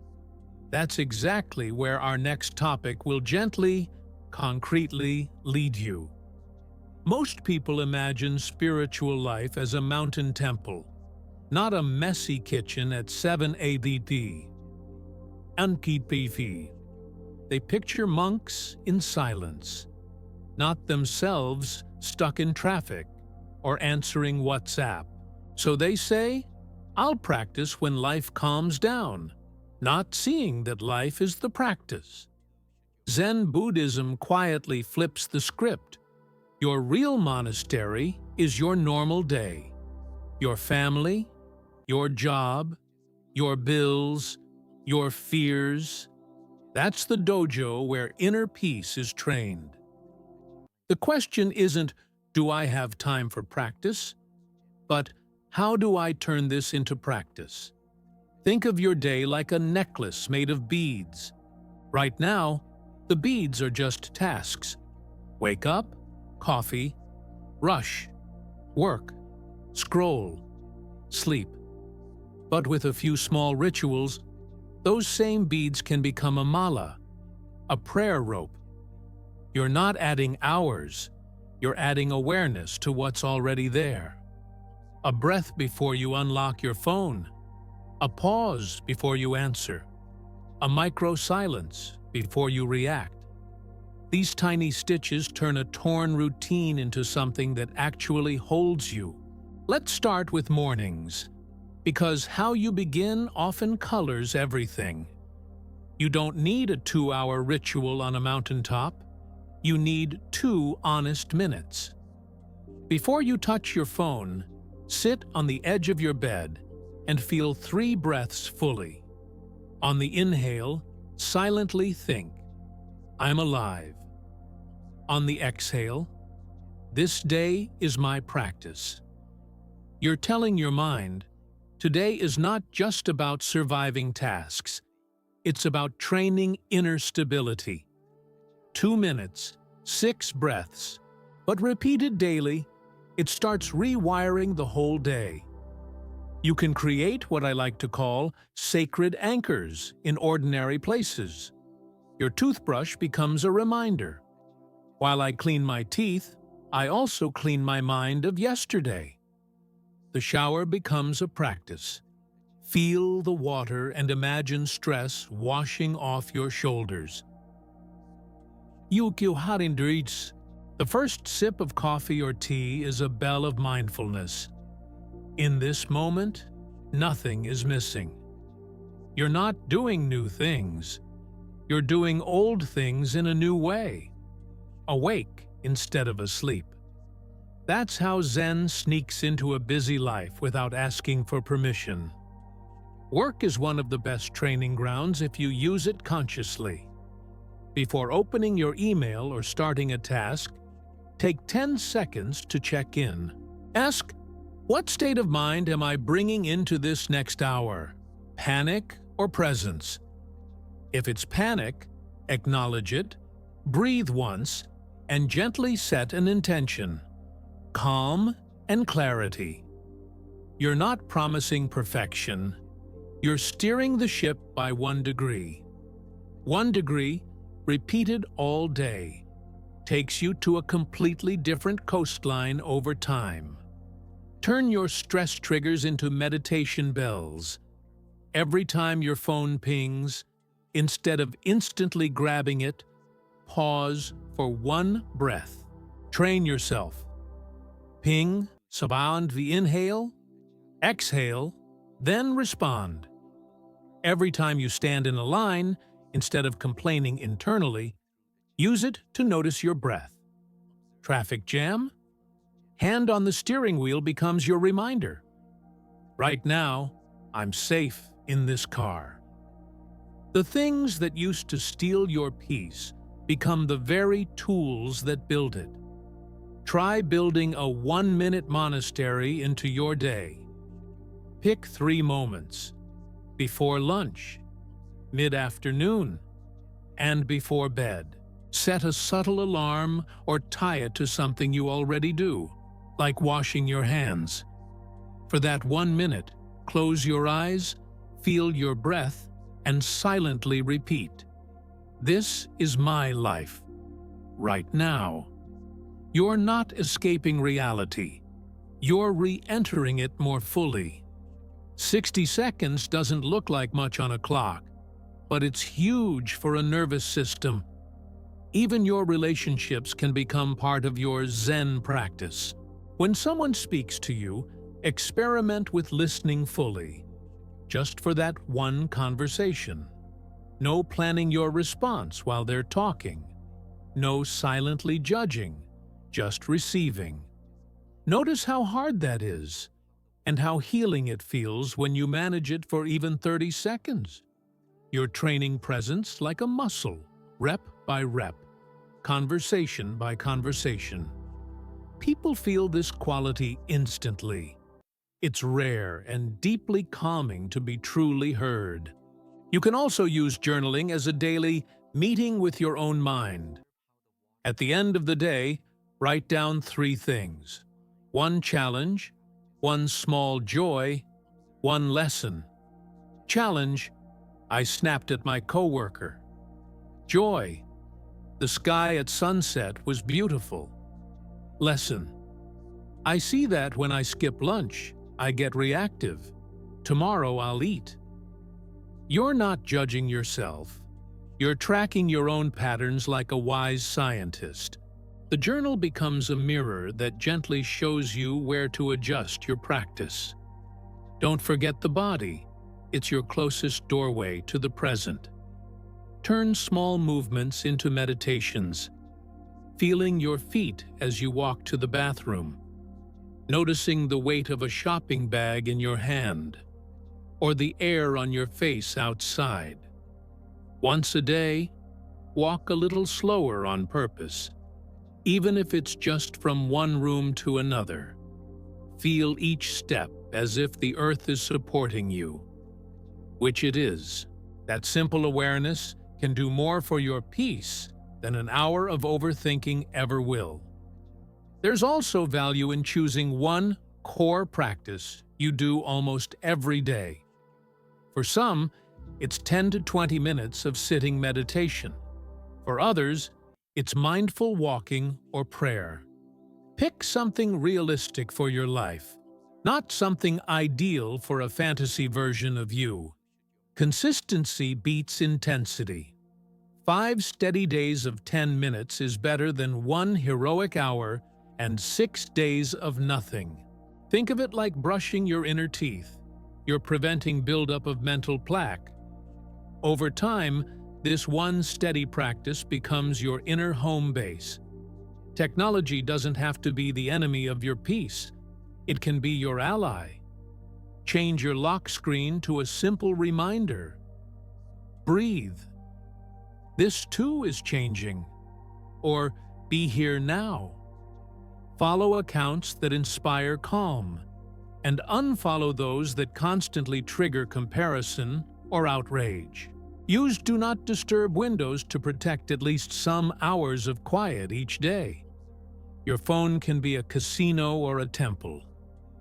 That's exactly where our next topic will gently, concretely lead you. Most people imagine spiritual life as a mountain temple, not a messy kitchen at 7 ADT. Ankipifi. They picture monks in silence, not themselves stuck in traffic or answering WhatsApp. So they say, "I'll practice when life calms down," not seeing that life is the practice. Zen Buddhism quietly flips the script. Your real monastery is your normal day. Your family, your job, your bills, your fears. That's the dojo where inner peace is trained. The question isn't, do I have time for practice? But how do I turn this into practice? Think of your day like a necklace made of beads. Right now, the beads are just tasks. Wake up, coffee, rush, work, scroll, sleep. But with a few small rituals, those same beads can become a mala, a prayer rope. You're not adding hours, you're adding awareness to what's already there. A breath before you unlock your phone, a pause before you answer, a micro-silence before you react. These tiny stitches turn a torn routine into something that actually holds you. Let's start with mornings, because how you begin often colors everything. You don't need a 2-hour ritual on a mountaintop. You need 2 honest minutes. Before you touch your phone, sit on the edge of your bed and feel 3 breaths fully. On the inhale, silently think, "I'm alive." On the exhale, "This day is my practice." You're telling your mind, today is not just about surviving tasks. It's about training inner stability. 2 minutes, 6 breaths, but repeated daily, it starts rewiring the whole day. You can create what I like to call sacred anchors in ordinary places. Your toothbrush becomes a reminder. While I clean my teeth, I also clean my mind of yesterday. The shower becomes a practice. Feel the water and imagine stress washing off your shoulders. The first sip of coffee or tea is a bell of mindfulness. In this moment, nothing is missing. You're not doing new things. You're doing old things in a new way, awake instead of asleep. That's how Zen sneaks into a busy life without asking for permission. Work is one of the best training grounds if you use it consciously. Before opening your email or starting a task, take 10 seconds to check in. Ask, what state of mind am I bringing into this next hour? Panic or presence? If it's panic, acknowledge it, breathe once, and gently set an intention. Calm and clarity. You're not promising perfection. You're steering the ship by 1 degree. 1 degree, repeated all day, takes you to a completely different coastline over time. Turn your stress triggers into meditation bells. Every time your phone pings, instead of instantly grabbing it, pause for 1 breath. Train yourself. Ping, sound the inhale, exhale, then respond. Every time you stand in a line, instead of complaining internally, use it to notice your breath. Traffic jam? Hand on the steering wheel becomes your reminder. Right now, I'm safe in this car. The things that used to steal your peace become the very tools that build it. Try building a 1-minute monastery into your day. Pick 3 moments: before lunch, mid-afternoon, and before bed. Set a subtle alarm or tie it to something you already do, like washing your hands. For that 1 minute, close your eyes, feel your breath, and silently repeat, "This is my life, right now." You're not escaping reality. You're re-entering it more fully. 60 seconds doesn't look like much on a clock, but it's huge for a nervous system. Even your relationships can become part of your Zen practice. When someone speaks to you, experiment with listening fully, just for that one conversation. No planning your response while they're talking. No silently judging, just receiving. Notice how hard that is, and how healing it feels when you manage it for even 30 seconds. You're training presence like a muscle, rep by rep, conversation by conversation. People feel this quality instantly. It's rare and deeply calming to be truly heard. You can also use journaling as a daily meeting with your own mind. At the end of the day, write down 3 things: 1 challenge, 1 small joy, 1 lesson. Challenge: I snapped at my coworker. Joy: the sky at sunset was beautiful. Lesson: I see that when I skip lunch, I get reactive. Tomorrow I'll eat. You're not judging yourself. You're tracking your own patterns like a wise scientist. The journal becomes a mirror that gently shows you where to adjust your practice. Don't forget the body. It's your closest doorway to the present. Turn small movements into meditations, feeling your feet as you walk to the bathroom, noticing the weight of a shopping bag in your hand, or the air on your face outside. Once a day, walk a little slower on purpose, even if it's just from one room to another. Feel each step as if the earth is supporting you, which it is. That simple awareness can do more for your peace than an hour of overthinking ever will. There's also value in choosing one core practice you do almost every day. For some, it's 10 to 20 minutes of sitting meditation. For others, it's mindful walking or prayer. Pick something realistic for your life, not something ideal for a fantasy version of you. Consistency beats intensity. 5 steady days of 10 minutes is better than 1 heroic hour and 6 days of nothing. Think of it like brushing your inner teeth. You're preventing buildup of mental plaque, Over time, this one steady practice becomes your inner home base. Technology doesn't have to be the enemy of your peace. It can be your ally. Change your lock screen to a simple reminder. Breathe. This too is changing. Or be here now. Follow accounts that inspire calm, and unfollow those that constantly trigger comparison or outrage. Use Do Not Disturb windows to protect at least some hours of quiet each day. Your phone can be a casino or a temple,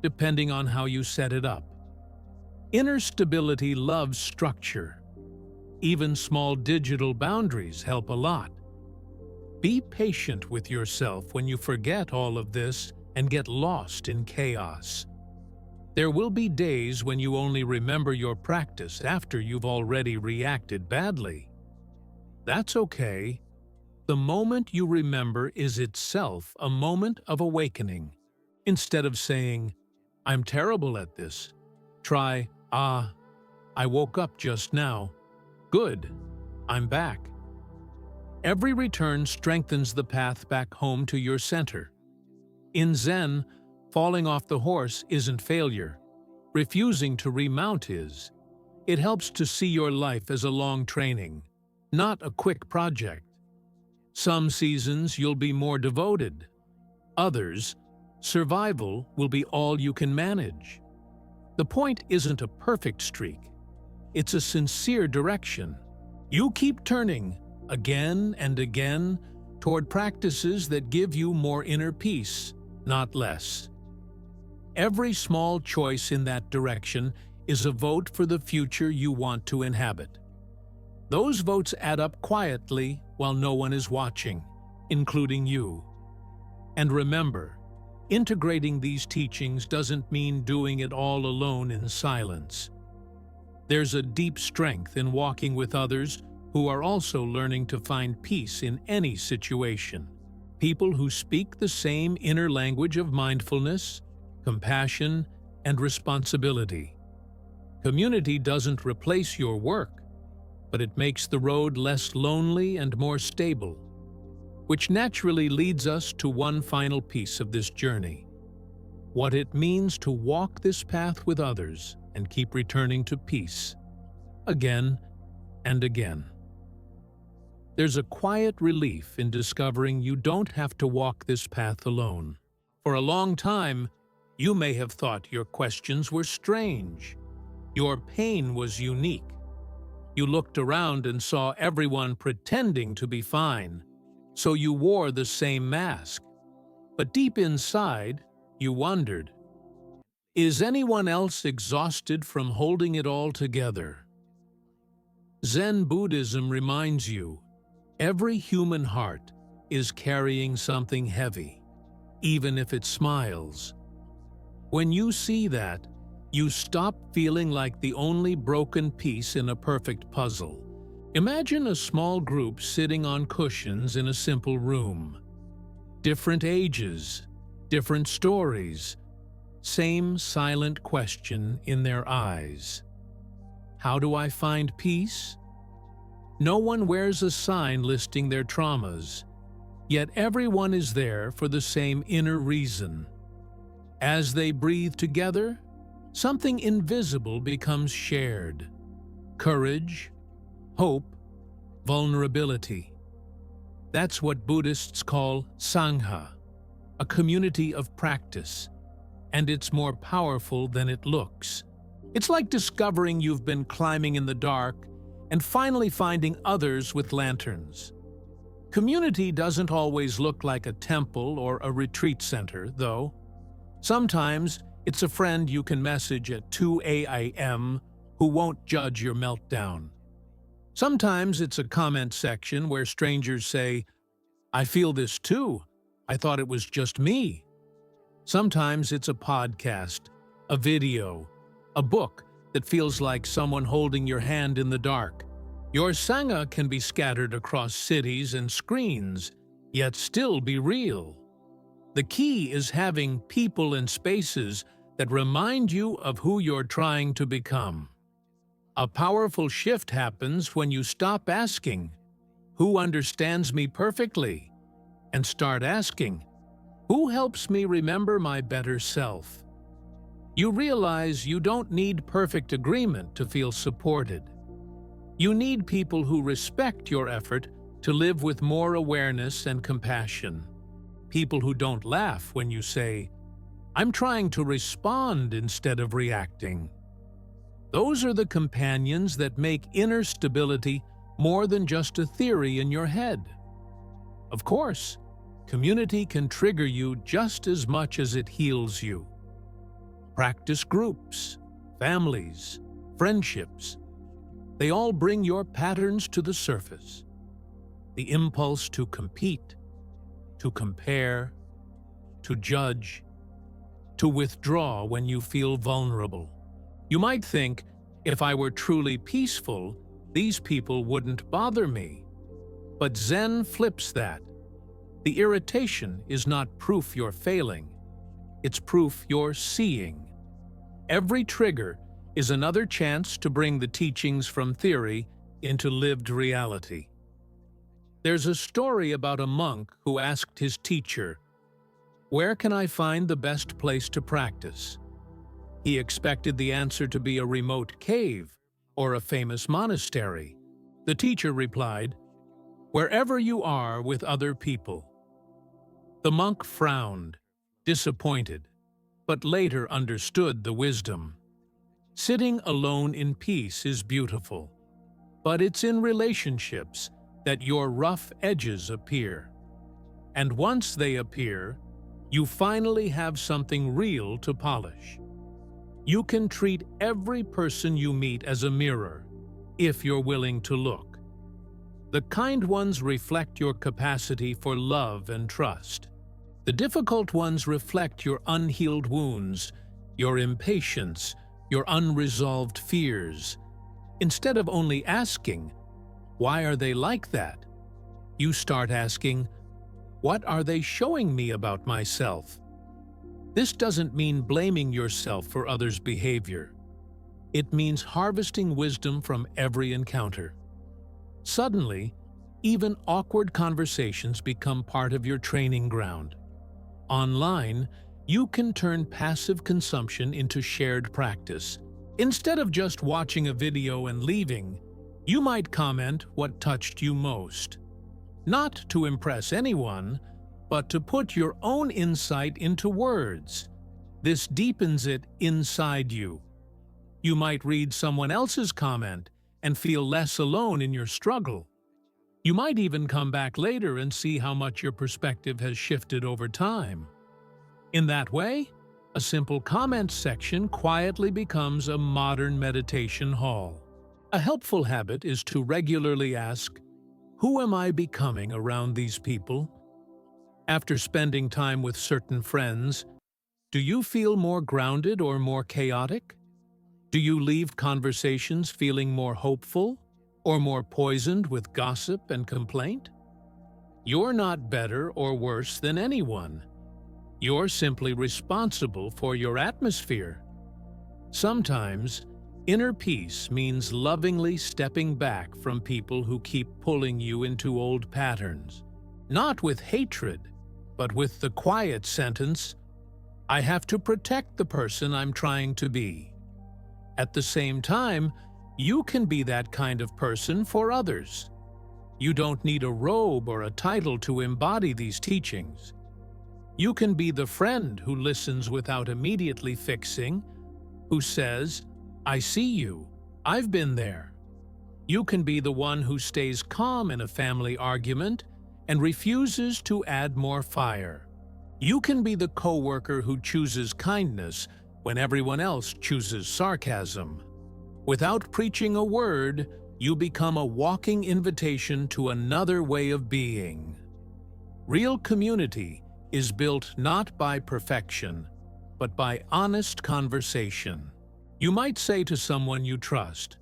depending on how you set it up. Inner stability loves structure. Even small digital boundaries help a lot. Be patient with yourself when you forget all of this and get lost in chaos. There will be days when you only remember your practice after you've already reacted badly. That's okay. The moment you remember is itself a moment of awakening. Instead of saying, "I'm terrible at this," try, "I woke up just now. Good, I'm back." Every return strengthens the path back home to your center. In Zen, falling off the horse isn't failure. Refusing to remount is. It helps to see your life as a long training, not a quick project. Some seasons you'll be more devoted. Others, survival will be all you can manage. The point isn't a perfect streak. It's a sincere direction. You keep turning, again and again, toward practices that give you more inner peace, not less. Every small choice in that direction is a vote for the future you want to inhabit. Those votes add up quietly while no one is watching, including you. And remember, integrating these teachings doesn't mean doing it all alone in silence. There's a deep strength in walking with others who are also learning to find peace in any situation. People who speak the same inner language of mindfulness, compassion, and responsibility. Community doesn't replace your work, but it makes the road less lonely and more stable, which naturally leads us to one final piece of this journey: what it means to walk this path with others and keep returning to peace, again and again. There's a quiet relief in discovering you don't have to walk this path alone. For a long time, you may have thought your questions were strange. Your pain was unique. You looked around and saw everyone pretending to be fine, so you wore the same mask. But deep inside, you wondered, is anyone else exhausted from holding it all together? Zen Buddhism reminds you, every human heart is carrying something heavy, even if it smiles. When you see that, you stop feeling like the only broken piece in a perfect puzzle. Imagine a small group sitting on cushions in a simple room. Different ages, different stories, same silent question in their eyes. How do I find peace? No one wears a sign listing their traumas, yet everyone is there for the same inner reason. As they breathe together, something invisible becomes shared: courage, hope, vulnerability. That's what Buddhists call Sangha, a community of practice, and it's more powerful than it looks. It's like discovering you've been climbing in the dark and finally finding others with lanterns. Community doesn't always look like a temple or a retreat center, though. Sometimes it's a friend you can message at 2 a.m. who won't judge your meltdown. Sometimes it's a comment section where strangers say, "I feel this too. I thought it was just me." Sometimes it's a podcast, a video, a book that feels like someone holding your hand in the dark. Your Sangha can be scattered across cities and screens, yet still be real. The key is having people and spaces that remind you of who you're trying to become. A powerful shift happens when you stop asking, "Who understands me perfectly?" and start asking, "Who helps me remember my better self?" You realize you don't need perfect agreement to feel supported. You need people who respect your effort to live with more awareness and compassion. People who don't laugh when you say, "I'm trying to respond instead of reacting." Those are the companions that make inner stability more than just a theory in your head. Of course, community can trigger you just as much as it heals you. Practice groups, families, friendships. They all bring your patterns to the surface. The impulse to compete, to compare, to judge, to withdraw when you feel vulnerable. You might think, if I were truly peaceful, these people wouldn't bother me. But Zen flips that. The irritation is not proof you're failing. It's proof you're seeing. Every trigger is another chance to bring the teachings from theory into lived reality. There's a story about a monk who asked his teacher, "Where can I find the best place to practice?" He expected the answer to be a remote cave or a famous monastery. The teacher replied, "Wherever you are with other people." The monk frowned, disappointed, but later understood the wisdom. Sitting alone in peace is beautiful, but it's in relationships that your rough edges appear. And once they appear, you finally have something real to polish. You can treat every person you meet as a mirror, if you're willing to look. The kind ones reflect your capacity for love and trust. The difficult ones reflect your unhealed wounds, your impatience, your unresolved fears. Instead of only asking, "Why are they like that?" you start asking, "What are they showing me about myself?" This doesn't mean blaming yourself for others' behavior. It means harvesting wisdom from every encounter. Suddenly, even awkward conversations become part of your training ground. Online, you can turn passive consumption into shared practice. Instead of just watching a video and leaving, you might comment what touched you most. Not to impress anyone, but to put your own insight into words. This deepens it inside you. You might read someone else's comment and feel less alone in your struggle. You might even come back later and see how much your perspective has shifted over time. In that way, a simple comment section quietly becomes a modern meditation hall. A helpful habit is to regularly ask, "Who am I becoming around these people?" After spending time with certain friends, do you feel more grounded or more chaotic? Do you leave conversations feeling more hopeful or more poisoned with gossip and complaint? You're not better or worse than anyone. You're simply responsible for your atmosphere. Sometimes, inner peace means lovingly stepping back from people who keep pulling you into old patterns. Not with hatred, but with the quiet sentence, "I have to protect the person I'm trying to be." At the same time, you can be that kind of person for others. You don't need a robe or a title to embody these teachings. You can be the friend who listens without immediately fixing, who says, "I see you, I've been there." You can be the one who stays calm in a family argument and refuses to add more fire. You can be the coworker who chooses kindness when everyone else chooses sarcasm. Without preaching a word, you become a walking invitation to another way of being. Real community is built not by perfection, but by honest conversation. You might say to someone you trust,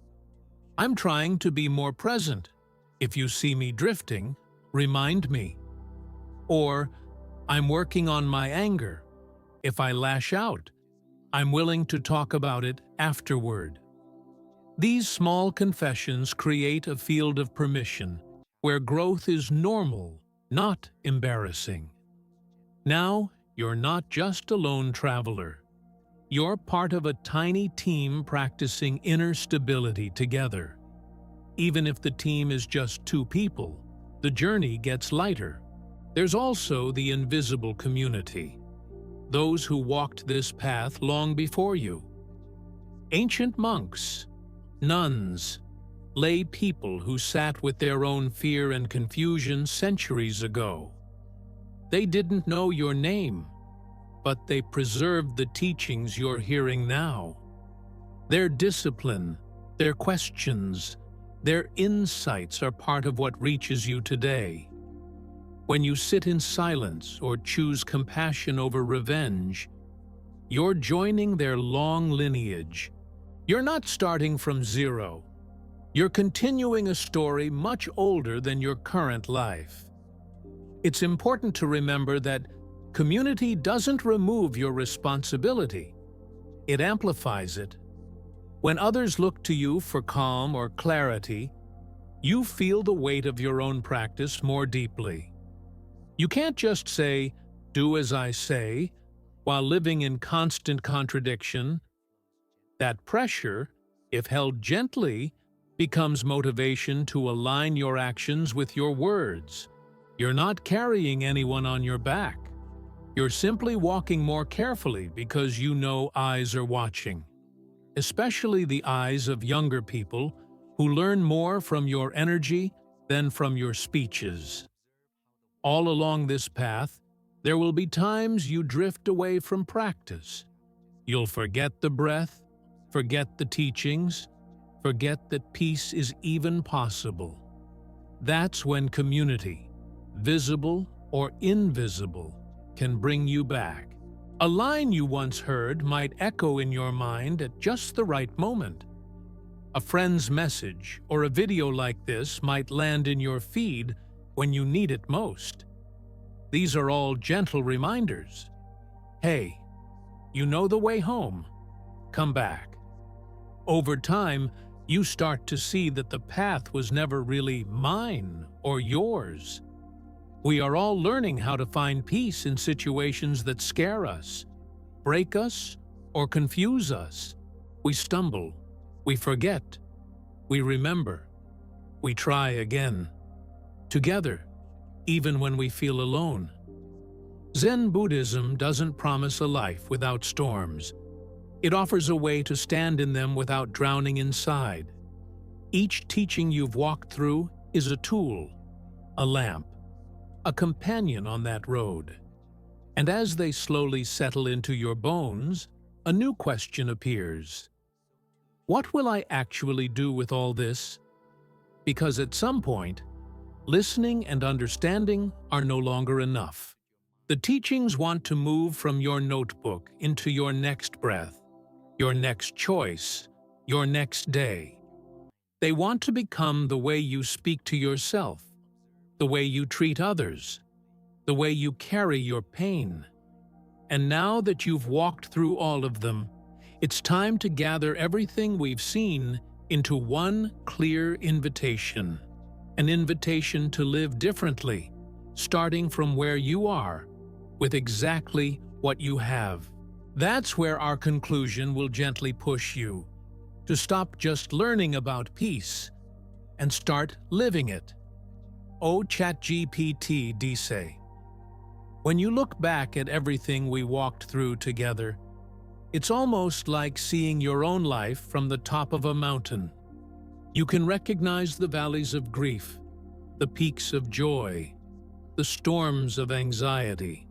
"I'm trying to be more present. If you see me drifting, remind me." Or, "I'm working on my anger. If I lash out, I'm willing to talk about it afterward." These small confessions create a field of permission where growth is normal, not embarrassing. Now, you're not just a lone traveler. You're part of a tiny team practicing inner stability together. Even if the team is just 2 people, the journey gets lighter. There's also the invisible community, those who walked this path long before you. Ancient monks, nuns, lay people who sat with their own fear and confusion centuries ago. They didn't know your name, but they preserved the teachings you're hearing now. Their discipline, their questions, their insights are part of what reaches you today. When you sit in silence or choose compassion over revenge, you're joining their long lineage. You're not starting from zero. You're continuing a story much older than your current life. It's important to remember that community doesn't remove your responsibility. It amplifies it. When others look to you for calm or clarity, you feel the weight of your own practice more deeply. You can't just say, "Do as I say," while living in constant contradiction. That pressure, if held gently, becomes motivation to align your actions with your words. You're not carrying anyone on your back. You're simply walking more carefully because you know eyes are watching, especially the eyes of younger people who learn more from your energy than from your speeches. All along this path, there will be times you drift away from practice. You'll forget the breath, forget the teachings, forget that peace is even possible. That's when community, visible or invisible, can bring you back. A line you once heard might echo in your mind at just the right moment. A friend's message or a video like this might land in your feed when you need it most. These are all gentle reminders. Hey, you know the way home. Come back. Over time, you start to see that the path was never really mine or yours. We are all learning how to find peace in situations that scare us, break us, or confuse us. We stumble, we forget, we remember, we try again. Together, even when we feel alone. Zen Buddhism doesn't promise a life without storms. It offers a way to stand in them without drowning inside. Each teaching you've walked through is a tool, a lamp, a companion on that road. And as they slowly settle into your bones, a new question appears. What will I actually do with all this? Because at some point, listening and understanding are no longer enough. The teachings want to move from your notebook into your next breath, your next choice, your next day. They want to become the way you speak to yourself, the way you treat others, the way you carry your pain. And now that you've walked through all of them, it's time to gather everything we've seen into one clear invitation. An invitation to live differently, starting from where you are, with exactly what you have. That's where our conclusion will gently push you, to stop just learning about peace and start living it. Oh, ChatGPT dice. When you look back at everything we walked through together, it's almost like seeing your own life from the top of a mountain. You can recognize the valleys of grief, the peaks of joy, the storms of anxiety.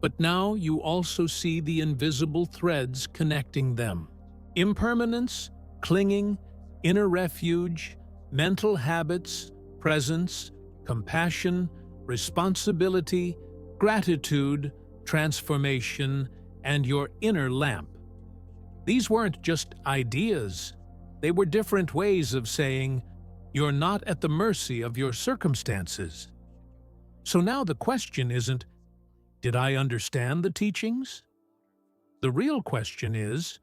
But now you also see the invisible threads connecting them. Impermanence, clinging, inner refuge, mental habits, presence, compassion, responsibility, gratitude, transformation, and your inner lamp. These weren't just ideas. They were different ways of saying, you're not at the mercy of your circumstances. So now the question isn't, did I understand the teachings? The real question is,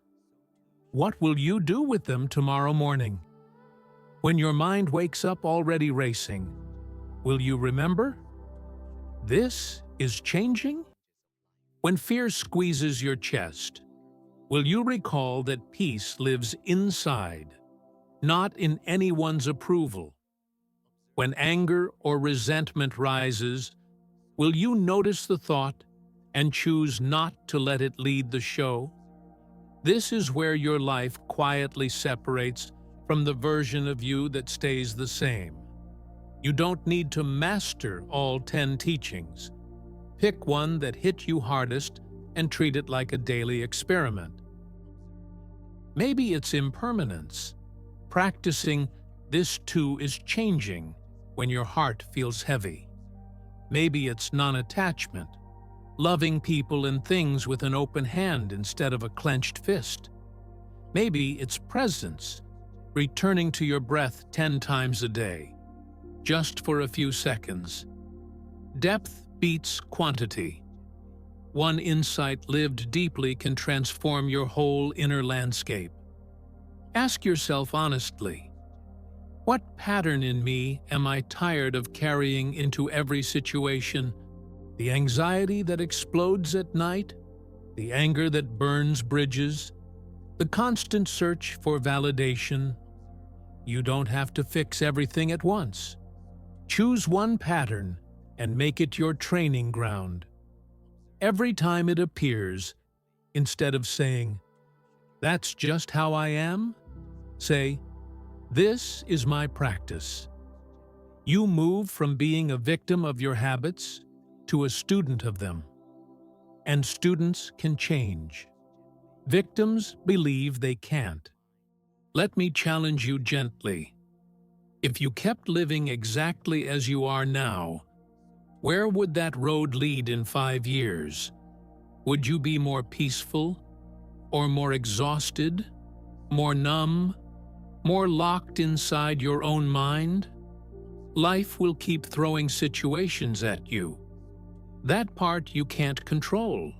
What will you do with them tomorrow morning? When your mind wakes up already racing, will you remember? This is changing? When fear squeezes your chest, will you recall that peace lives inside, not in anyone's approval? When anger or resentment rises, will you notice the thought and choose not to let it lead the show? This is where your life quietly separates from the version of you that stays the same. You don't need to master all 10 teachings. Pick one that hit you hardest and treat it like a daily experiment. Maybe it's impermanence. Practicing this too is changing when your heart feels heavy. Maybe it's non-attachment. Loving people and things with an open hand instead of a clenched fist. Maybe it's presence, returning to your breath 10 times a day, just for a few seconds. Depth beats quantity. One insight lived deeply can transform your whole inner landscape. Ask yourself honestly, what pattern in me am I tired of carrying into every situation? The anxiety that explodes at night, the anger that burns bridges, the constant search for validation. You don't have to fix everything at once. Choose one pattern and make it your training ground. Every time it appears, instead of saying, "That's just how I am," say, "This is my practice." You move from being a victim of your habits to a student of them. And students can change. Victims believe they can't. Let me challenge you gently. If you kept living exactly as you are now, where would that road lead in 5 years? Would you be more peaceful, or more exhausted, more numb, more locked inside your own mind? Life will keep throwing situations at you. That part you can't control.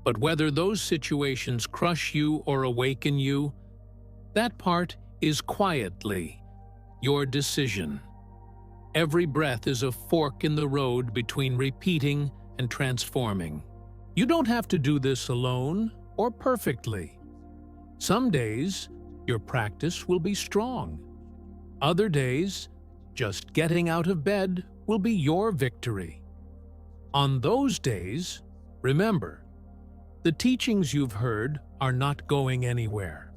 But whether those situations crush you or awaken you, that part is quietly your decision. Every breath is a fork in the road between repeating and transforming. You don't have to do this alone or perfectly. Some days, your practice will be strong. Other days, just getting out of bed will be your victory. On those days, remember, the teachings you've heard are not going anywhere.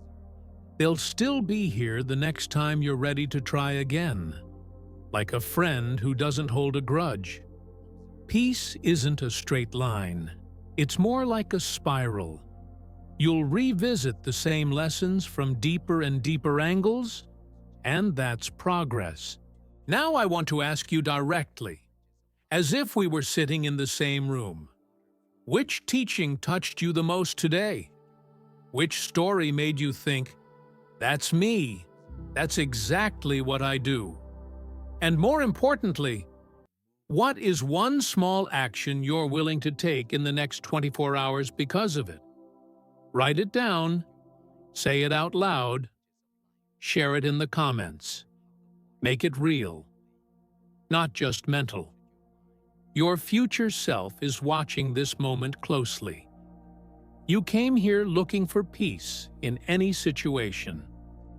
They'll still be here the next time you're ready to try again, like a friend who doesn't hold a grudge. Peace isn't a straight line. It's more like a spiral. You'll revisit the same lessons from deeper and deeper angles, and that's progress. Now I want to ask you directly, as if we were sitting in the same room. Which teaching touched you the most today? Which story made you think, "That's me. That's exactly what I do"? And more importantly, what is one small action you're willing to take in the next 24 hours because of it? Write it down, say it out loud, share it in the comments. Make it real, not just mental. Your future self is watching this moment closely. You came here looking for peace in any situation.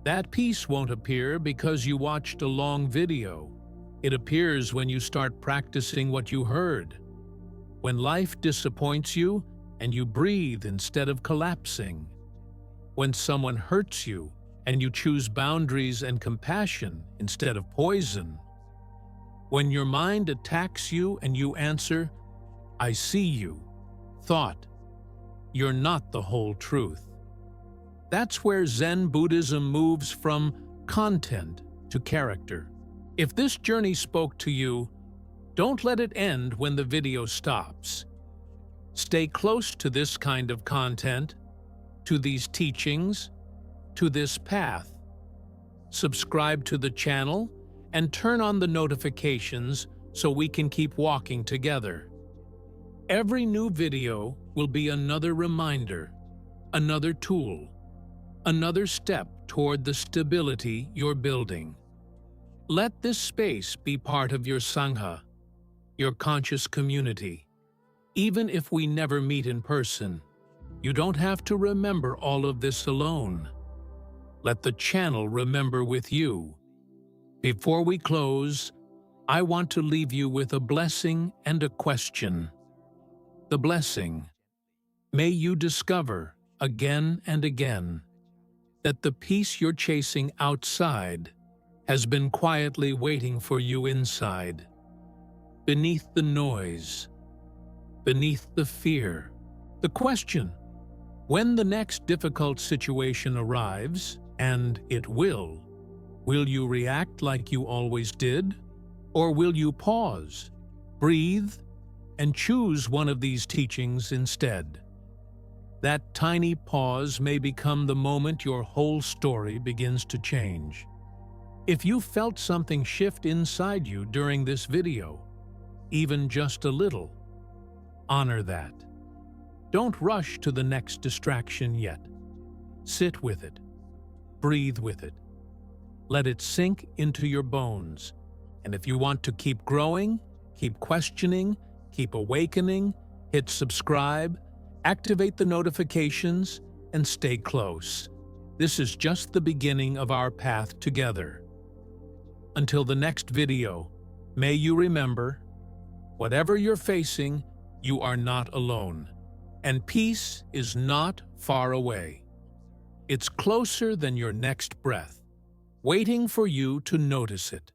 That peace won't appear because you watched a long video. It appears when you start practicing what you heard. When life disappoints you and you breathe instead of collapsing. When someone hurts you and you choose boundaries and compassion instead of poison. When your mind attacks you and you answer, "I see you," thought, "You're not the whole truth." That's where Zen Buddhism moves from content to character. If this journey spoke to you, don't let it end when the video stops. Stay close to this kind of content, to these teachings, to this path. Subscribe to the channel and turn on the notifications so we can keep walking together. Every new video will be another reminder, another tool, another step toward the stability you're building. Let this space be part of your Sangha, your conscious community. Even if we never meet in person, you don't have to remember all of this alone. Let the channel remember with you. Before we close, I want to leave you with a blessing and a question. The blessing: may you discover, again and again, that the peace you're chasing outside has been quietly waiting for you inside. Beneath the noise, beneath the fear. The question: when the next difficult situation arrives, and it will you react like you always did? Or will you pause, breathe, and choose one of these teachings instead? That tiny pause may become the moment your whole story begins to change. If you felt something shift inside you during this video, even just a little, honor that. Don't rush to the next distraction yet. Sit with it. Breathe with it. Let it sink into your bones. And if you want to keep growing, keep questioning, keep awakening, hit subscribe, activate the notifications, and stay close. This is just the beginning of our path together. Until the next video, may you remember, whatever you're facing, you are not alone. And peace is not far away. It's closer than your next breath, waiting for you to notice it.